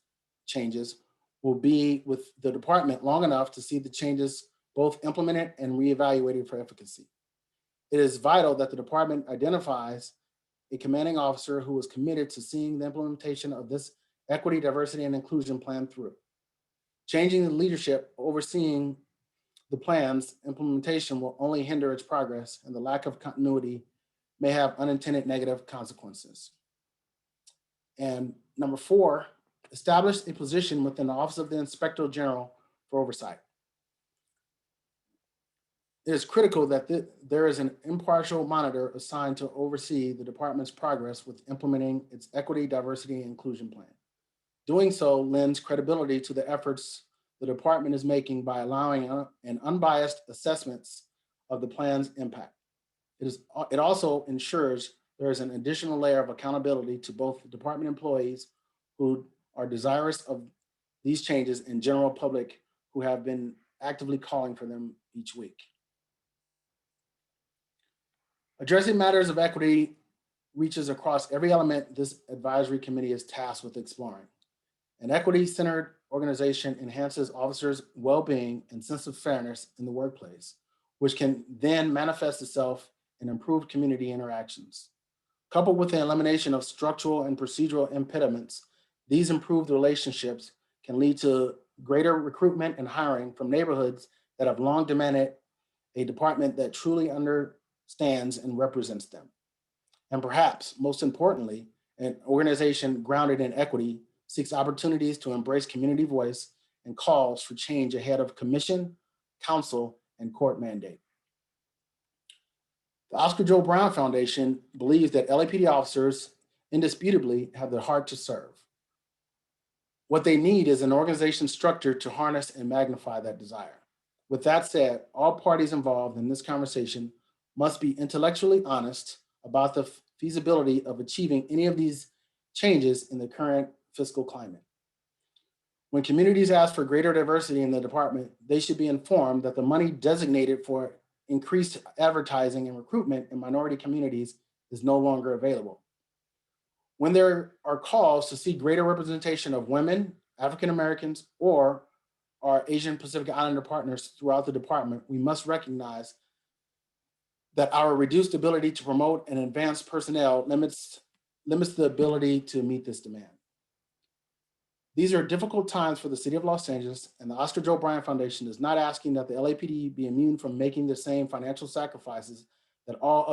changes will be with the department long enough to see the changes both implemented and reevaluated for efficacy. It is vital that the department identifies a commanding officer who is committed to seeing the implementation of this equity, diversity, and inclusion plan through. Changing the leadership overseeing the plan's implementation will only hinder its progress, and the lack of continuity may have unintended negative consequences. And number four, establish a position within the Office of the Inspector General for oversight. It is critical that there is an impartial monitor assigned to oversee the department's progress with implementing its equity, diversity, and inclusion plan. Doing so lends credibility to the efforts the department is making by allowing an unbiased assessments of the plan's impact. It also ensures there is an additional layer of accountability to both the department employees who are desirous of these changes and general public who have been actively calling for them each week. Addressing matters of equity reaches across every element this advisory committee is tasked with exploring. An equity-centered organization enhances officers' well-being and sense of fairness in the workplace, which can then manifest itself in improved community interactions. Coupled with the elimination of structural and procedural impediments, these improved relationships can lead to greater recruitment and hiring from neighborhoods that have long demanded a department that truly understands and represents them. And perhaps most importantly, an organization grounded in equity seeks opportunities to embrace community voice and calls for change ahead of commission, council, and court mandate. The Oscar Joe Brown Foundation believes that LAPD officers indisputably have the heart to serve. What they need is an organization structure to harness and magnify that desire. With that said, all parties involved in this conversation must be intellectually honest about the feasibility of achieving any of these changes in the current fiscal climate. When communities ask for greater diversity in the department, they should be informed that the money designated for increased advertising and recruitment in minority communities is no longer available. When there are calls to see greater representation of women, African Americans, or our Asian Pacific Islander partners throughout the department, we must recognize that our reduced ability to promote and advance personnel limits the ability to meet this demand. These are difficult times for the City of Los Angeles, and the Oscar Joe Bryant Foundation is not asking that the LAPD be immune from making the same financial sacrifices that all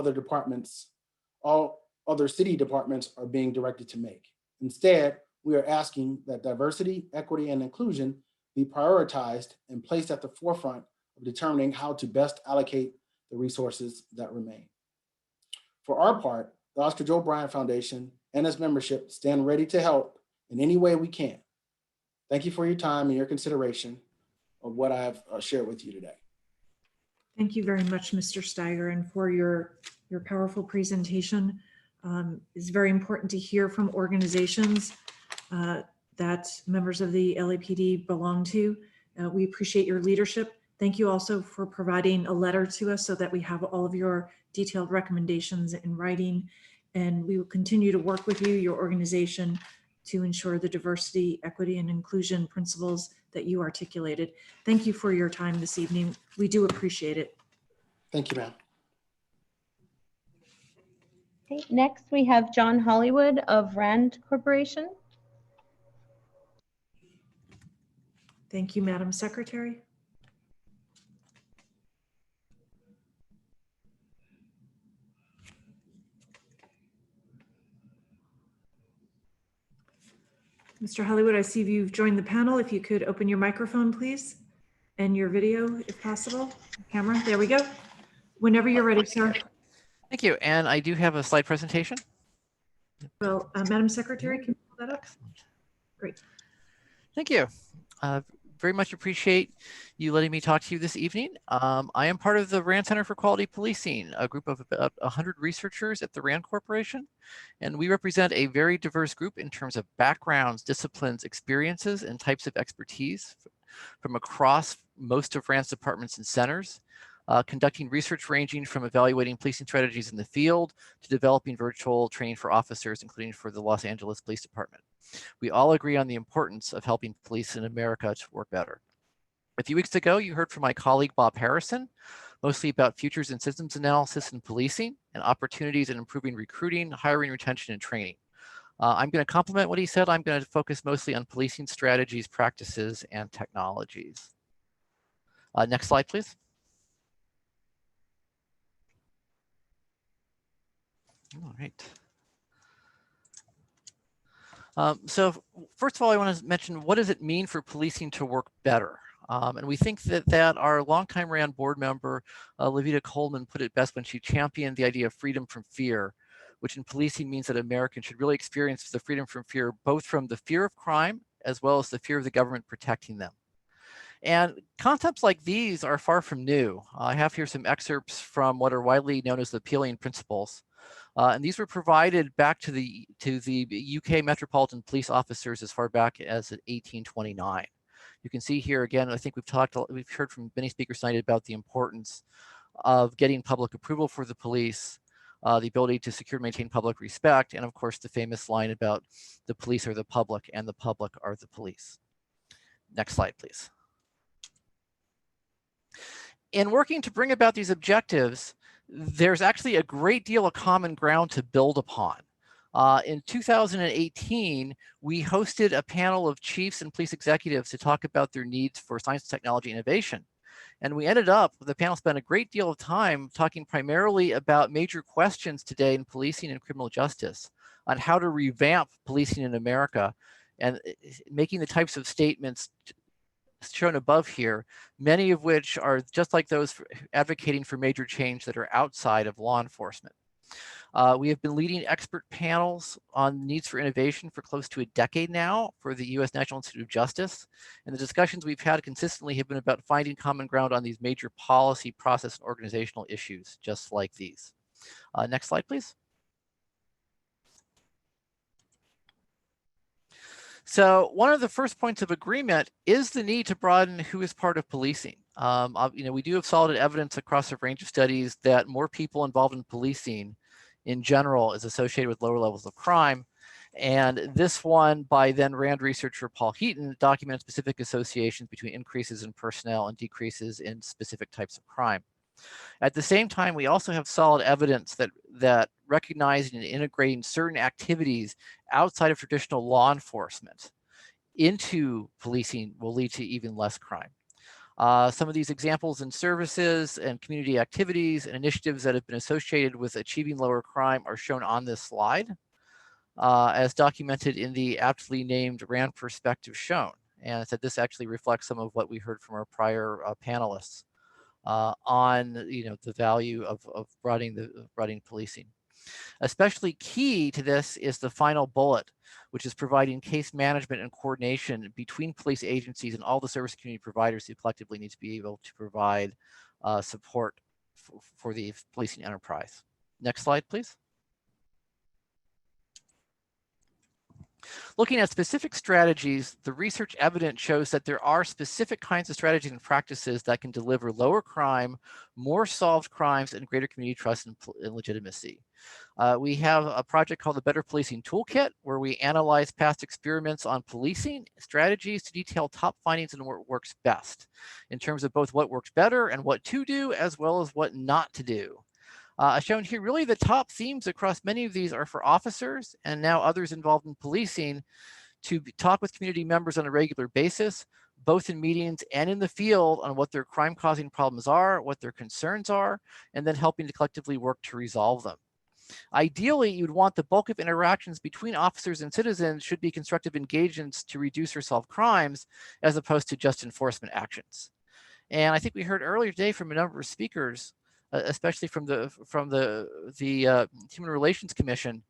other city departments are being directed to make. Instead, we are asking that diversity, equity, and inclusion be prioritized and placed at the forefront of determining how to best allocate the resources that remain. For our part, the Oscar Joe Bryant Foundation and its membership stand ready to help in any way we can. Thank you for your time and your consideration of what I've shared with you today.
Thank you very much, Mr. Steiger, and for your powerful presentation. It's very important to hear from organizations that members of the LAPD belong to. We appreciate your leadership. Thank you also for providing a letter to us so that we have all of your detailed recommendations in writing. And we will continue to work with you, your organization, to ensure the diversity, equity, and inclusion principles that you articulated. Thank you for your time this evening. We do appreciate it.
Thank you, ma'am.
Okay, next we have John Hollywood of Rand Corporation.
Thank you, Madam Secretary. Mr. Hollywood, I see you've joined the panel. If you could open your microphone, please, and your video, if possible. Camera, there we go. Whenever you're ready, sir.
Thank you. And I do have a slide presentation.
Well, Madam Secretary, can you pull that up? Great.
Thank you. Very much appreciate you letting me talk to you this evening. I am part of the RAND Center for Quality Policing, a group of about 100 researchers at the RAND Corporation. And we represent a very diverse group in terms of backgrounds, disciplines, experiences, and types of expertise from across most of RAND's departments and centers, conducting research ranging from evaluating policing strategies in the field to developing virtual training for officers, including for the Los Angeles Police Department. We all agree on the importance of helping police in America to work better. A few weeks ago, you heard from my colleague, Bob Harrison, mostly about futures and systems analysis in policing and opportunities in improving recruiting, hiring, retention, and training. I'm going to complement what he said. I'm going to focus mostly on policing strategies, practices, and technologies. Next slide, please. All right. So first of all, I want to mention, what does it mean for policing to work better? And we think that our longtime RAND board member, Levita Coleman, put it best when she championed the idea of freedom from fear, which in policing means that Americans should really experience the freedom from fear, both from the fear of crime as well as the fear of the government protecting them. And concepts like these are far from new. I have here some excerpts from what are widely known as the Peelian Principles. And these were provided back to the UK Metropolitan Police officers as far back as 1829. You can see here again, I think we've heard from many speakers tonight about the importance of getting public approval for the police, the ability to secure and maintain public respect, and of course the famous line about the police are the public and the public are the police. Next slide, please. In working to bring about these objectives, there's actually a great deal of common ground to build upon. In 2018, we hosted a panel of chiefs and police executives to talk about their needs for science and technology innovation. And we ended up, the panel spent a great deal of time talking primarily about major questions today in policing and criminal justice on how to revamp policing in America and making the types of statements shown above here, many of which are just like those advocating for major change that are outside of law enforcement. We have been leading expert panels on needs for innovation for close to a decade now for the U.S. National Institute of Justice. And the discussions we've had consistently have been about finding common ground on these major policy, process, and organizational issues, just like these. Next slide, please. So one of the first points of agreement is the need to broaden who is part of policing. We do have solid evidence across a range of studies that more people involved in policing in general is associated with lower levels of crime. And this one by then RAND researcher Paul Heaton documented specific associations between increases in personnel and decreases in specific types of crime. At the same time, we also have solid evidence that recognizing and integrating certain activities outside of traditional law enforcement into policing will lead to even less crime. Some of these examples in services and community activities and initiatives that have been associated with achieving lower crime are shown on this slide, as documented in the aptly named RAND perspective shown. And so this actually reflects some of what we heard from our prior panelists on the value of broadening policing. Especially key to this is the final bullet, which is providing case management and coordination between police agencies and all the service community providers who collectively need to be able to provide support for the policing enterprise. Next slide, please. Looking at specific strategies, the research evidence shows that there are specific kinds of strategies and practices that can deliver lower crime, more solved crimes, and greater community trust and legitimacy. We have a project called the Better Policing Toolkit, where we analyze past experiments on policing strategies to detail top findings and what works best in terms of both what works better and what to do, as well as what not to do. Shown here, really the top themes across many of these are for officers and now others involved in policing to talk with community members on a regular basis, both in meetings and in the field, on what their crime-causing problems are, what their concerns are, and then helping to collectively work to resolve them. Ideally, you'd want the bulk of interactions between officers and citizens should be constructive engagements to reduce or solve crimes, as opposed to just enforcement actions. And I think we heard earlier today from a number of speakers, especially from the Human Relations Commission,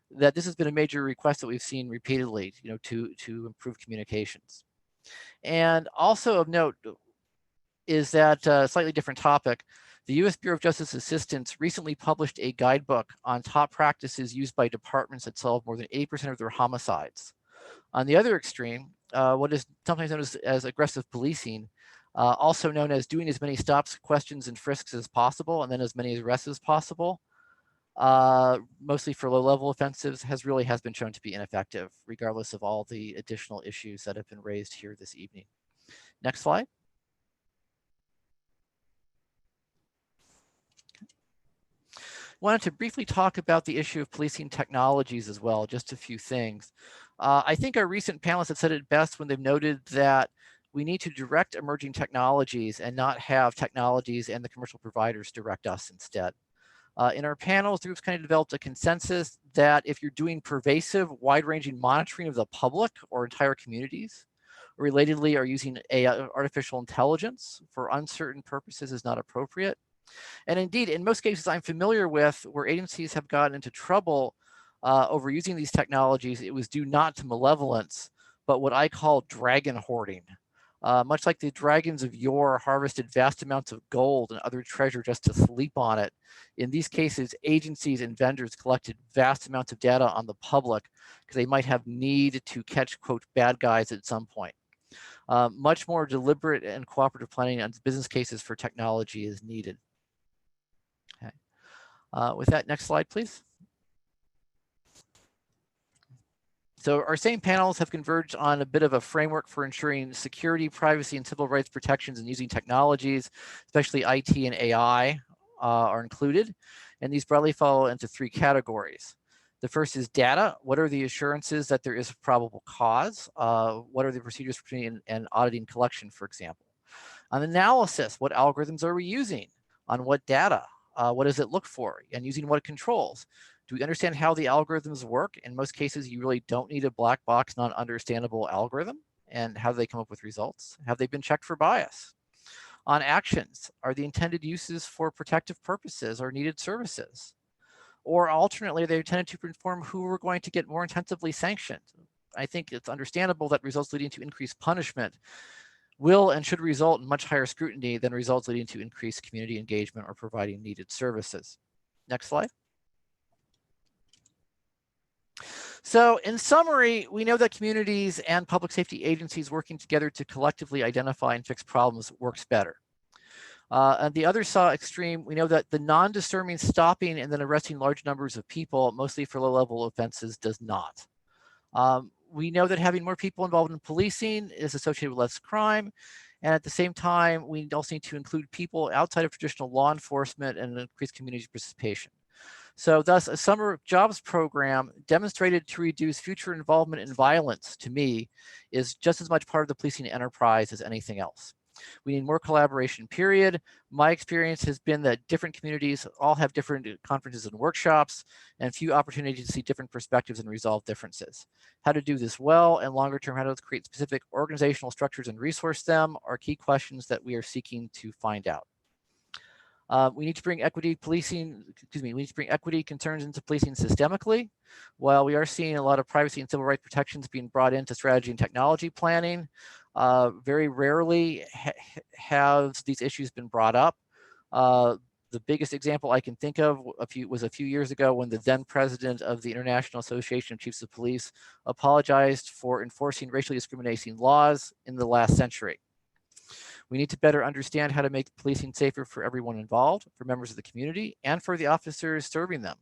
that this has been a major request that we've seen repeatedly, to improve communications. And also of note is that slightly different topic. The U.S. Bureau of Justice Assistance recently published a guidebook on top practices used by departments that solve more than 80% of their homicides. On the other extreme, what is sometimes known as aggressive policing, also known as doing as many stops, questions, and frisks as possible, and then as many arrests as possible, mostly for low-level offensives, has been shown to be ineffective, regardless of all the additional issues that have been raised here this evening. Next slide. Wanted to briefly talk about the issue of policing technologies as well, just a few things. I think our recent panelists have said it best when they've noted that we need to direct emerging technologies and not have technologies and the commercial providers direct us instead. In our panels, the groups kind of developed a consensus that if you're doing pervasive, wide-ranging monitoring of the public or entire communities, or relatedly are using artificial intelligence for uncertain purposes is not appropriate. And indeed, in most cases I'm familiar with where agencies have gotten into trouble over using these technologies, it was due not to malevolence, but what I call dragon hoarding. Much like the dragons of yore harvested vast amounts of gold and other treasure just to sleep on it. In these cases, agencies and vendors collected vast amounts of data on the public because they might have need to catch, quote, bad guys at some point. Much more deliberate and cooperative planning on business cases for technology is needed. Okay. With that, next slide, please. So our same panels have converged on a bit of a framework for ensuring security, privacy, and civil rights protections and using technologies, especially IT and AI are included. And these broadly fall into three categories. The first is data. What are the assurances that there is a probable cause? What are the procedures for and auditing collection, for example? On analysis, what algorithms are we using? On what data? What does it look for? And using what controls? Do we understand how the algorithms work? In most cases, you really don't need a black box, non-understandable algorithm. And how do they come up with results? Have they been checked for bias? On actions, are the intended uses for protective purposes or needed services? Or alternately, they intended to inform who we're going to get more intensively sanctioned. I think it's understandable that results leading to increased punishment will and should result in much higher scrutiny than results leading to increased community engagement or providing needed services. Next slide. So in summary, we know that communities and public safety agencies working together to collectively identify and fix problems works better. At the other extreme, we know that the non-disturbing stopping and then arresting large numbers of people, mostly for low-level offenses, does not. We know that having more people involved in policing is associated with less crime. And at the same time, we also need to include people outside of traditional law enforcement and increase community participation. So thus, a summer jobs program demonstrated to reduce future involvement in violence, to me, is just as much part of the policing enterprise as anything else. We need more collaboration, period. My experience has been that different communities all have different conferences and workshops and few opportunities to see different perspectives and resolve differences. How to do this well and longer term, how to create specific organizational structures and resource them are key questions that we are seeking to find out. We need to bring equity concerns into policing systemically. While we are seeing a lot of privacy and civil rights protections being brought into strategy and technology planning, very rarely have these issues been brought up. The biggest example I can think of was a few years ago when the then president of the International Association of Chiefs of Police apologized for enforcing racially discriminating laws in the last century. We need to better understand how to make policing safer for everyone involved, for members of the community, and for the officers serving them.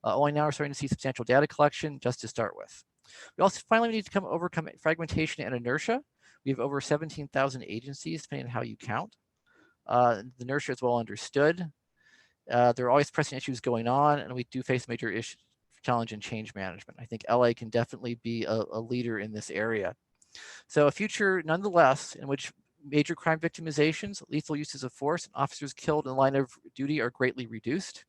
Only now we're starting to see substantial data collection just to start with. We also finally need to overcome fragmentation and inertia. We have over 17,000 agencies, depending on how you count. The inertia is well understood. There are always pressing issues going on, and we do face major challenge in change management. I think LA can definitely be a leader in this area. So a future, nonetheless, in which major crime victimizations, lethal uses of force, and officers killed in the line of duty are greatly reduced.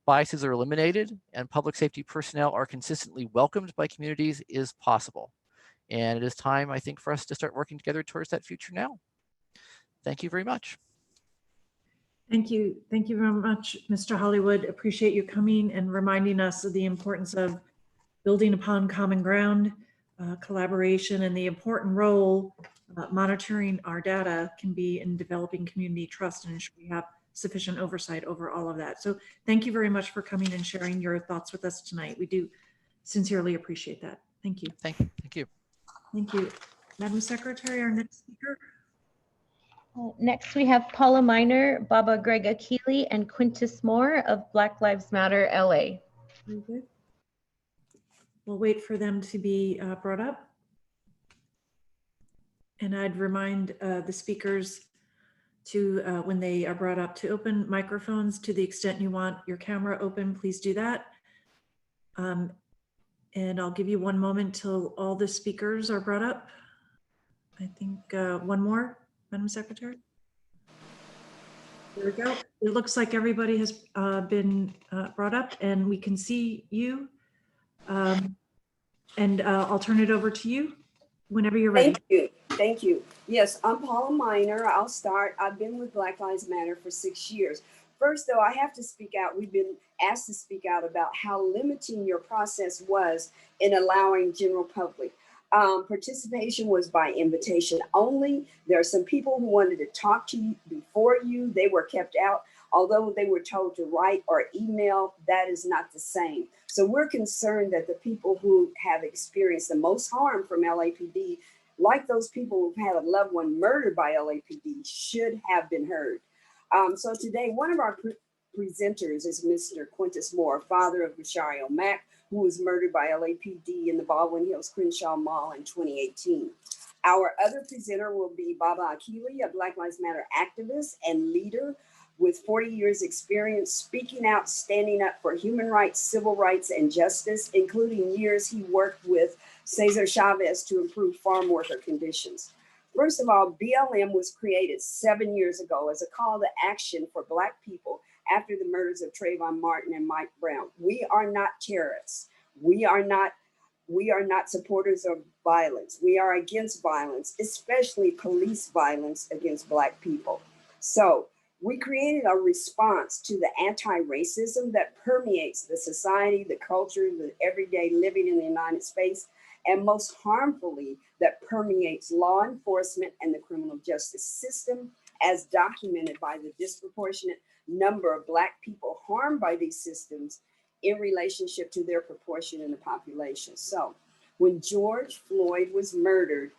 Biases are eliminated, and public safety personnel are consistently welcomed by communities is possible. And it is time, I think, for us to start working together towards that future now. Thank you very much.
Thank you. Thank you very much, Mr. Hollywood. Appreciate you coming and reminding us of the importance of building upon common ground, collaboration, and the important role monitoring our data can be in developing community trust and ensure we have sufficient oversight over all of that. So thank you very much for coming and sharing your thoughts with us tonight. We do sincerely appreciate that. Thank you.
Thank you. Thank you.
Thank you. Madam Secretary, our next speaker.
Next, we have Paula Miner, Baba Greg Akili, and Quintus Moore of Black Lives Matter, LA.
Very good. We'll wait for them to be brought up. And I'd remind the speakers to, when they are brought up, to open microphones to the extent you want your camera open, please do that. And I'll give you one moment till all the speakers are brought up. I think one more, Madam Secretary. There we go. It looks like everybody has been brought up and we can see you. And I'll turn it over to you whenever you're ready.
Thank you. Thank you. Yes, I'm Paula Miner. I'll start. I've been with Black Lives Matter for 6 years. First, though, I have to speak out. We've been asked to speak out about how limiting your process was in allowing general public. Participation was by invitation only. There are some people who wanted to talk to you before you. They were kept out. Although they were told to write or email, that is not the same. So we're concerned that the people who have experienced the most harm from LAPD, like those people who've had a loved one murdered by LAPD, should have been heard. So today, one of our presenters is Mr. Quintus Moore, father of Bashario Mack, who was murdered by LAPD in the Baldwin Hills Crenshaw Mall in 2018. Our other presenter will be Baba Akili, a Black Lives Matter activist and leader with 40 years experience speaking out, standing up for human rights, civil rights, and justice, including years he worked with Cesar Chavez to improve farm worker conditions. First of all, BLM was created 7 years ago as a call to action for Black people after the murders of Trayvon Martin and Mike Brown. We are not terrorists. We are not supporters of violence. We are against violence, especially police violence against Black people. So we created a response to the anti-racism that permeates the society, the culture, the everyday living in the United States, and most harmfully, that permeates law enforcement and the criminal justice system, as documented by the disproportionate number of Black people harmed by these systems in relationship to their proportion in the population. So when George Floyd was murdered,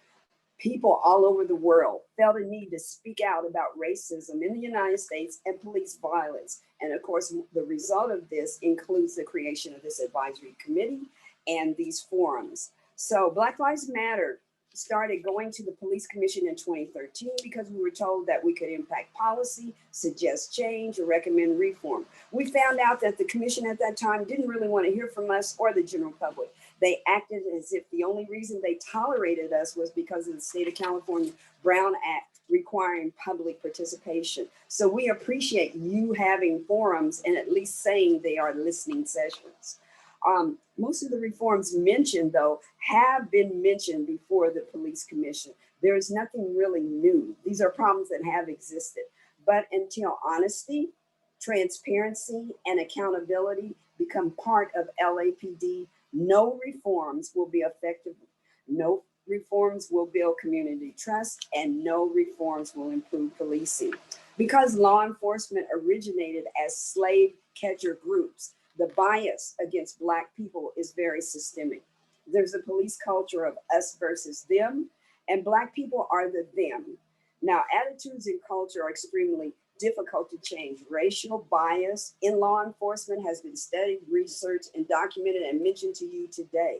people all over the world felt a need to speak out about racism in the United States and police violence. And of course, the result of this includes the creation of this advisory committee and these forums. So Black Lives Matter started going to the police commission in 2013 because we were told that we could impact policy, suggest change, or recommend reform. We found out that the commission at that time didn't really want to hear from us or the general public. They acted as if the only reason they tolerated us was because of the state of California Brown Act requiring public participation. So we appreciate you having forums and at least saying they are listening sessions. Most of the reforms mentioned, though, have been mentioned before the police commission. There is nothing really new. These are problems that have existed. But until honesty, transparency, and accountability become part of LAPD, no reforms will be effective. No reforms will build community trust, and no reforms will improve policing. Because law enforcement originated as slave catcher groups, the bias against Black people is very systemic. There's a police culture of us versus them, and Black people are the them. Now, attitudes and culture are extremely difficult to change. Racial bias in law enforcement has been studied, researched, and documented and mentioned to you today.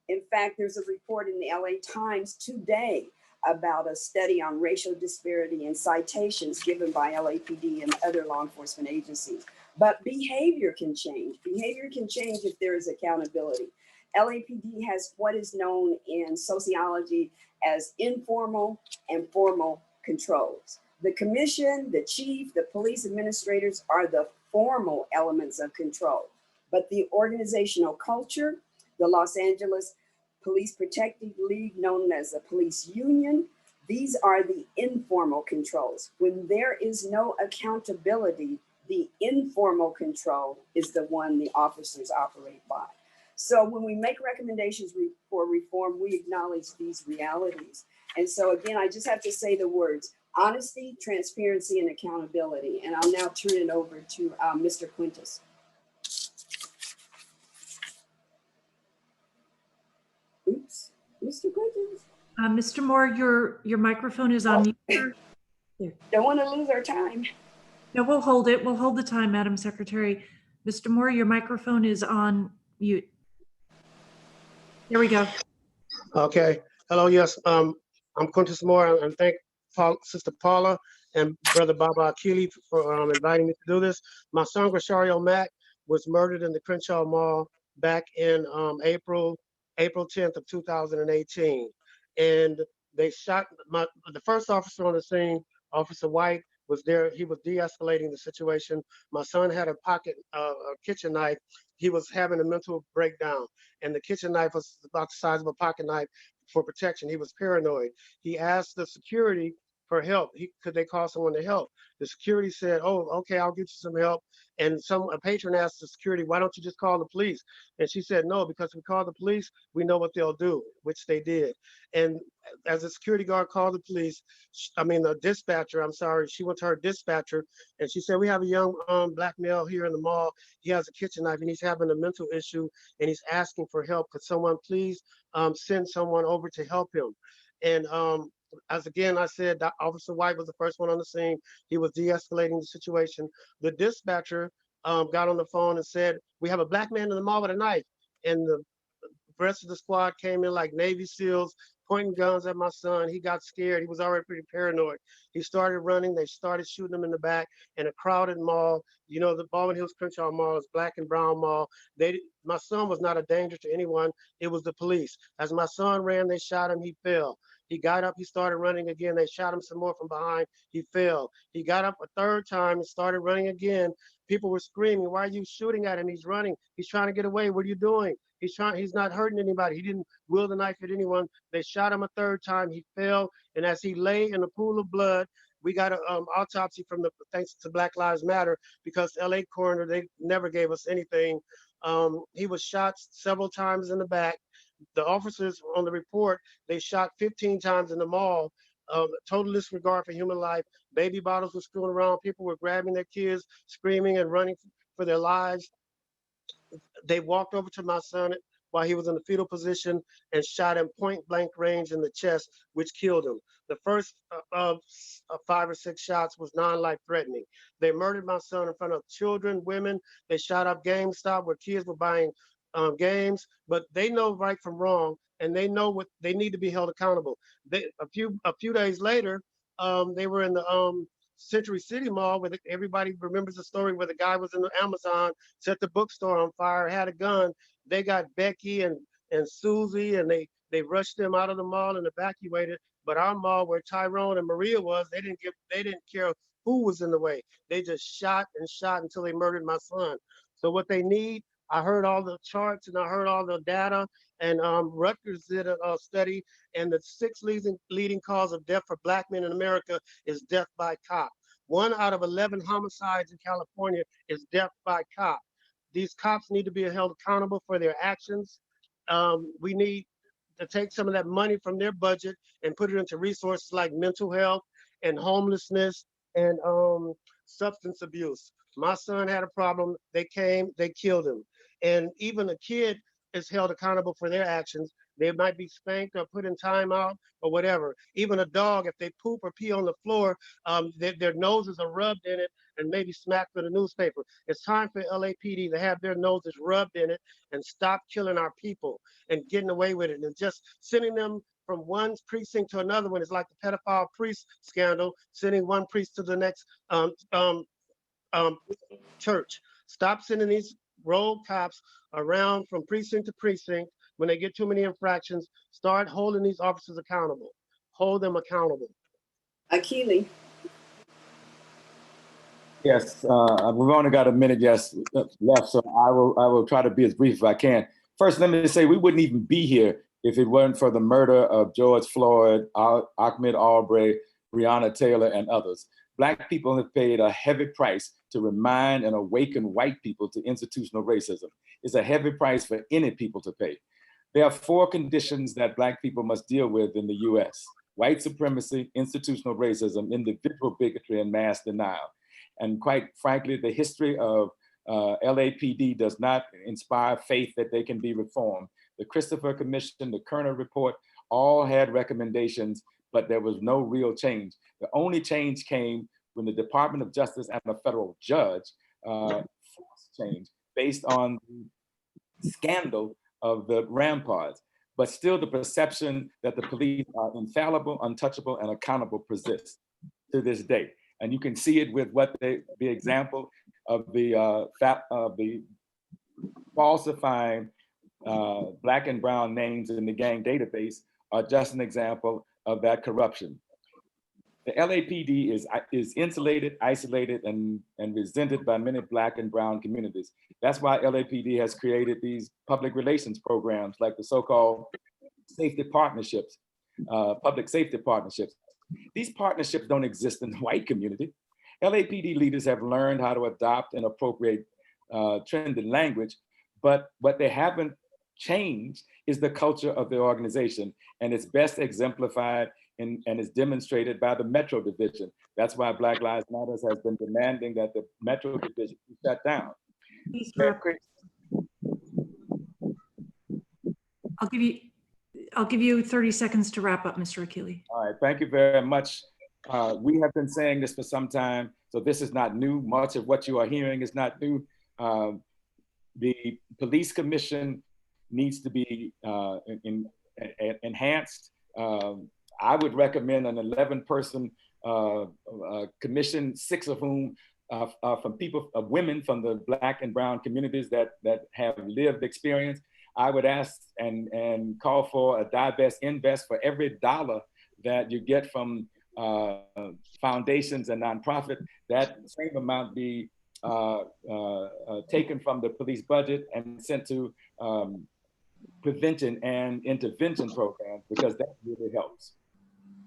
In fact, there's a report in the LA Times today about a study on racial disparity and citations given by LAPD and other law enforcement agencies. But behavior can change. Behavior can change if there is accountability. LAPD has what is known in sociology as informal and formal controls. The commission, the chief, the police administrators are the formal elements of control. But the organizational culture, the Los Angeles Police Protective League, known as the police union, these are the informal controls. When there is no accountability, the informal control is the one the officers operate by. So when we make recommendations for reform, we acknowledge these realities. And so again, I just have to say the words, honesty, transparency, and accountability. And I'll now turn it over to Mr. Quintus. Oops, Mr. Quintus.
Mr. Moore, your microphone is on mute.
Don't want to lose our time.
No, we'll hold it. We'll hold the time, Madam Secretary. Mr. Moore, your microphone is on mute. There we go.
Okay. Hello. Yes. I'm Quintus Moore, and thank Sister Paula and Brother Baba Akili for inviting me to do this. My son Grishario Mack was murdered in the Crenshaw Mall back in April 10th of 2018, and they shot the first officer on the scene, Officer White, was there. He was de-escalating the situation. My son had a kitchen knife. He was having a mental breakdown, and the kitchen knife was about the size of a pocket knife for protection. He was paranoid. He asked the security for help. Could they call someone to help? The security said, "Oh, okay, I'll get you some help." And a patron asked the security, "Why don't you just call the police?" And she said, "No, because if we call the police, we know what they'll do," which they did. And as the security guard called the police, the dispatcher, I'm sorry, she went to her dispatcher and she said, "We have a young Black male here in the mall. He has a kitchen knife and he's having a mental issue and he's asking for help. Could someone please send someone over to help him?" And as again, I said, Officer White was the first one on the scene. He was de-escalating the situation. The dispatcher got on the phone and said, "We have a Black man in the mall with a knife." And the rest of the squad came in like Navy SEALs, pointing guns at my son. He got scared. He was already pretty paranoid. He started running. They started shooting him in the back in a crowded mall. You know, the Baldwin Hills Crenshaw Mall is Black and brown mall. My son was not a danger to anyone. It was the police. As my son ran, they shot him. He fell. He got up, he started running again. They shot him some more from behind. He fell. He got up a third time and started running again. People were screaming, "Why are you shooting at him? He's running. He's trying to get away. What are you doing? He's not hurting anybody." He didn't wield the knife at anyone. They shot him a third time. He fell. And as he lay in a pool of blood, we got an autopsy thanks to Black Lives Matter, because LA coroner, they never gave us anything. He was shot several times in the back. The officers on the report, they shot 15 times in the mall. Total disregard for human life. Baby bottles were strewn around. People were grabbing their kids, screaming and running for their lives. they walked over to my son while he was in the fetal position and shot him point blank range in the chest, which killed him. The first of 5 or 6 shots was non-life threatening. They murdered my son in front of children, women. They shot up GameStop where kids were buying games, but they know right from wrong, and they know what they need to be held accountable. A few days later, they were in the Century City Mall, where everybody remembers the story where the guy was in the Amazon, set the bookstore on fire, had a gun. They got Becky and Susie, and they rushed them out of the mall and evacuated. But our mall, where Tyrone and Maria was, they didn't care who was in the way. They just shot and shot until they murdered my son. So what they need, I heard all the charts and I heard all the data, and Rutgers did a study, and the 6th leading cause of death for Black men in America is death by cop. 1 out of 11 homicides in California is death by cop. These cops need to be held accountable for their actions. We need to take some of that money from their budget and put it into resources like mental health and homelessness and substance abuse. My son had a problem. They came, they killed him. And even a kid is held accountable for their actions. They might be spanked or put in timeout or whatever. Even a dog, if they poop or pee on the floor, their noses are rubbed in it and maybe smacked with a newspaper. It's time for LAPD to have their noses rubbed in it and stop killing our people and getting away with it, and just sending them from one precinct to another one is like the pedophile priest scandal, sending one priest to the next church. Stop sending these rogue cops around from precinct to precinct. When they get too many infractions, start holding these officers accountable. Hold them accountable.
Akili.
Yes, we've only got a minute left, so I will try to be as brief as I can. First, let me say we wouldn't even be here if it weren't for the murder of George Floyd, Ahmaud Arbery, Breonna Taylor, and others. Black people have paid a heavy price to remind and awaken white people to institutional racism. It's a heavy price for any people to pay. There are 4 conditions that Black people must deal with in the US: white supremacy, institutional racism, individual bigotry, and mass denial. And quite frankly, the history of LAPD does not inspire faith that they can be reformed. The Christopher Commission, the Kerner Report, all had recommendations, but there was no real change. The only change came when the Department of Justice and a federal judge forced change based on the scandal of the ramparts. But still the perception that the police are infallible, untouchable, and accountable persists to this day. And you can see it with the example of the falsifying Black and brown names in the gang database are just an example of that corruption. The LAPD is insulated, isolated, and resented by many Black and brown communities. That's why LAPD has created these public relations programs like the so-called safety partnerships, public safety partnerships. These partnerships don't exist in the white community. LAPD leaders have learned how to adopt and appropriate trending language, but what they haven't changed is the culture of the organization, and it's best exemplified and is demonstrated by the Metro Division. That's why Black Lives Matter has been demanding that the Metro Division be shut down.
I'll give you 30 seconds to wrap up, Mr. Akili.
All right, thank you very much. We have been saying this for some time, so this is not new. Much of what you are hearing is not new. The Police Commission needs to be enhanced. I would recommend an 11-person commission, 6 of whom are from women from the Black and brown communities that have lived experience. I would ask and call for a divest, invest for every dollar that you get from foundations and nonprofit, that same amount be taken from the police budget and sent to prevention and intervention programs, because that really helps.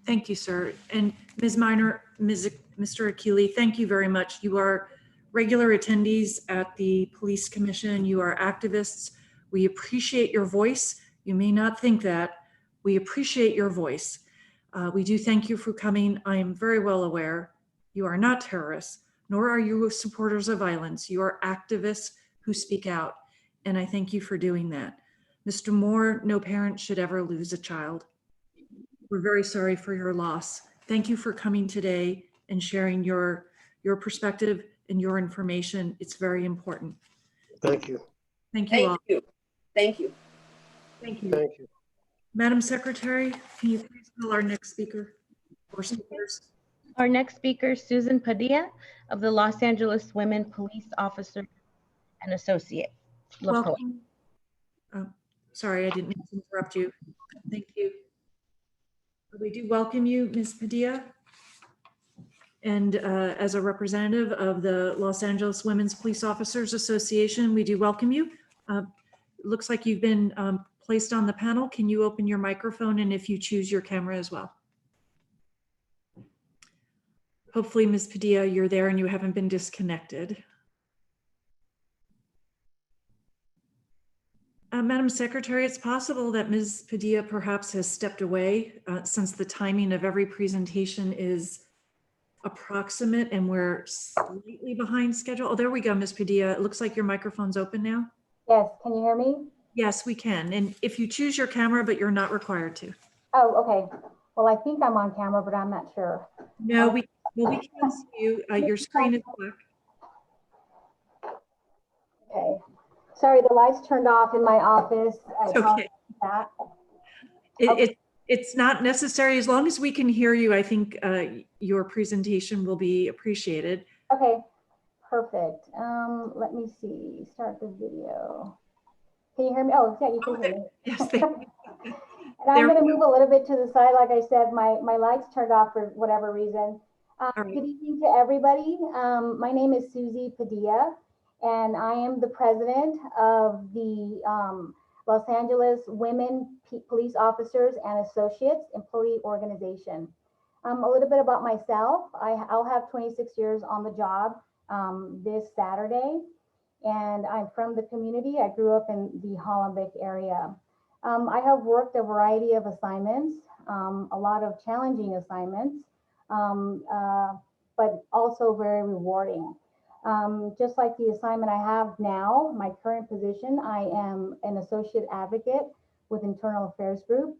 Thank you, sir. And Ms. Minor, Mr. Akili, thank you very much. You are regular attendees at the Police Commission. You are activists. We appreciate your voice. You may not think that. We appreciate your voice. We do thank you for coming. I am very well aware you are not terrorists, nor are you supporters of violence. You are activists who speak out. and I thank you for doing that. Mr. Moore, no parent should ever lose a child. We're very sorry for your loss. Thank you for coming today and sharing your perspective and your information. It's very important.
Thank you.
Thank you all.
Thank you.
Thank you.
Thank you.
Madam Secretary, can you please call our next speaker or speakers?
Our next speaker is Susan Padilla of the Los Angeles Women Police Officer and Associate. LaPointe.
Welcome. Sorry, I didn't mean to interrupt you. Thank you. We do welcome you, Ms. Padilla. And as a representative of the Los Angeles Women's Police Officers Association, we do welcome you. It looks like you've been placed on the panel. Can you open your microphone and if you choose your camera as well? Hopefully, Ms. Padilla, you're there and you haven't been disconnected. Madam Secretary, it's possible that Ms. Padilla perhaps has stepped away since the timing of every presentation is approximate and we're slightly behind schedule. Oh, there we go, Ms. Padilla. It looks like your microphone's open now.
Yes, can you hear me?
Yes, we can. And if you choose your camera, but you're not required to.
Oh, okay. Well, I think I'm on camera, but I'm not sure.
No, we can see you. Your screen is black.
Okay. Sorry, the lights turned off in my office.
It's okay.
That.
It's not necessary. As long as we can hear you, I think your presentation will be appreciated.
Okay, perfect. Let me see, start the video. Can you hear me? Oh, yeah, you can hear me.
Yes, thank you.
And I'm going to move a little bit to the side. Like I said, my lights turned off for whatever reason. Good evening to everybody. My name is Susie Padilla, and I am the president of the Los Angeles Women Police Officers and Associates Employee Organization. A little bit about myself. I'll have 26 years on the job this Saturday, and I'm from the community. I grew up in the Hollenbeck area. I have worked a variety of assignments, a lot of challenging assignments, but also very rewarding. Just like the assignment I have now, my current position, I am an associate advocate with Internal Affairs Group.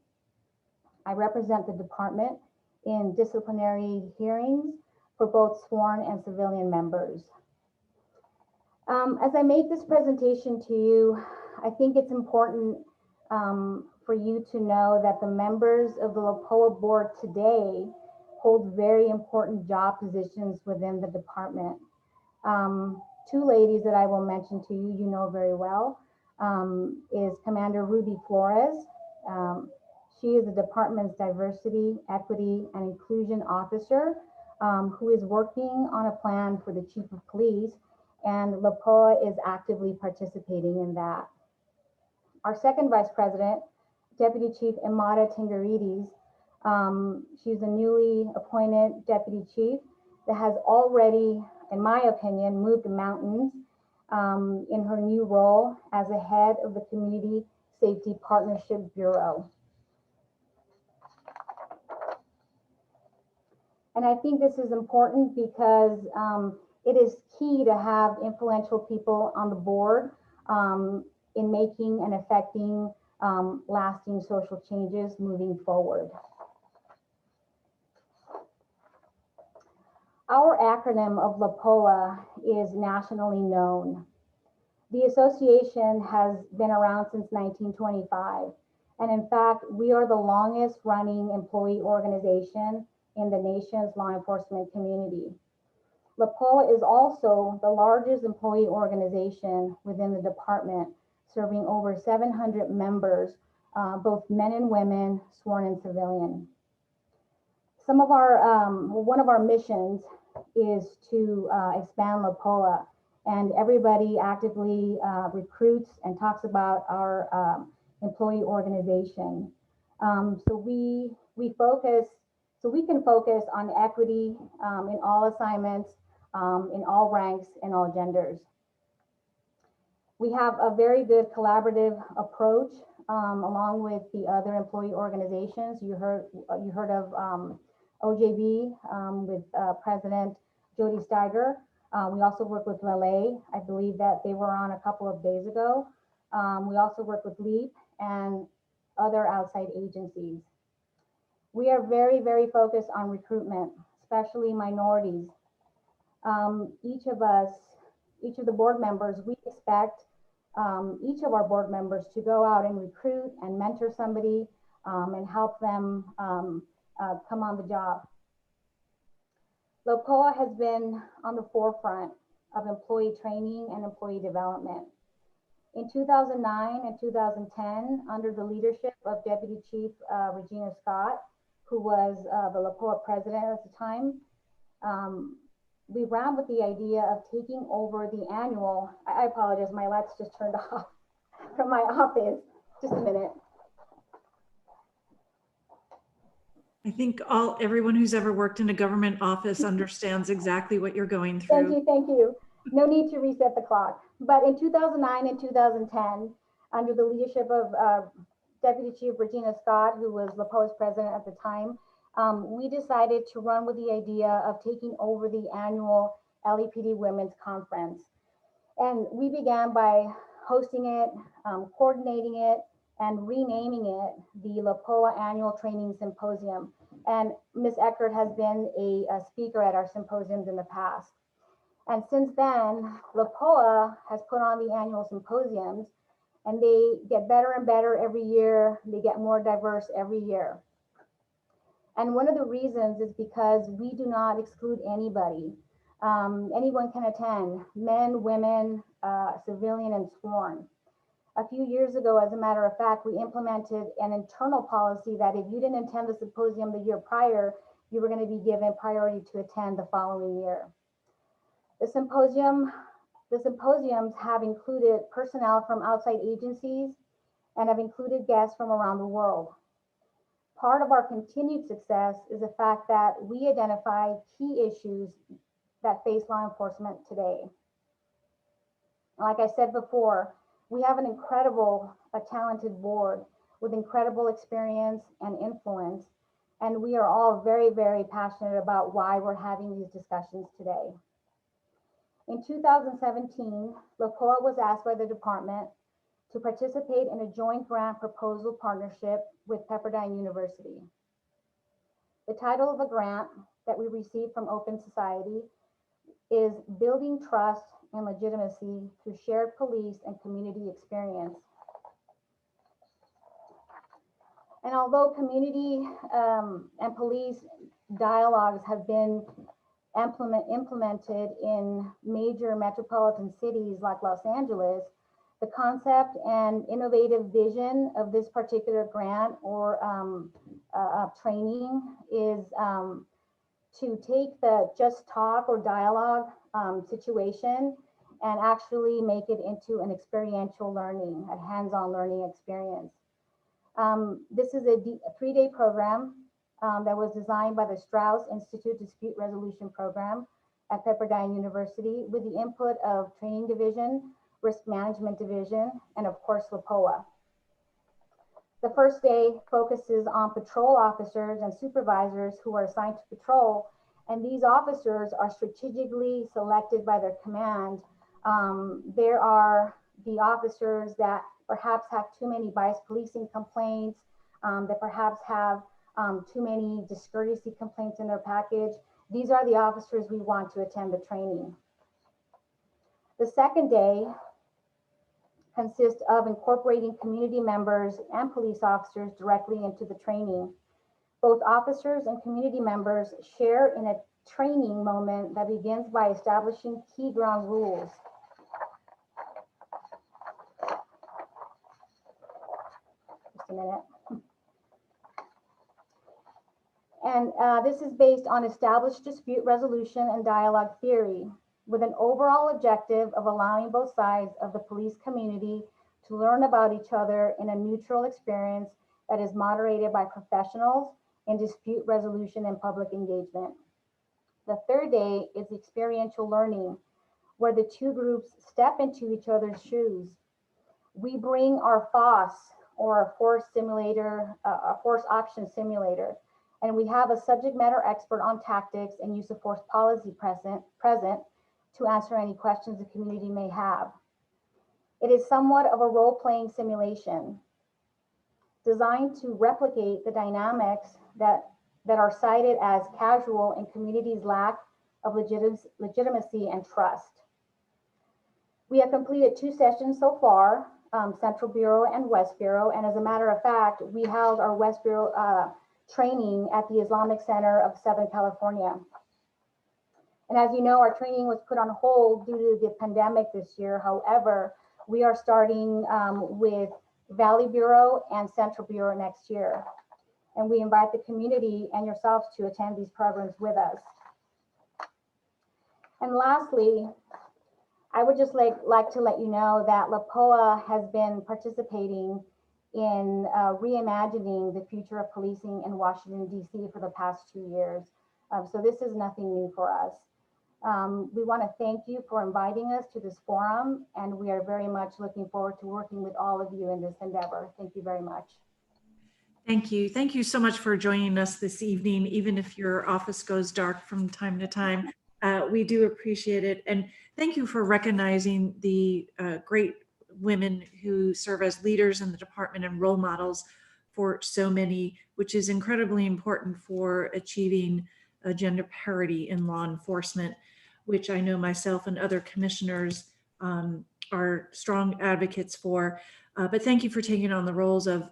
I represent the department in disciplinary hearings for both sworn and civilian members. As I make this presentation to you, I think it's important for you to know that the members of the LAPOA board today hold very important job positions within the department. Two ladies that I will mention to you, you know very well, is Commander Ruby Flores. She is the department's diversity, equity, and inclusion officer who is working on a plan for the chief of police, and LAPOA is actively participating in that. Our second vice president, Deputy Chief Amada Tingarides, she's a newly appointed deputy chief that has already, in my opinion, moved mountains in her new role as a head of the Community Safety Partnership Bureau. And I think this is important because it is key to have influential people on the board in making and affecting lasting social changes moving forward. Our acronym of LAPOA is nationally known. The association has been around since 1925. And in fact, we are the longest running employee organization in the nation's law enforcement community. LAPOA is also the largest employee organization within the department, serving over 700 members, both men and women, sworn and civilian. Some of our, one of our missions is to expand LAPOA, and everybody actively recruits and talks about our employee organization. So we can focus on equity in all assignments, in all ranks, and all genders. We have a very good collaborative approach along with the other employee organizations. You heard of OJB with President Jody Steiger. We also work with LA. I believe that they were on a couple of days ago. We also work with LEAP and other outside agencies. We are very, very focused on recruitment, especially minorities. Each of the board members, we expect each of our board members to go out and recruit and mentor somebody and help them come on the job. LOPOA has been on the forefront of employee training and employee development. In 2009 and 2010, under the leadership of Deputy Chief Regina Scott, who was the LOPOA president at the time, we ran with the idea of taking over the annual, I apologize, my lights just turned off from my office. Just a minute.
I think everyone who's ever worked in a government office understands exactly what you're going through.
Thank you. No need to reset the clock. But in 2009 and 2010, under the leadership of Deputy Chief Regina Scott, who was LOPOA's president at the time, we decided to run with the idea of taking over the annual LAPD Women's Conference. And we began by hosting it, coordinating it, and renaming it the LOPOA Annual Training Symposium. And Ms. Eckert has been a speaker at our symposiums in the past. And since then, LOPOA has put on the annual symposiums, and they get better and better every year. They get more diverse every year. And one of the reasons is because we do not exclude anybody. Anyone can attend, men, women, civilian, and sworn. A few years ago, as a matter of fact, we implemented an internal policy that if you didn't attend the symposium the year prior, you were going to be given priority to attend the following year. The symposiums have included personnel from outside agencies and have included guests from around the world. Part of our continued success is the fact that we identify key issues that face law enforcement today. Like I said before, we have an incredible, talented board with incredible experience and influence, and we are all very, very passionate about why we're having these discussions today. In 2017, LOPOA was asked by the department to participate in a joint grant proposal partnership with Pepperdine University. The title of the grant that we received from Open Society is Building Trust and Legitimacy Through Shared Police and Community Experience. And although community and police dialogues have been implemented in major metropolitan cities like Los Angeles, the concept and innovative vision of this particular grant or training is to take the just talk or dialogue situation and actually make it into an experiential learning, a hands-on learning experience. This is a 3-day program that was designed by the Strauss Institute Dispute Resolution Program at Pepperdine University with the input of Training Division, Risk Management Division, and of course, LOPOA. The first day focuses on patrol officers and supervisors who are assigned to patrol, and these officers are strategically selected by their command. There are the officers that perhaps have too many bias policing complaints, that perhaps have too many discourtesy complaints in their package. These are the officers we want to attend the training. The second day consists of incorporating community members and police officers directly into the training. Both officers and community members share in a training moment that begins by establishing key ground rules. Just a minute. And this is based on established dispute resolution and dialogue theory, with an overall objective of allowing both sides of the police community to learn about each other in a neutral experience that is moderated by professionals in dispute resolution and public engagement. The third day is experiential learning, where the two groups step into each other's shoes. We bring our FOSS, or a force simulator, a force option simulator, and we have a subject matter expert on tactics and use of force policy present to answer any questions the community may have. It is somewhat of a role-playing simulation designed to replicate the dynamics that are cited as casual in communities' lack of legitimacy and trust. We have completed 2 sessions so far, Central Bureau and West Bureau. And as a matter of fact, we held our West Bureau training at the Islamic Center of Southern California. And as you know, our training was put on hold due to the pandemic this year. However, we are starting with Valley Bureau and Central Bureau next year. And we invite the community and yourselves to attend these programs with us. And lastly, I would just like to let you know that LAPOA has been participating in reimagining the future of policing in Washington, D.C. for the past 2 years. So this is nothing new for us. We want to thank you for inviting us to this forum, and we are very much looking forward to working with all of you in this endeavor. Thank you very much.
Thank you. Thank you so much for joining us this evening, even if your office goes dark from time to time. We do appreciate it. And thank you for recognizing the great women who serve as leaders in the department and role models for so many, which is incredibly important for achieving gender parity in law enforcement, which I know myself and other commissioners are strong advocates for. But thank you for taking on the roles of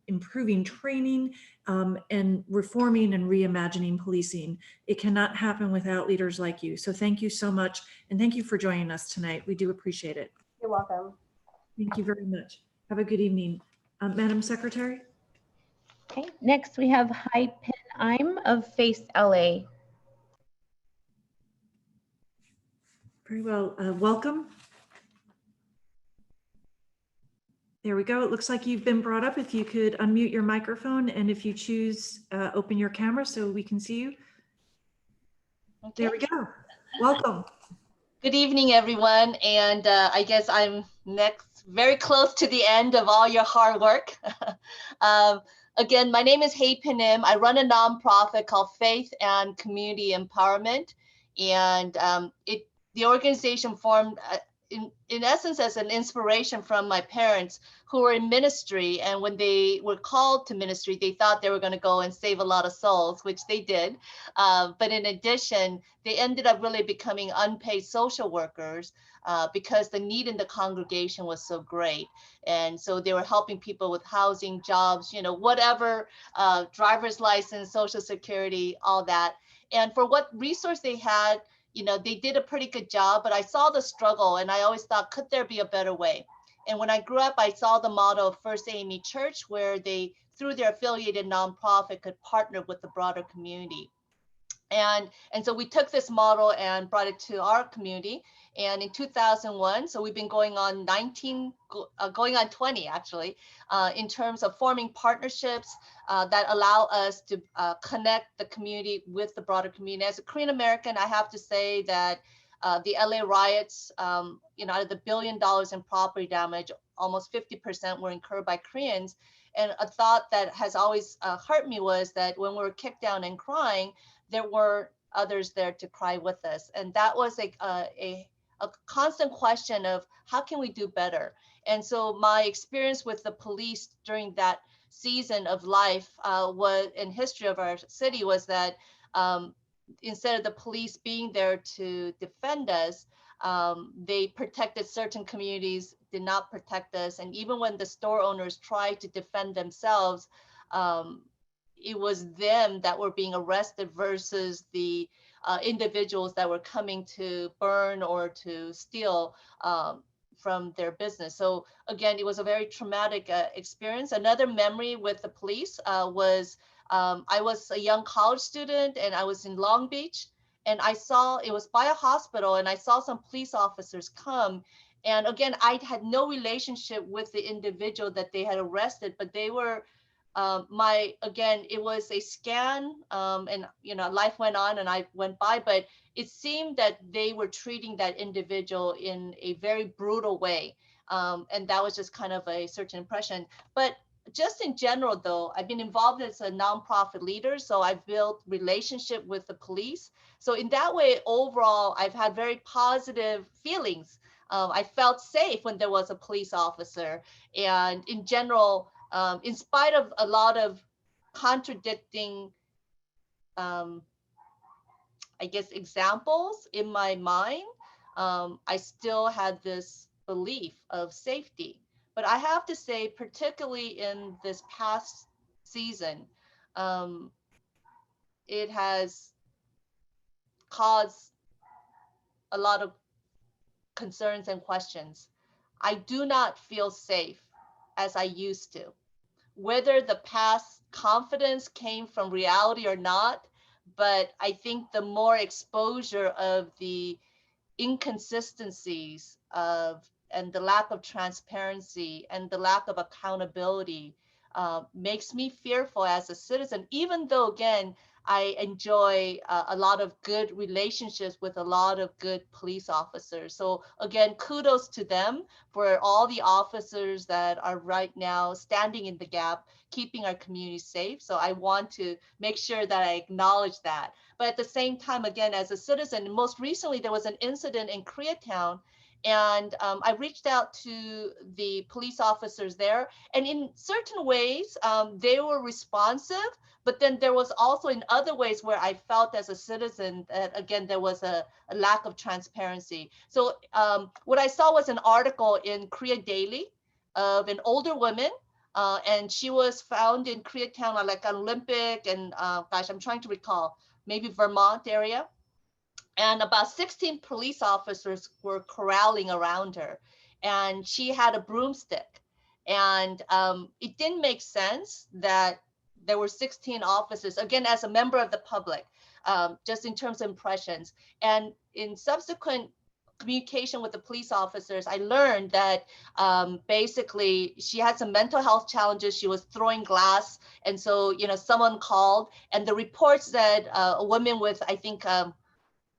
improving training and reforming and reimagining policing. It cannot happen without leaders like you. So thank you so much. And thank you for joining us tonight. We do appreciate it.
You're welcome.
Thank you very much. Have a good evening. Madam Secretary.
Okay, next we have Hai Pin Im of Face LA.
Very well. Welcome. There we go. It looks like you've been brought up. If you could unmute your microphone, and if you choose, open your camera so we can see you. Okay. There we go. Welcome.
Good evening, everyone. And I guess I'm next, very close to the end of all your hard work. Again, my name is Hai Pin Im. I run a nonprofit called Faith and Community Empowerment. And the organization formed in essence as an inspiration from my parents who were in ministry. And when they were called to ministry, they thought they were going to go and save a lot of souls, which they did. But in addition, they ended up really becoming unpaid social workers because the need in the congregation was so great. And so they were helping people with housing, jobs, you know, whatever, driver's license, social security, all that. And for what resource they had, you know, they did a pretty good job, but I saw the struggle and I always thought, could there be a better way? And when I grew up, I saw the model of First AME Church, where they, through their affiliated nonprofit, could partner with the broader community. And so we took this model and brought it to our community. And in 2001, so we've been going on 20 actually, in terms of forming partnerships that allow us to connect the community with the broader community. As a Korean American, I have to say that the LA riots, you know, out of the $1 billion in property damage, almost 50% were incurred by Koreans. And a thought that has always hurt me was that when we were kicked down and crying, there were others there to cry with us. And that was a constant question of how can we do better? And so my experience with the police during that season of life was in history of our city was that instead of the police being there to defend us, they protected certain communities, did not protect us. And even when the store owners tried to defend themselves, it was them that were being arrested versus the individuals that were coming to burn or to steal from their business. So again, it was a very traumatic experience. Another memory with the police was I was a young college student and I was in Long Beach, and I saw, it was by a hospital, and I saw some police officers come. And again, I had no relationship with the individual that they had arrested, but they were again, it was a scan, and you know, life went on and I went by, but it seemed that they were treating that individual in a very brutal way. And that was just kind of a certain impression. But just in general though, I've been involved as a nonprofit leader, so I've built relationship with the police. So in that way, overall, I've had very positive feelings I felt safe when there was a police officer. And in general, in spite of a lot of contradicting, I guess, examples in my mind, I still had this belief of safety. But I have to say, particularly in this past season, it has caused a lot of concerns and questions. I do not feel safe as I used to. Whether the past confidence came from reality or not, but I think the more exposure of the inconsistencies of and the lack of transparency and the lack of accountability makes me fearful as a citizen, even though, again, I enjoy a lot of good relationships with a lot of good police officers. So again, kudos to them for all the officers that are right now standing in the gap, keeping our community safe. So I want to make sure that I acknowledge that. But at the same time, again, as a citizen, most recently there was an incident in Koreatown, and I reached out to the police officers there, and in certain ways they were responsive, but then there was also in other ways where I felt as a citizen that, again, there was a lack of transparency. So what I saw was an article in Korea Daily of an older woman, and she was found in Koreatown, like Olympic and gosh, I'm trying to recall, maybe Vermont area. And about 16 police officers were corralling around her, and she had a broomstick. And it didn't make sense that there were 16 officers, again, as a member of the public, just in terms of impressions. And in subsequent communication with the police officers, I learned that basically she had some mental health challenges. She was throwing glass. And so, someone called, and the report said a woman with, I think,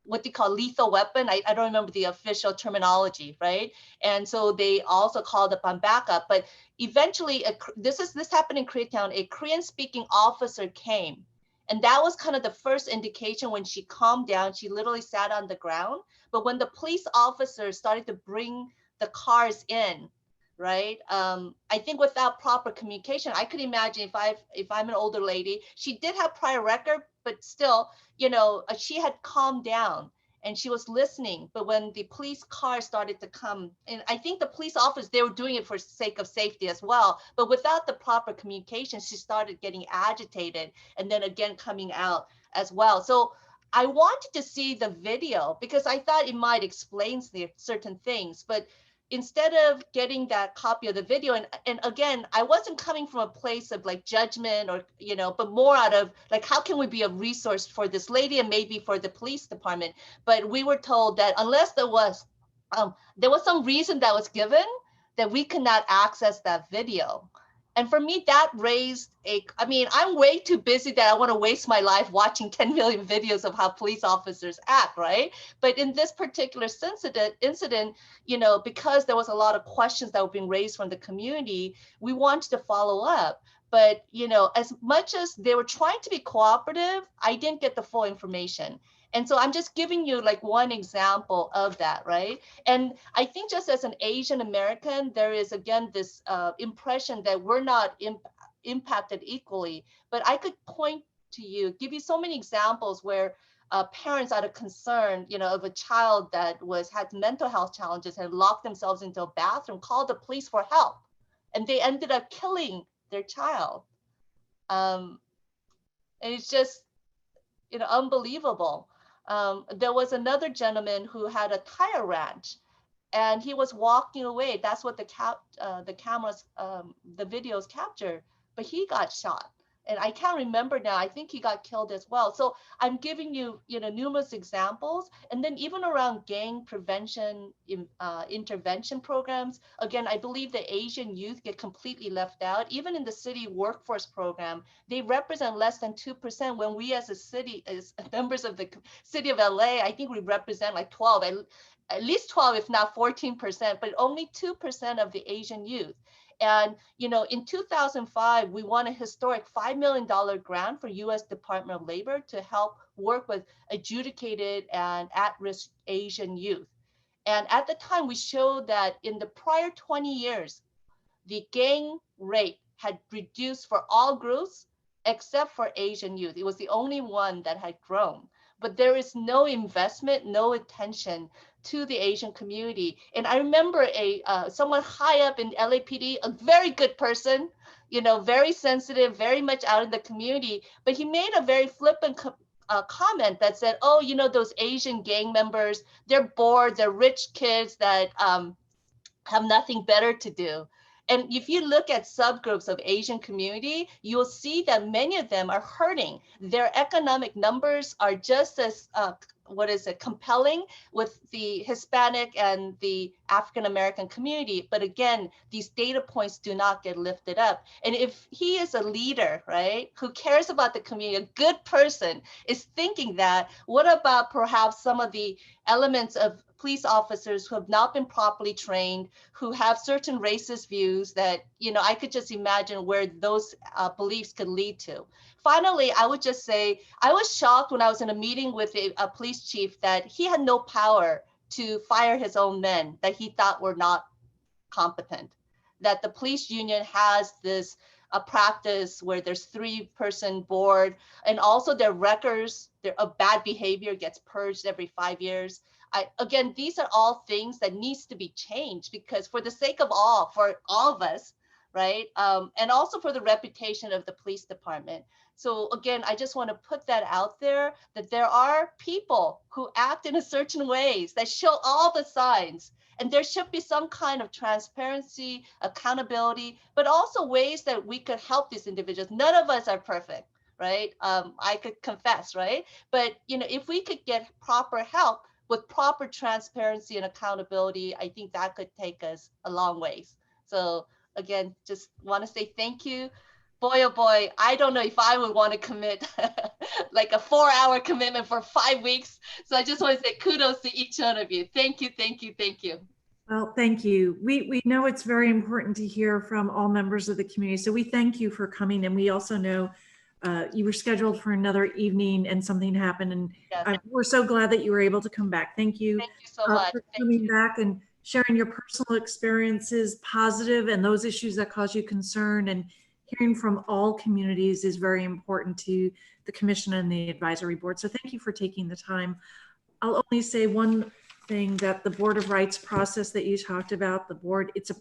what they call lethal weapon. I don't remember the official terminology, right? And so they also called upon backup. But eventually, this happened in Koreatown. A Korean-speaking officer came, and that was kind of the first indication. When she calmed down, she literally sat on the ground. But when the police officers started to bring the cars in, right? I think without proper communication, I could imagine if I'm an older lady, she did have prior record, but still, she had calmed down and she was listening. But when the police car started to come, and I think the police officers, they were doing it for sake of safety as well, but without the proper communication, she started getting agitated and then again coming out as well. So I wanted to see the video because I thought it might explain certain things, but instead of getting that copy of the video, and again, I wasn't coming from a place of like judgment or, but more out of like, how can we be a resource for this lady and maybe for the police department? But we were told that unless there was some reason that was given, that we could not access that video. And for me, that raised I'm way too busy that I want to waste my life watching 10 million videos of how police officers act, right? But in this particular incident, because there was a lot of questions that were being raised from the community, we wanted to follow up. But, as much as they were trying to be cooperative, I didn't get the full information. And so I'm just giving you like one example of that, right? And I think just as an Asian American, there is, again, this impression that we're not impacted equally. But I could point to give you so many examples where parents out of concern, of a child that had mental health challenges and locked themselves into a bathroom, called the police for help. And they ended up killing their child. And it's just, unbelievable. There was another gentleman who had a tire ranch, and he was walking away. That's what the cameras, the videos captured. But he got shot, and I can't remember now. I think he got killed as well. So I'm giving you, numerous examples, and then even around gang prevention, intervention programs. Again, I believe the Asian youth get completely left out. Even in the city workforce program, they represent less than 2%. When we, as a city, as members of the city of LA, I think we represent like 12, at least 12, if not 14%, but only 2% of the Asian youth. And, in 2005, we won a historic $5 million grant for U.S. Department of Labor to help work with adjudicated and at-risk Asian youth. And at the time, we showed that in the prior 20 years, the gang rate had reduced for all groups except for Asian youth. It was the only one that had grown. But there is no investment, no attention to the Asian community. And I remember someone high up in LAPD, a very good person, you know, very sensitive, very much out in the community, but he made a very flippant comment that said, oh, you know, those Asian gang members, they're bored, they're rich kids that have nothing better to do. And if you look at subgroups of Asian community, you'll see that many of them are hurting. Their economic numbers are just as compelling with the Hispanic and the African American community. But again, these data points do not get lifted up. And if he is a leader, right, who cares about the community, a good person is thinking that, what about perhaps some of the elements of police officers who have not been properly trained, who have certain racist views that, you know, I could just imagine where those beliefs could lead to. Finally, I would just say, I was shocked when I was in a meeting with a police chief that he had no power to fire his own men that he thought were not competent, that the police union has this practice where there's 3-person board, and also their records of bad behavior gets purged every 5 years. Again, these are all things that needs to be changed, because for the sake of all, for all of us, right? And also for the reputation of the police department. So again, I just want to put that out there, that there are people who act in a certain ways that show all the signs, and there should be some kind of transparency, accountability, but also ways that we could help these individuals. None of us are perfect, right? I could confess, right? But you know, if we could get proper help with proper transparency and accountability, I think that could take us a long ways. So again, just want to say thank you. Boy, oh boy, I don't know if I would want to commit like a 4-hour commitment for 5 weeks. So I just want to say kudos to each one of you. Thank you, thank you, thank you.
Well, thank you. We know it's very important to hear from all members of the community. So we thank you for coming. And we also know you were scheduled for another evening and something happened. And
yes,
we're so glad that you were able to come back. Thank you,
so much
for coming back and sharing your personal experiences, positive, and those issues that cause you concern. And hearing from all communities is very important to the commission and the advisory board. So thank you for taking the time. I'll only say one thing, that the Board of Rights process that you talked about, the board, it's a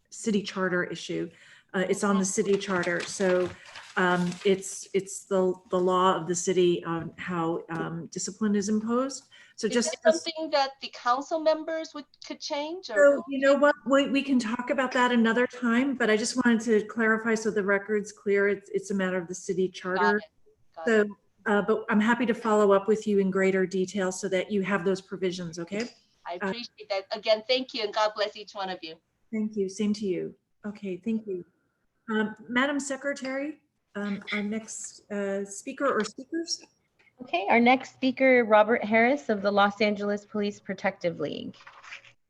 city charter issue. It's on the city charter. So it's the law of the city on how discipline is imposed. So
is
just
it something that the council members could change? Or
so you know what, we can talk about that another time, but I just wanted to clarify so the record's clear. It's a matter of the city charter.
Got it.
But I'm happy to follow up with you in greater detail so that you have those provisions, okay?
I appreciate that. Again, thank you, and God bless each one of you.
Thank you, same to you. Okay, thank you. Madam Secretary, our next speaker or speakers?
Okay, our next speaker, Robert Harris of the Los Angeles Police Protective League.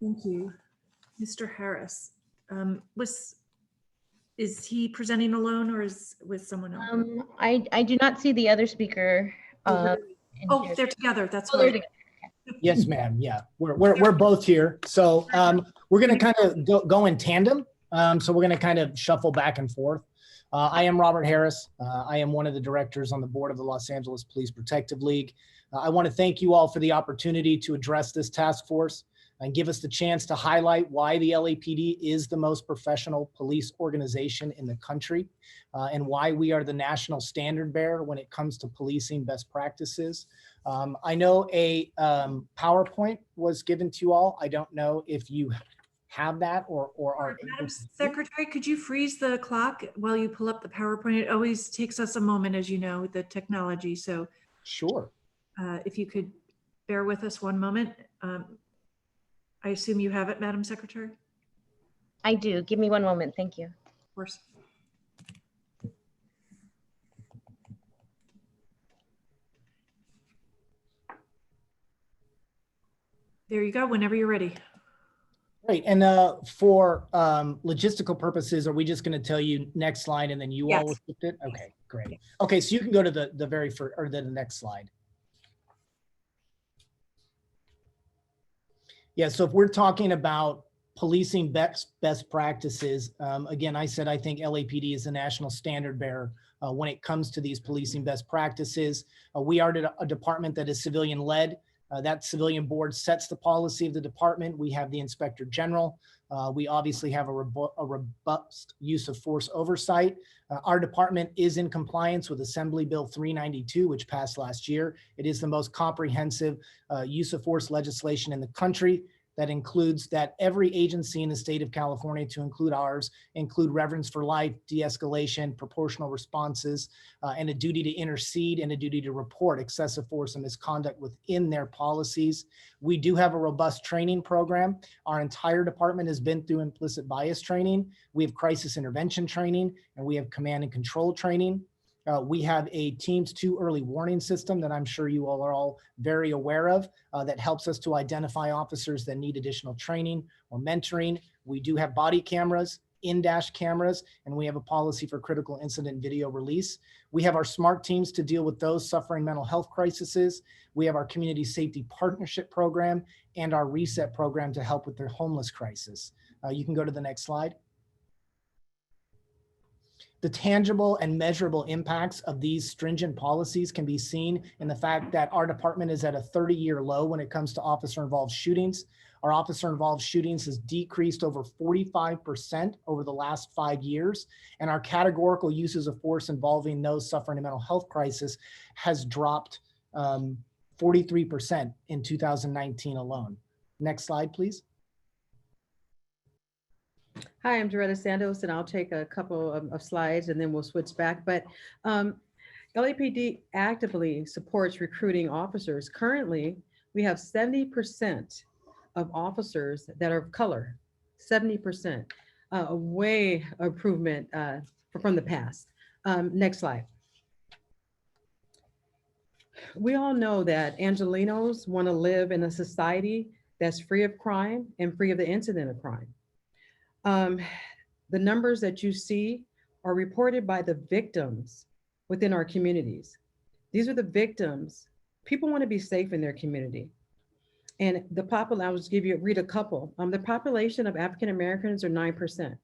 Thank you. Mr. Harris, is he presenting alone or is with someone else?
I do not see the other speaker.
Oh, they're together. That's
they're
right.
together.
Yes, ma'am. Yeah, we're both here. So we're going to kind of go in tandem. So we're going to kind of shuffle back and forth. I am Robert Harris. I am one of the directors on the board of the Los Angeles Police Protective League. I want to thank you all for the opportunity to address this task force and give us the chance to highlight why the LAPD is the most professional police organization in the country and why we are the national standard bearer when it comes to policing best practices. I know a PowerPoint was given to you all. I don't know if you have that or are.
Madam Secretary, could you freeze the clock while you pull up the PowerPoint? It always takes us a moment, as you know, with the technology. So
sure.
If you could bear with us one moment. I assume you have it, Madam Secretary?
I do. Give me one moment. Thank you.
Of course. There you go, whenever you're ready.
Great. And for logistical purposes, are we just going to tell you next slide and then you all will shift it? Okay, great. Okay, so you can go to the very first or the next slide. Yeah, so if we're talking about policing best practices, again, I said I think LAPD is a national standard bearer when it comes to these policing best practices. We are a department that is civilian led. That civilian board sets the policy of the department. We have the inspector general. We obviously have a robust use of force oversight. Our department is in compliance with Assembly Bill 392, which passed last year. It is the most comprehensive use of force legislation in the country. That includes that every agency in the state of California, to include ours, include reverence for life, de-escalation, proportional responses, and a duty to intercede and a duty to report excessive force and misconduct within their policies. We do have a robust training program. Our entire department has been through implicit bias training. We have crisis intervention training, and we have command and control training. We have a Teams 2 early warning system that I'm sure you all are all very aware of that helps us to identify officers that need additional training or mentoring. We do have body cameras, in-dash cameras, and we have a policy for critical incident video release. We have our SMART teams to deal with those suffering mental health crises. We have our community safety partnership program and our reset program to help with their homeless crisis. You can go to the next slide. The tangible and measurable impacts of these stringent policies can be seen in the fact that our department is at a 30-year low when it comes to officer-involved shootings. Our officer-involved shootings has decreased over 45% over the last 5 years, and our categorical uses of force involving those suffering a mental health crisis has dropped 43% in 2019 alone. Next slide, please.
Hi, I'm Doretta Santos, and I'll take a couple of slides and then we'll switch back. But LAPD actively supports recruiting officers. Currently, we have 70% of officers that are of color, 70%, a way improvement from the past. Next slide. We all know that Angelenos want to live in a society that's free of crime and free of the incident of crime. The numbers that you see are reported by the victims within our communities. These are the victims. People want to be safe in their community. And the population, I'll read a couple. The population of African Americans are 9%,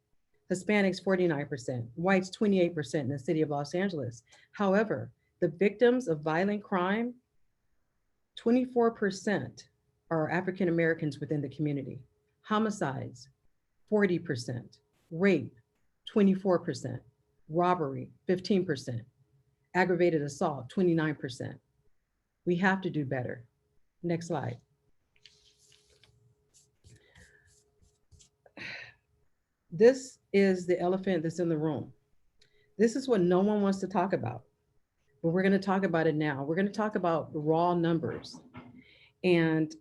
Hispanics 49%, whites 28% in the city of Los Angeles. However, the victims of violent crime, 24% are African Americans within the community. Homicides, 40%, rape, 24%, robbery, 15%, aggravated assault, 29%. We have to do better. Next slide. This is the elephant that's in the room. This is what no one wants to talk about, but we're going to talk about it now. We're going to talk about the raw numbers. And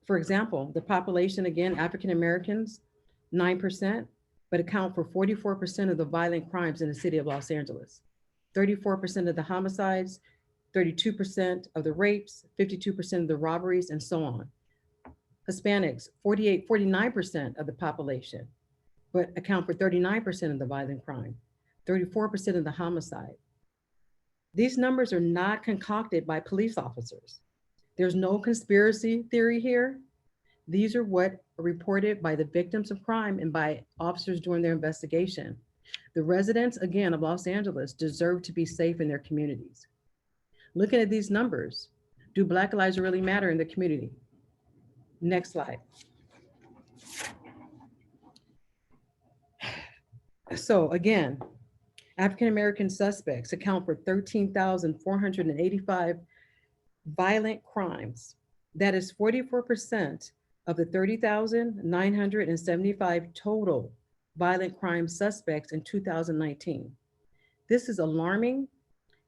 for example, the population, again, African Americans, 9%, but account for 44% of the violent crimes in the city of Los Angeles, 34% of the homicides, 32% of the rapes, 52% of the robberies, and so on. Hispanics, 49% of the population, but account for 39% of the violent crime, 34% of the homicide. These numbers are not concocted by police officers. There's no conspiracy theory here. These are what are reported by the victims of crime and by officers during their investigation. The residents, again, of Los Angeles deserve to be safe in their communities. Looking at these numbers, do Black lives really matter in the community? Next slide. So again, African-American suspects account for 13,485 violent crimes. That is 44% of the 30,975 total violent crime suspects in 2019. This is alarming.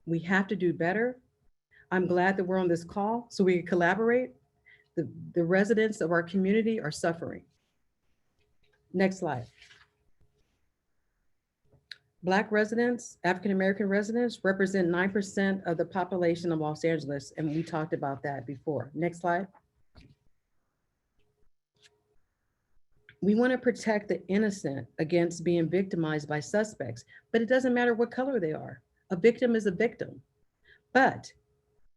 We have to do better. I'm glad that we're on this call so we can collaborate. The residents of our community are suffering. Next slide. Black residents, African-American residents represent 9% of the population of Los Angeles, and we talked about that before. Next slide. We want to protect the innocent against being victimized by suspects, but it doesn't matter what color they are. A victim is a victim. But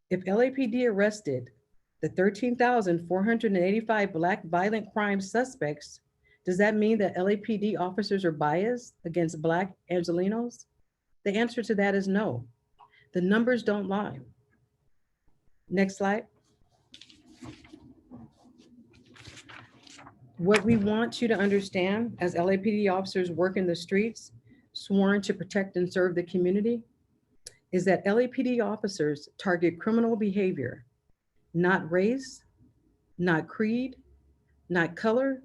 if LAPD arrested the 13,485 Black violent crime suspects, does that mean that LAPD officers are biased against Black Angelenos? The answer to that is no. The numbers don't lie. Next slide. What we want you to understand as LAPD officers work in the streets, sworn to protect and serve the community, is that LAPD officers target criminal behavior, not race, not creed, not color,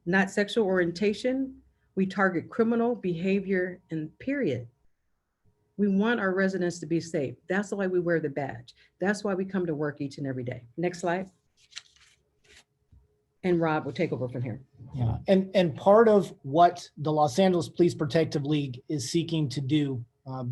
not sexual orientation. We target criminal behavior and period. We want our residents to be safe. That's why we wear the badge. That's why we come to work each and every day. Next slide. And Rob will take over from here.
Yeah, and part of what the Los Angeles Police Protective League is seeking to do,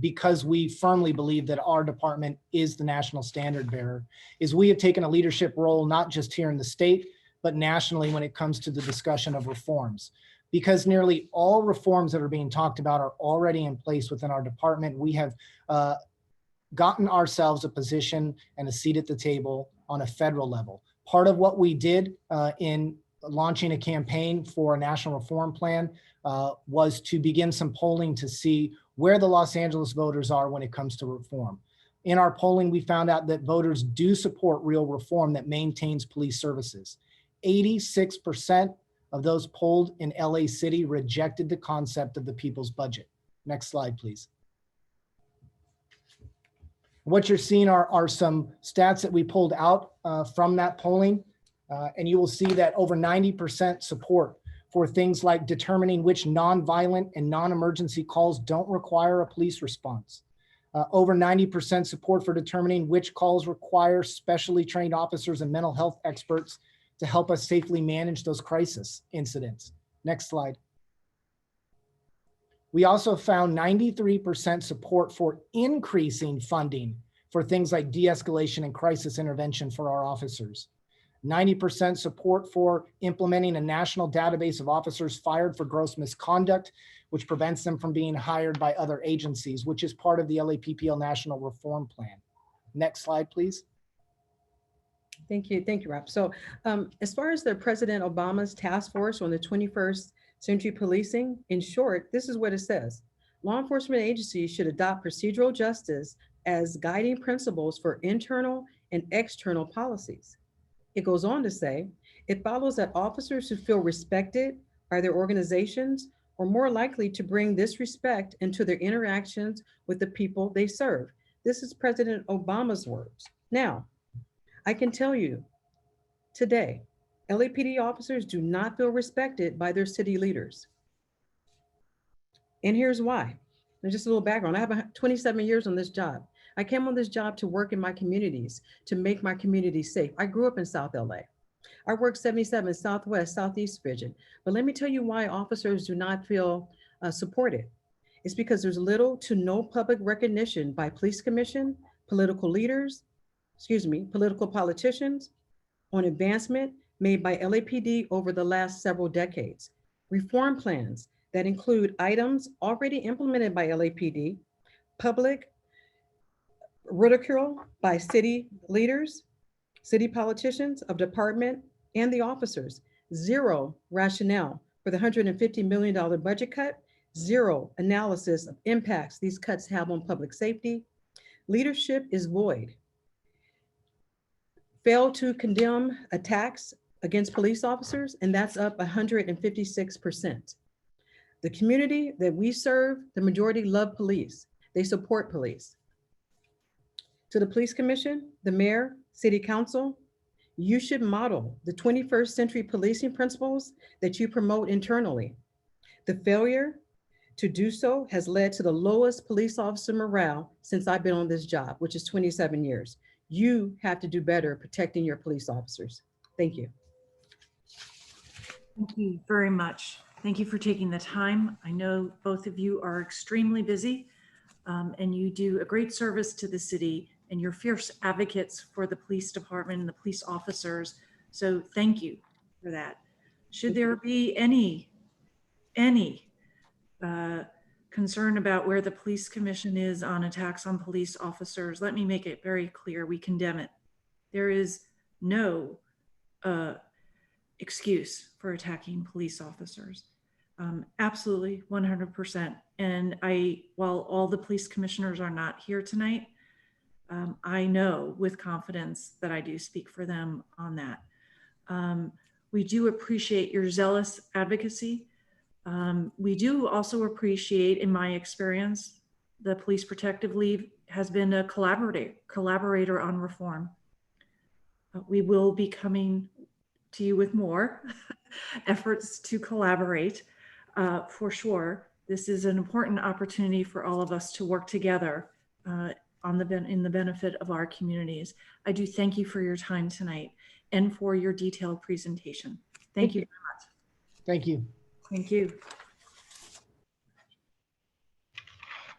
because we firmly believe that our department is the national standard bearer, is we have taken a leadership role, not just here in the state, but nationally when it comes to the discussion of reforms. Because nearly all reforms that are being talked about are already in place within our department. We have gotten ourselves a position and a seat at the table on a federal level. Part of what we did in launching a campaign for a national reform plan was to begin some polling to see where the Los Angeles voters are when it comes to reform. In our polling, we found out that voters do support real reform that maintains police services. 86% of those polled in LA City rejected the concept of the people's budget. Next slide, please. What you're seeing are some stats that we pulled out from that polling. And you will see that over 90% support for things like determining which non-violent and non-emergency calls don't require a police response. Over 90% support for determining which calls require specially trained officers and mental health experts to help us safely manage those crisis incidents. Next slide. We also found 93% support for increasing funding for things like de-escalation and crisis intervention for our officers. 90% support for implementing a national database of officers fired for gross misconduct, which prevents them from being hired by other agencies, which is part of the LAPPL National Reform Plan. Next slide, please.
Thank you, Rob. So as far as the President Obama's task force on the 21st century policing, in short, this is what it says. Law enforcement agencies should adopt procedural justice as guiding principles for internal and external policies. It goes on to say, it follows that officers who feel respected by their organizations are more likely to bring this respect into their interactions with the people they serve. This is President Obama's words. Now, I can tell you today, LAPD officers do not feel respected by their city leaders. And here's why. There's just a little background. I have 27 years on this job. I came on this job to work in my communities, to make my community safe. I grew up in South LA. I worked 77 Southwest, Southeast region. But let me tell you why officers do not feel supported. It's because there's little to no public recognition by police commission, political leaders, political politicians on advancement made by LAPD over the last several decades. Reform plans that include items already implemented by LAPD, public ridicule by city leaders, city politicians of department, and the officers. Zero rationale for the $150 million budget cut, zero analysis of impacts these cuts have on public safety. Leadership is void. Failed to condemn attacks against police officers, and that's up 156%. The community that we serve, the majority love police. They support police. To the police commission, the mayor, city council, you should model the 21st century policing principles that you promote internally. The failure to do so has led to the lowest police officer morale since I've been on this job, which is 27 years. You have to do better protecting your police officers. Thank you.
Thank you very much. Thank you for taking the time. I know both of you are extremely busy and you do a great service to the city, and you're fierce advocates for the police department and the police officers. So thank you for that. Should there be any concern about where the police commission is on attacks on police officers, let me make it very clear, we condemn it. There is no excuse for attacking police officers. Absolutely, 100%. And while all the police commissioners are not here tonight, I know with confidence that I do speak for them on that. We do appreciate your zealous advocacy. We do also appreciate, in my experience, the Police Protective League has been a collaborator on reform. We will be coming to you with more efforts to collaborate for sure. This is an important opportunity for all of us to work together in the benefit of our communities. I do thank you for your time tonight and for your detailed presentation. Thank you very much.
Thank you.
Thank you.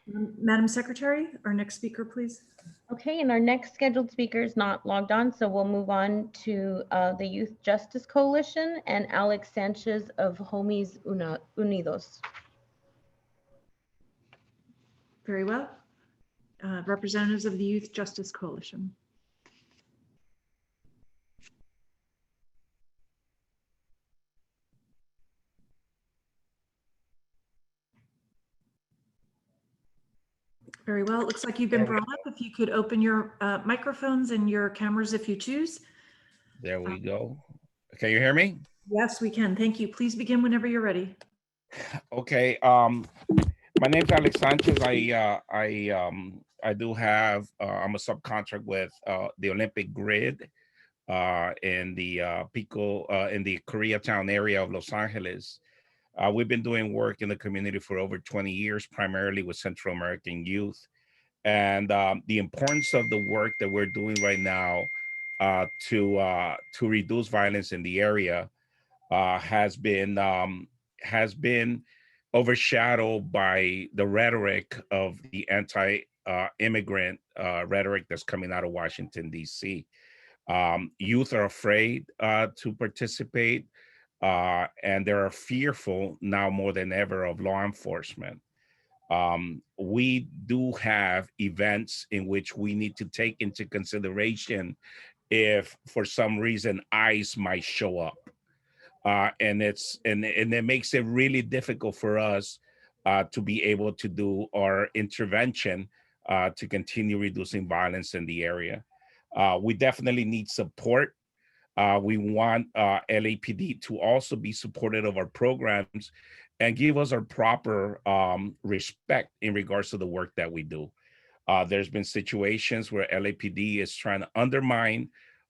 Madam Secretary, our next speaker, please.
Okay, and our next scheduled speaker is not logged on, so we'll move on to the Youth Justice Coalition and Alex Sanchez of Homies Unidos.
Very well. Representatives of the Youth Justice Coalition. Very well. It looks like you've been brought up. If you could open your microphones and your cameras if you choose.
There we go. Can you hear me?
Yes, we can. Thank you. Please begin whenever you're ready.
Okay. My name's Alex Sanchez. I do have, I'm a subcontract with the Olympic Grid in the in the Koreatown area of Los Angeles. We've been doing work in the community for over 20 years, primarily with Central American youth. And the importance of the work that we're doing right now to reduce violence in the area has been overshadowed by the rhetoric of the anti-immigrant rhetoric that's coming out of Washington, D.C. Youth are afraid to participate. And they are fearful now more than ever of law enforcement. We do have events in which we need to take into consideration if for some reason ICE might show up. And it makes it really difficult for us to be able to do our intervention to continue reducing violence in the area. We definitely need support. We want LAPD to also be supportive of our programs and give us our proper respect in regards to the work that we do. There's been situations where LAPD is trying to undermine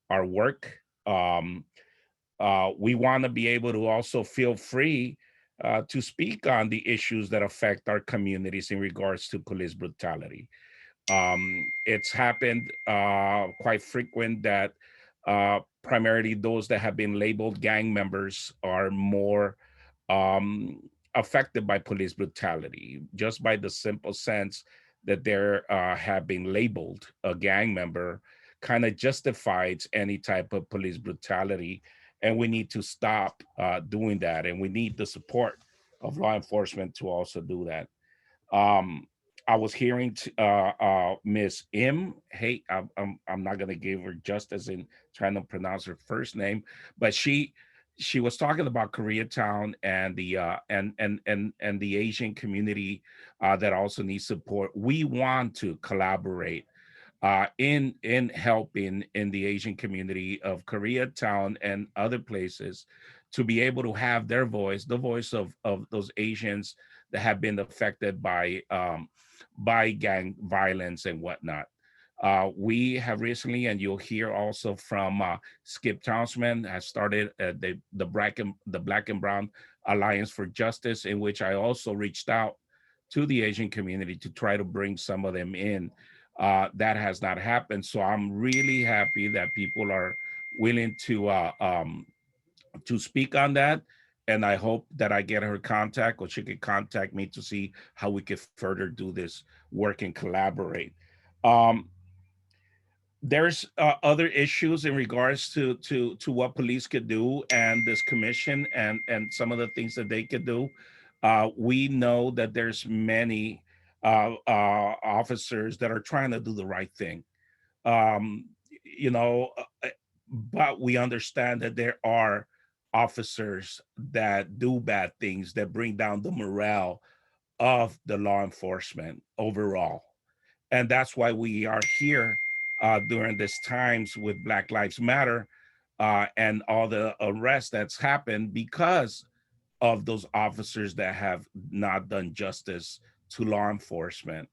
our work. We want to be able to also feel free to speak on the issues that affect our communities in regards to police brutality. It's happened quite frequent that primarily those that have been labeled gang members are more affected by police brutality, just by the simple sense that they have been labeled a gang member kind of justifies any type of police brutality. And we need to stop doing that. And we need the support of law enforcement to also do that. I was hearing Miss M. Hey, I'm not gonna give her justice in trying to pronounce her first name, but she was talking about Koreatown and the and the Asian community that also needs support. We want to collaborate in helping in the Asian community of Koreatown and other places to be able to have their voice, the voice of those Asians that have been affected by gang violence and whatnot. We have recently, and you'll hear also from Skip Townsend, has started the Black and Brown Alliance for Justice, in which I also reached out to the Asian community to try to bring some of them in. That has not happened. So I'm really happy that people are willing to speak on that. And I hope that I get her contact, or she could contact me to see how we could further do this work and collaborate. There's other issues in regards to what police could do and this commission and some of the things that they could do. We know that there's many officers that are trying to do the right thing. You know, but we understand that there are officers that do bad things that bring down the morale of the law enforcement overall. And that's why we are here during these times with Black Lives Matter and all the arrests that's happened because of those officers that have not done justice to law enforcement.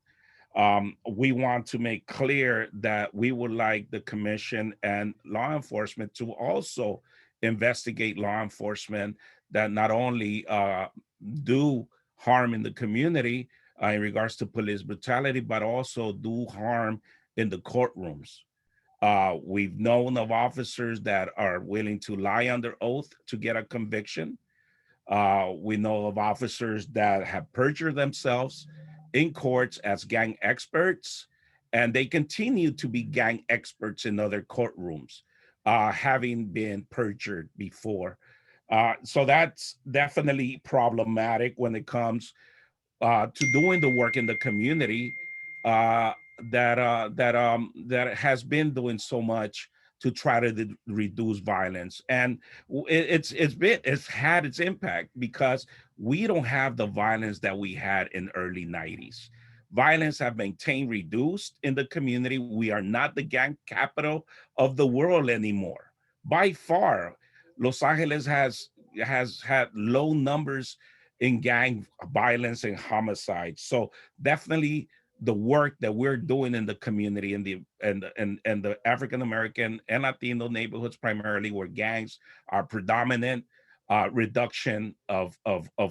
We want to make clear that we would like the commission and law enforcement to also investigate law enforcement that not only do harm in the community in regards to police brutality, but also do harm in the courtrooms. We've known of officers that are willing to lie under oath to get a conviction. We know of officers that have perjured themselves in courts as gang experts, and they continue to be gang experts in other courtrooms, having been perjured before. So that's definitely problematic when it comes to doing the work in the community that has been doing so much to try to reduce violence. And it's had its impact because we don't have the violence that we had in early 90s. Violence have maintained reduced in the community. We are not the gang capital of the world anymore. By far, Los Angeles has had low numbers in gang violence and homicide. So definitely the work that we're doing in the community and the African American and Latino neighborhoods, primarily where gangs are predominant, reduction of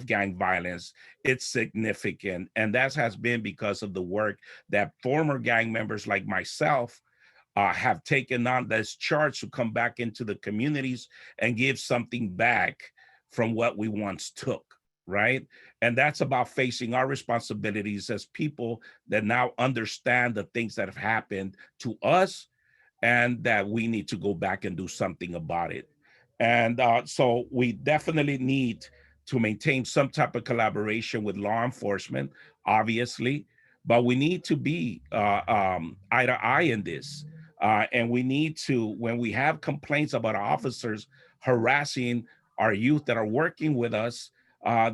gang violence, it's significant. And that has been because of the work that former gang members like myself have taken on this charge to come back into the communities and give something back from what we once took. Right? And that's about facing our responsibilities as people that now understand the things that have happened to us and that we need to go back and do something about it. And so we definitely need to maintain some type of collaboration with law enforcement, obviously, but we need to be eye to eye in this. And we need to, when we have complaints about officers harassing our youth that are working with us,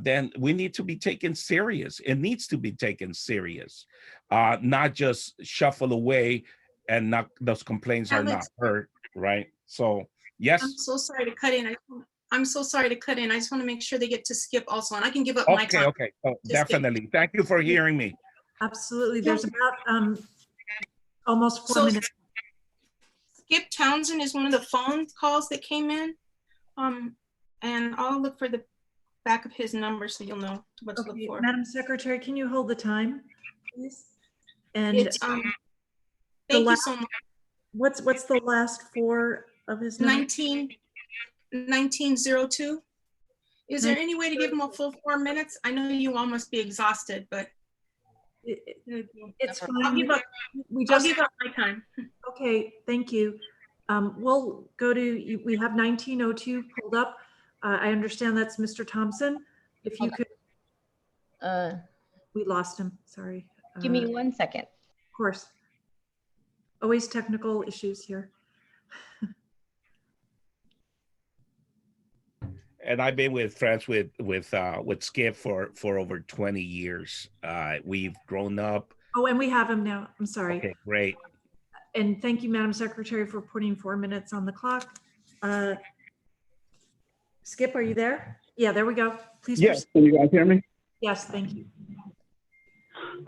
then we need to be taken serious. It needs to be taken serious, not just shuffle away and not those complaints are not heard, right? So, yes.
I'm so sorry to cut in. I'm so sorry to cut in. I just want to make sure they get to Skip also, and I can give up my time.
Okay, oh, definitely. Thank you for hearing me.
Absolutely. There's about almost 4 minutes.
Skip Townsend is one of the phone calls that came in, and I'll look for the back of his number so you'll know what to look for.
Madam Secretary, can you hold the time, please? And
it's, thank you so much.
What's the last four of his number?
1902. Is there any way to give him a full 4 minutes? I know you all must be exhausted, but
it's fine.
I'll give up my time.
Okay, thank you. We'll go to, we have 1902 pulled up. I understand that's Mr. Thompson. If you could, we lost him, sorry.
Give me 1 second.
Of course. Always technical issues here.
And I've been friends with Skip for over 20 years. We've grown up.
Oh, and we have him now. I'm sorry.
Okay, great.
And thank you, Madam Secretary, for putting 4 minutes on the clock. Skip, are you there? Yeah, there we go. Please.
Yes, can you guys hear me?
Yes, thank you.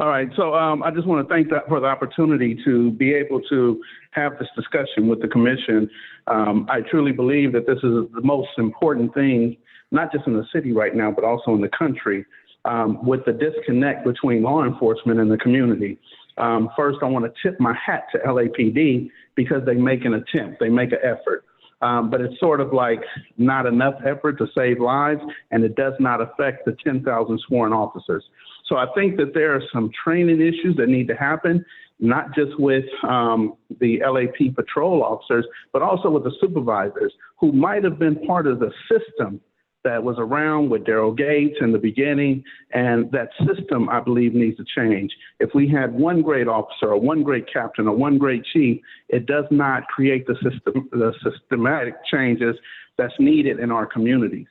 All right, so I just want to thank for the opportunity to be able to have this discussion with the commission. I truly believe that this is the most important thing, not just in the city right now, but also in the country, with the disconnect between law enforcement and the community. First, I want to tip my hat to LAPD because they make an attempt, they make an effort. But it's sort of like not enough effort to save lives, and it does not affect the 10,000 sworn officers. So I think that there are some training issues that need to happen, not just with the LAP patrol officers, but also with the supervisors who might have been part of the system that was around with Daryl Gates in the beginning, and that system, I believe, needs to change. If we had one great officer or one great captain or one great chief, it does not create the systematic changes that's needed in our communities.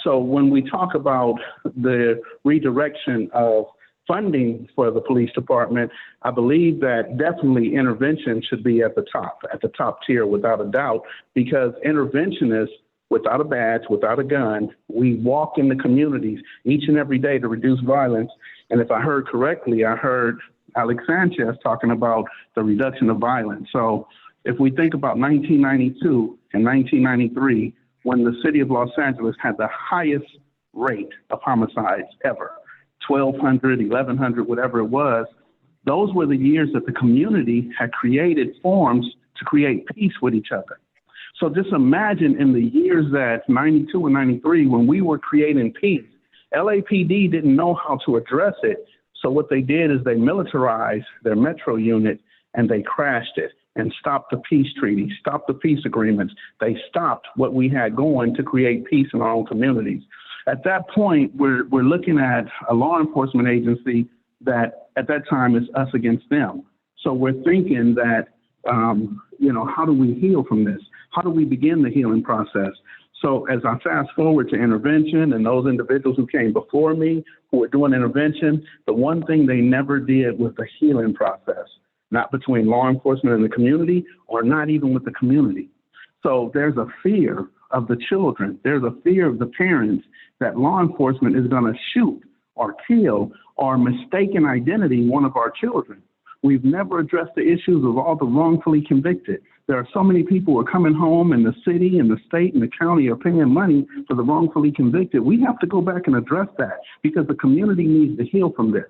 So when we talk about the redirection of funding for the police department, I believe that definitely intervention should be at the top tier without a doubt, because interventionists, without a badge, without a gun, we walk in the communities each and every day to reduce violence. And if I heard correctly, I heard Alex Sanchez talking about the reduction of violence. So if we think about 1992 and 1993, when the city of Los Angeles had the highest rate of homicides ever, 1,200, 1,100, whatever it was, those were the years that the community had created forms to create peace with each other. So just imagine in the years that 92 and 93, when we were creating peace, LAPD didn't know how to address it. So what they did is they militarized their metro unit and they crashed it and stopped the peace treaty, stopped the peace agreements. They stopped what we had going to create peace in our own communities. At that point, we're looking at a law enforcement agency that at that time is us against them. So we're thinking that, how do we heal from this? How do we begin the healing process? So as I fast forward to intervention and those individuals who came before me who were doing intervention, the one thing they never did was the healing process, not between law enforcement and the community, or not even with the community. So there's a fear of the children. There's a fear of the parents that law enforcement is going to shoot or kill or mistaken identity one of our children. We've never addressed the issues of all the wrongfully convicted. There are so many people who are coming home in the city and the state and the county are paying money for the wrongfully convicted. We have to go back and address that because the community needs to heal from this.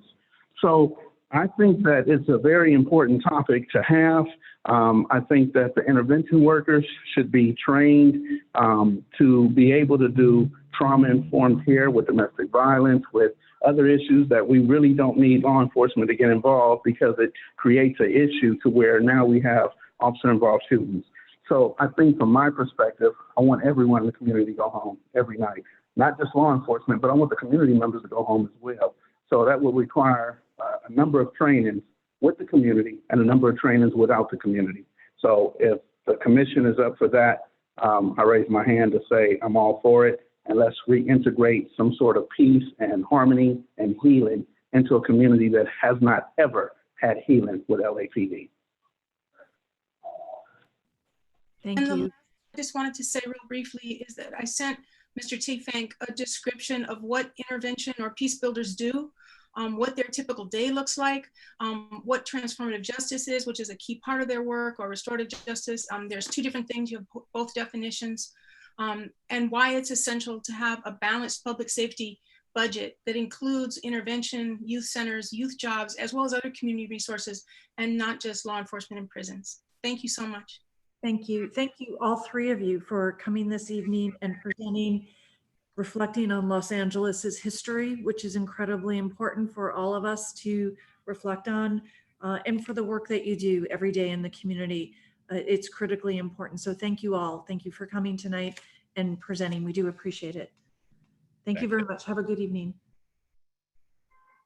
So I think that it's a very important topic to have. I think that the intervention workers should be trained to be able to do trauma-informed care with domestic violence, with other issues that we really don't need law enforcement to get involved because it creates an issue to where now we have officer-involved shootings. So I think from my perspective, I want everyone in the community to go home every night, not just law enforcement, but I want the community members to go home as well. So that will require a number of trainings with the community and a number of trainings without the community. So if the commission is up for that, I raise my hand to say I'm all for it, and let's reintegrate some sort of peace and harmony and healing into a community that has not ever had healing with LAPD.
Thank you.
I just wanted to say real briefly is that I sent Mr. Teefank a description of what intervention or peace builders do, what their typical day looks like, what transformative justice is, which is a key part of their work, or restorative justice. There's two different things, you have both definitions, and why it's essential to have a balanced public safety budget that includes intervention, youth centers, youth jobs, as well as other community resources, and not just law enforcement and prisons. Thank you so much.
Thank you. Thank you, all three of you, for coming this evening and presenting, reflecting on Los Angeles's history, which is incredibly important for all of us to reflect on, and for the work that you do every day in the community. It's critically important. So thank you all. Thank you for coming tonight and presenting. We do appreciate it. Thank you very much. Have a good evening.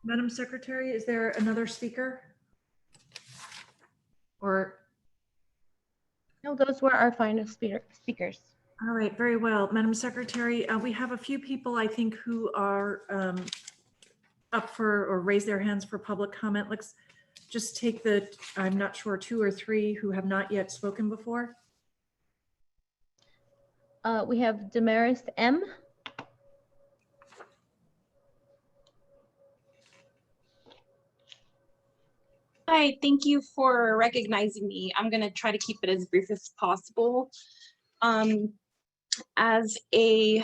Madam Secretary, is there another speaker? Or?
No, those were our final speakers.
All right, very well. Madam Secretary, we have a few people, I think, who are up for or raise their hands for public comment. Let's just take the, I'm not sure, 2 or 3 who have not yet spoken before.
We have Damaris M.
Hi, thank you for recognizing me. I'm going to try to keep it as brief as possible. As a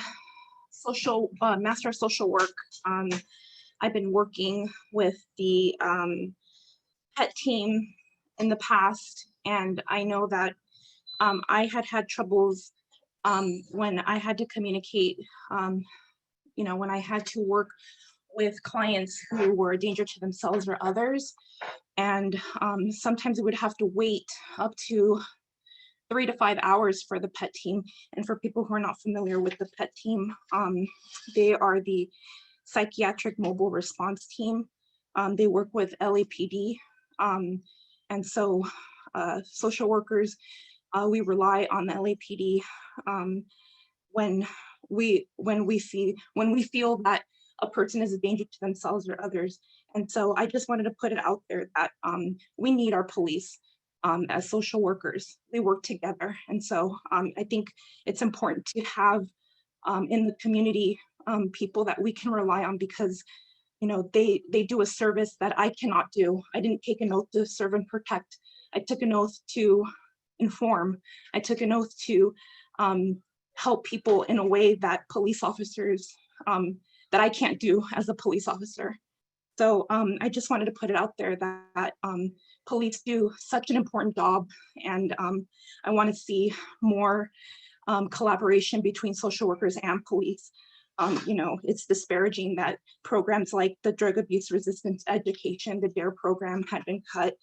social master of social work, I've been working with the PET team in the past, and I know that I had troubles when I had to communicate, when I had to work with clients who were a danger to themselves or others. And sometimes we would have to wait up to 3 to 5 hours for the PET team. And for people who are not familiar with the PET team, they are the Psychiatric Mobile Response Team. They work with LAPD. And so social workers, we rely on the LAPD when we feel that a person is a danger to themselves or others. And so I just wanted to put it out there that we need our police as social workers. They work together. And so I think it's important to have in the community people that we can rely on, because they do a service that I cannot do. I didn't take an oath to serve and protect. I took an oath to inform. I took an oath to help people in a way that police officers, that I can't do as a police officer. So I just wanted to put it out there that police do such an important job, and I want to see more collaboration between social workers and police. It's disparaging that programs like the Drug Abuse Resistance Education, the DARE program, had been cut,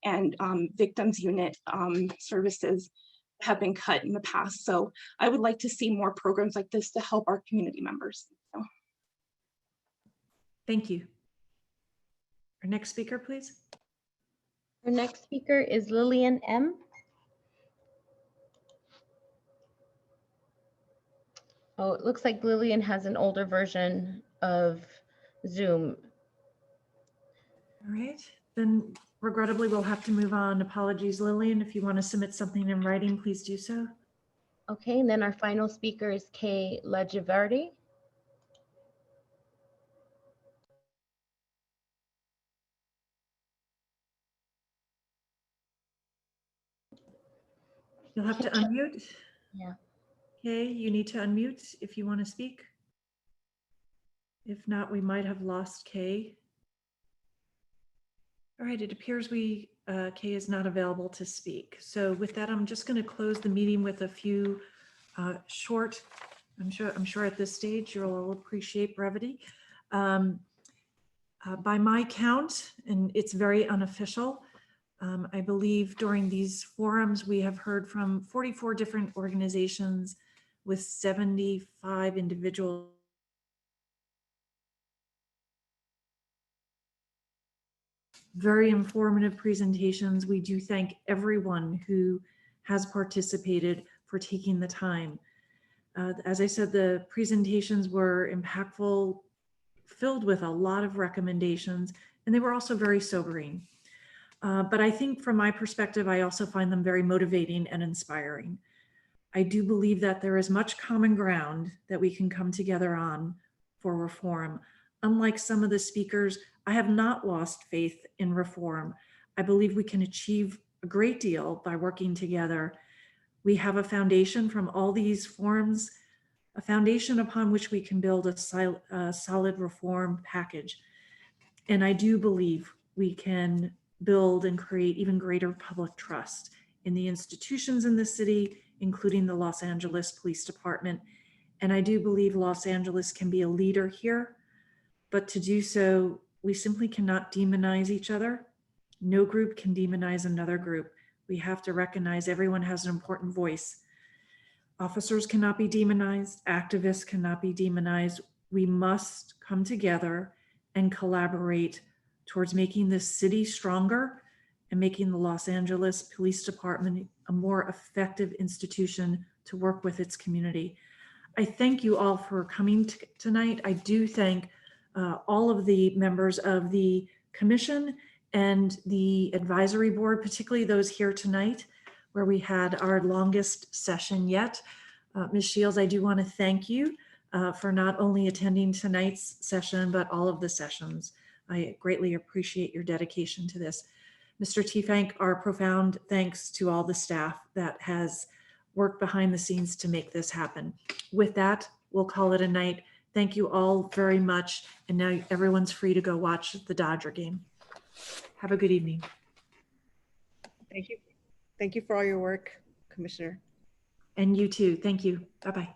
and victims unit services have been cut in the past. So I would like to see more programs like this to help our community members. So.
Thank you. Our next speaker, please.
Our next speaker is Lillian M. Oh, it looks like Lillian has an older version of Zoom.
All right, then regrettably, we'll have to move on. Apologies, Lillian. If you want to submit something in writing, please do so.
Okay, and then our final speaker is Kay Lajivardi.
You'll have to unmute.
Yeah.
Okay, you need to unmute if you want to speak. If not, we might have lost Kay. All right, it appears Kay is not available to speak. So with that, I'm just going to close the meeting with a few short, I'm sure at this stage you'll all appreciate brevity. By my count, and it's very unofficial, I believe during these forums we have heard from 44 different organizations with 75 individuals. Very informative presentations. We do thank everyone who has participated for taking the time. As I said, the presentations were impactful, filled with a lot of recommendations, and they were also very sobering. But I think from my perspective, I also find them very motivating and inspiring. I do believe that there is much common ground that we can come together on for reform. Unlike some of the speakers, I have not lost faith in reform. I believe we can achieve a great deal by working together. We have a foundation from all these forums, a foundation upon which we can build a solid reform package. And I do believe we can build and create even greater public trust in the institutions in the city, including the Los Angeles Police Department. And I do believe Los Angeles can be a leader here, but to do so, we simply cannot demonize each other. No group can demonize another group. We have to recognize everyone has an important voice. Officers cannot be demonized, activists cannot be demonized. We must come together and collaborate towards making this city stronger and making the Los Angeles Police Department a more effective institution to work with its community. I thank you all for coming tonight. I do thank all of the members of the commission and the advisory board, particularly those here tonight, where we had our longest session yet. Ms. Shields, I do want to thank you for not only attending tonight's session, but all of the sessions. I greatly appreciate your dedication to this. Mr. Teefank, our profound thanks to all the staff that has worked behind the scenes to make this happen. With that, we'll call it a night. Thank you all very much. And now everyone's free to go watch the Dodger game. Have a good evening.
Thank you. Thank you for all your work, Commissioner.
And you too. Thank you. Bye-bye.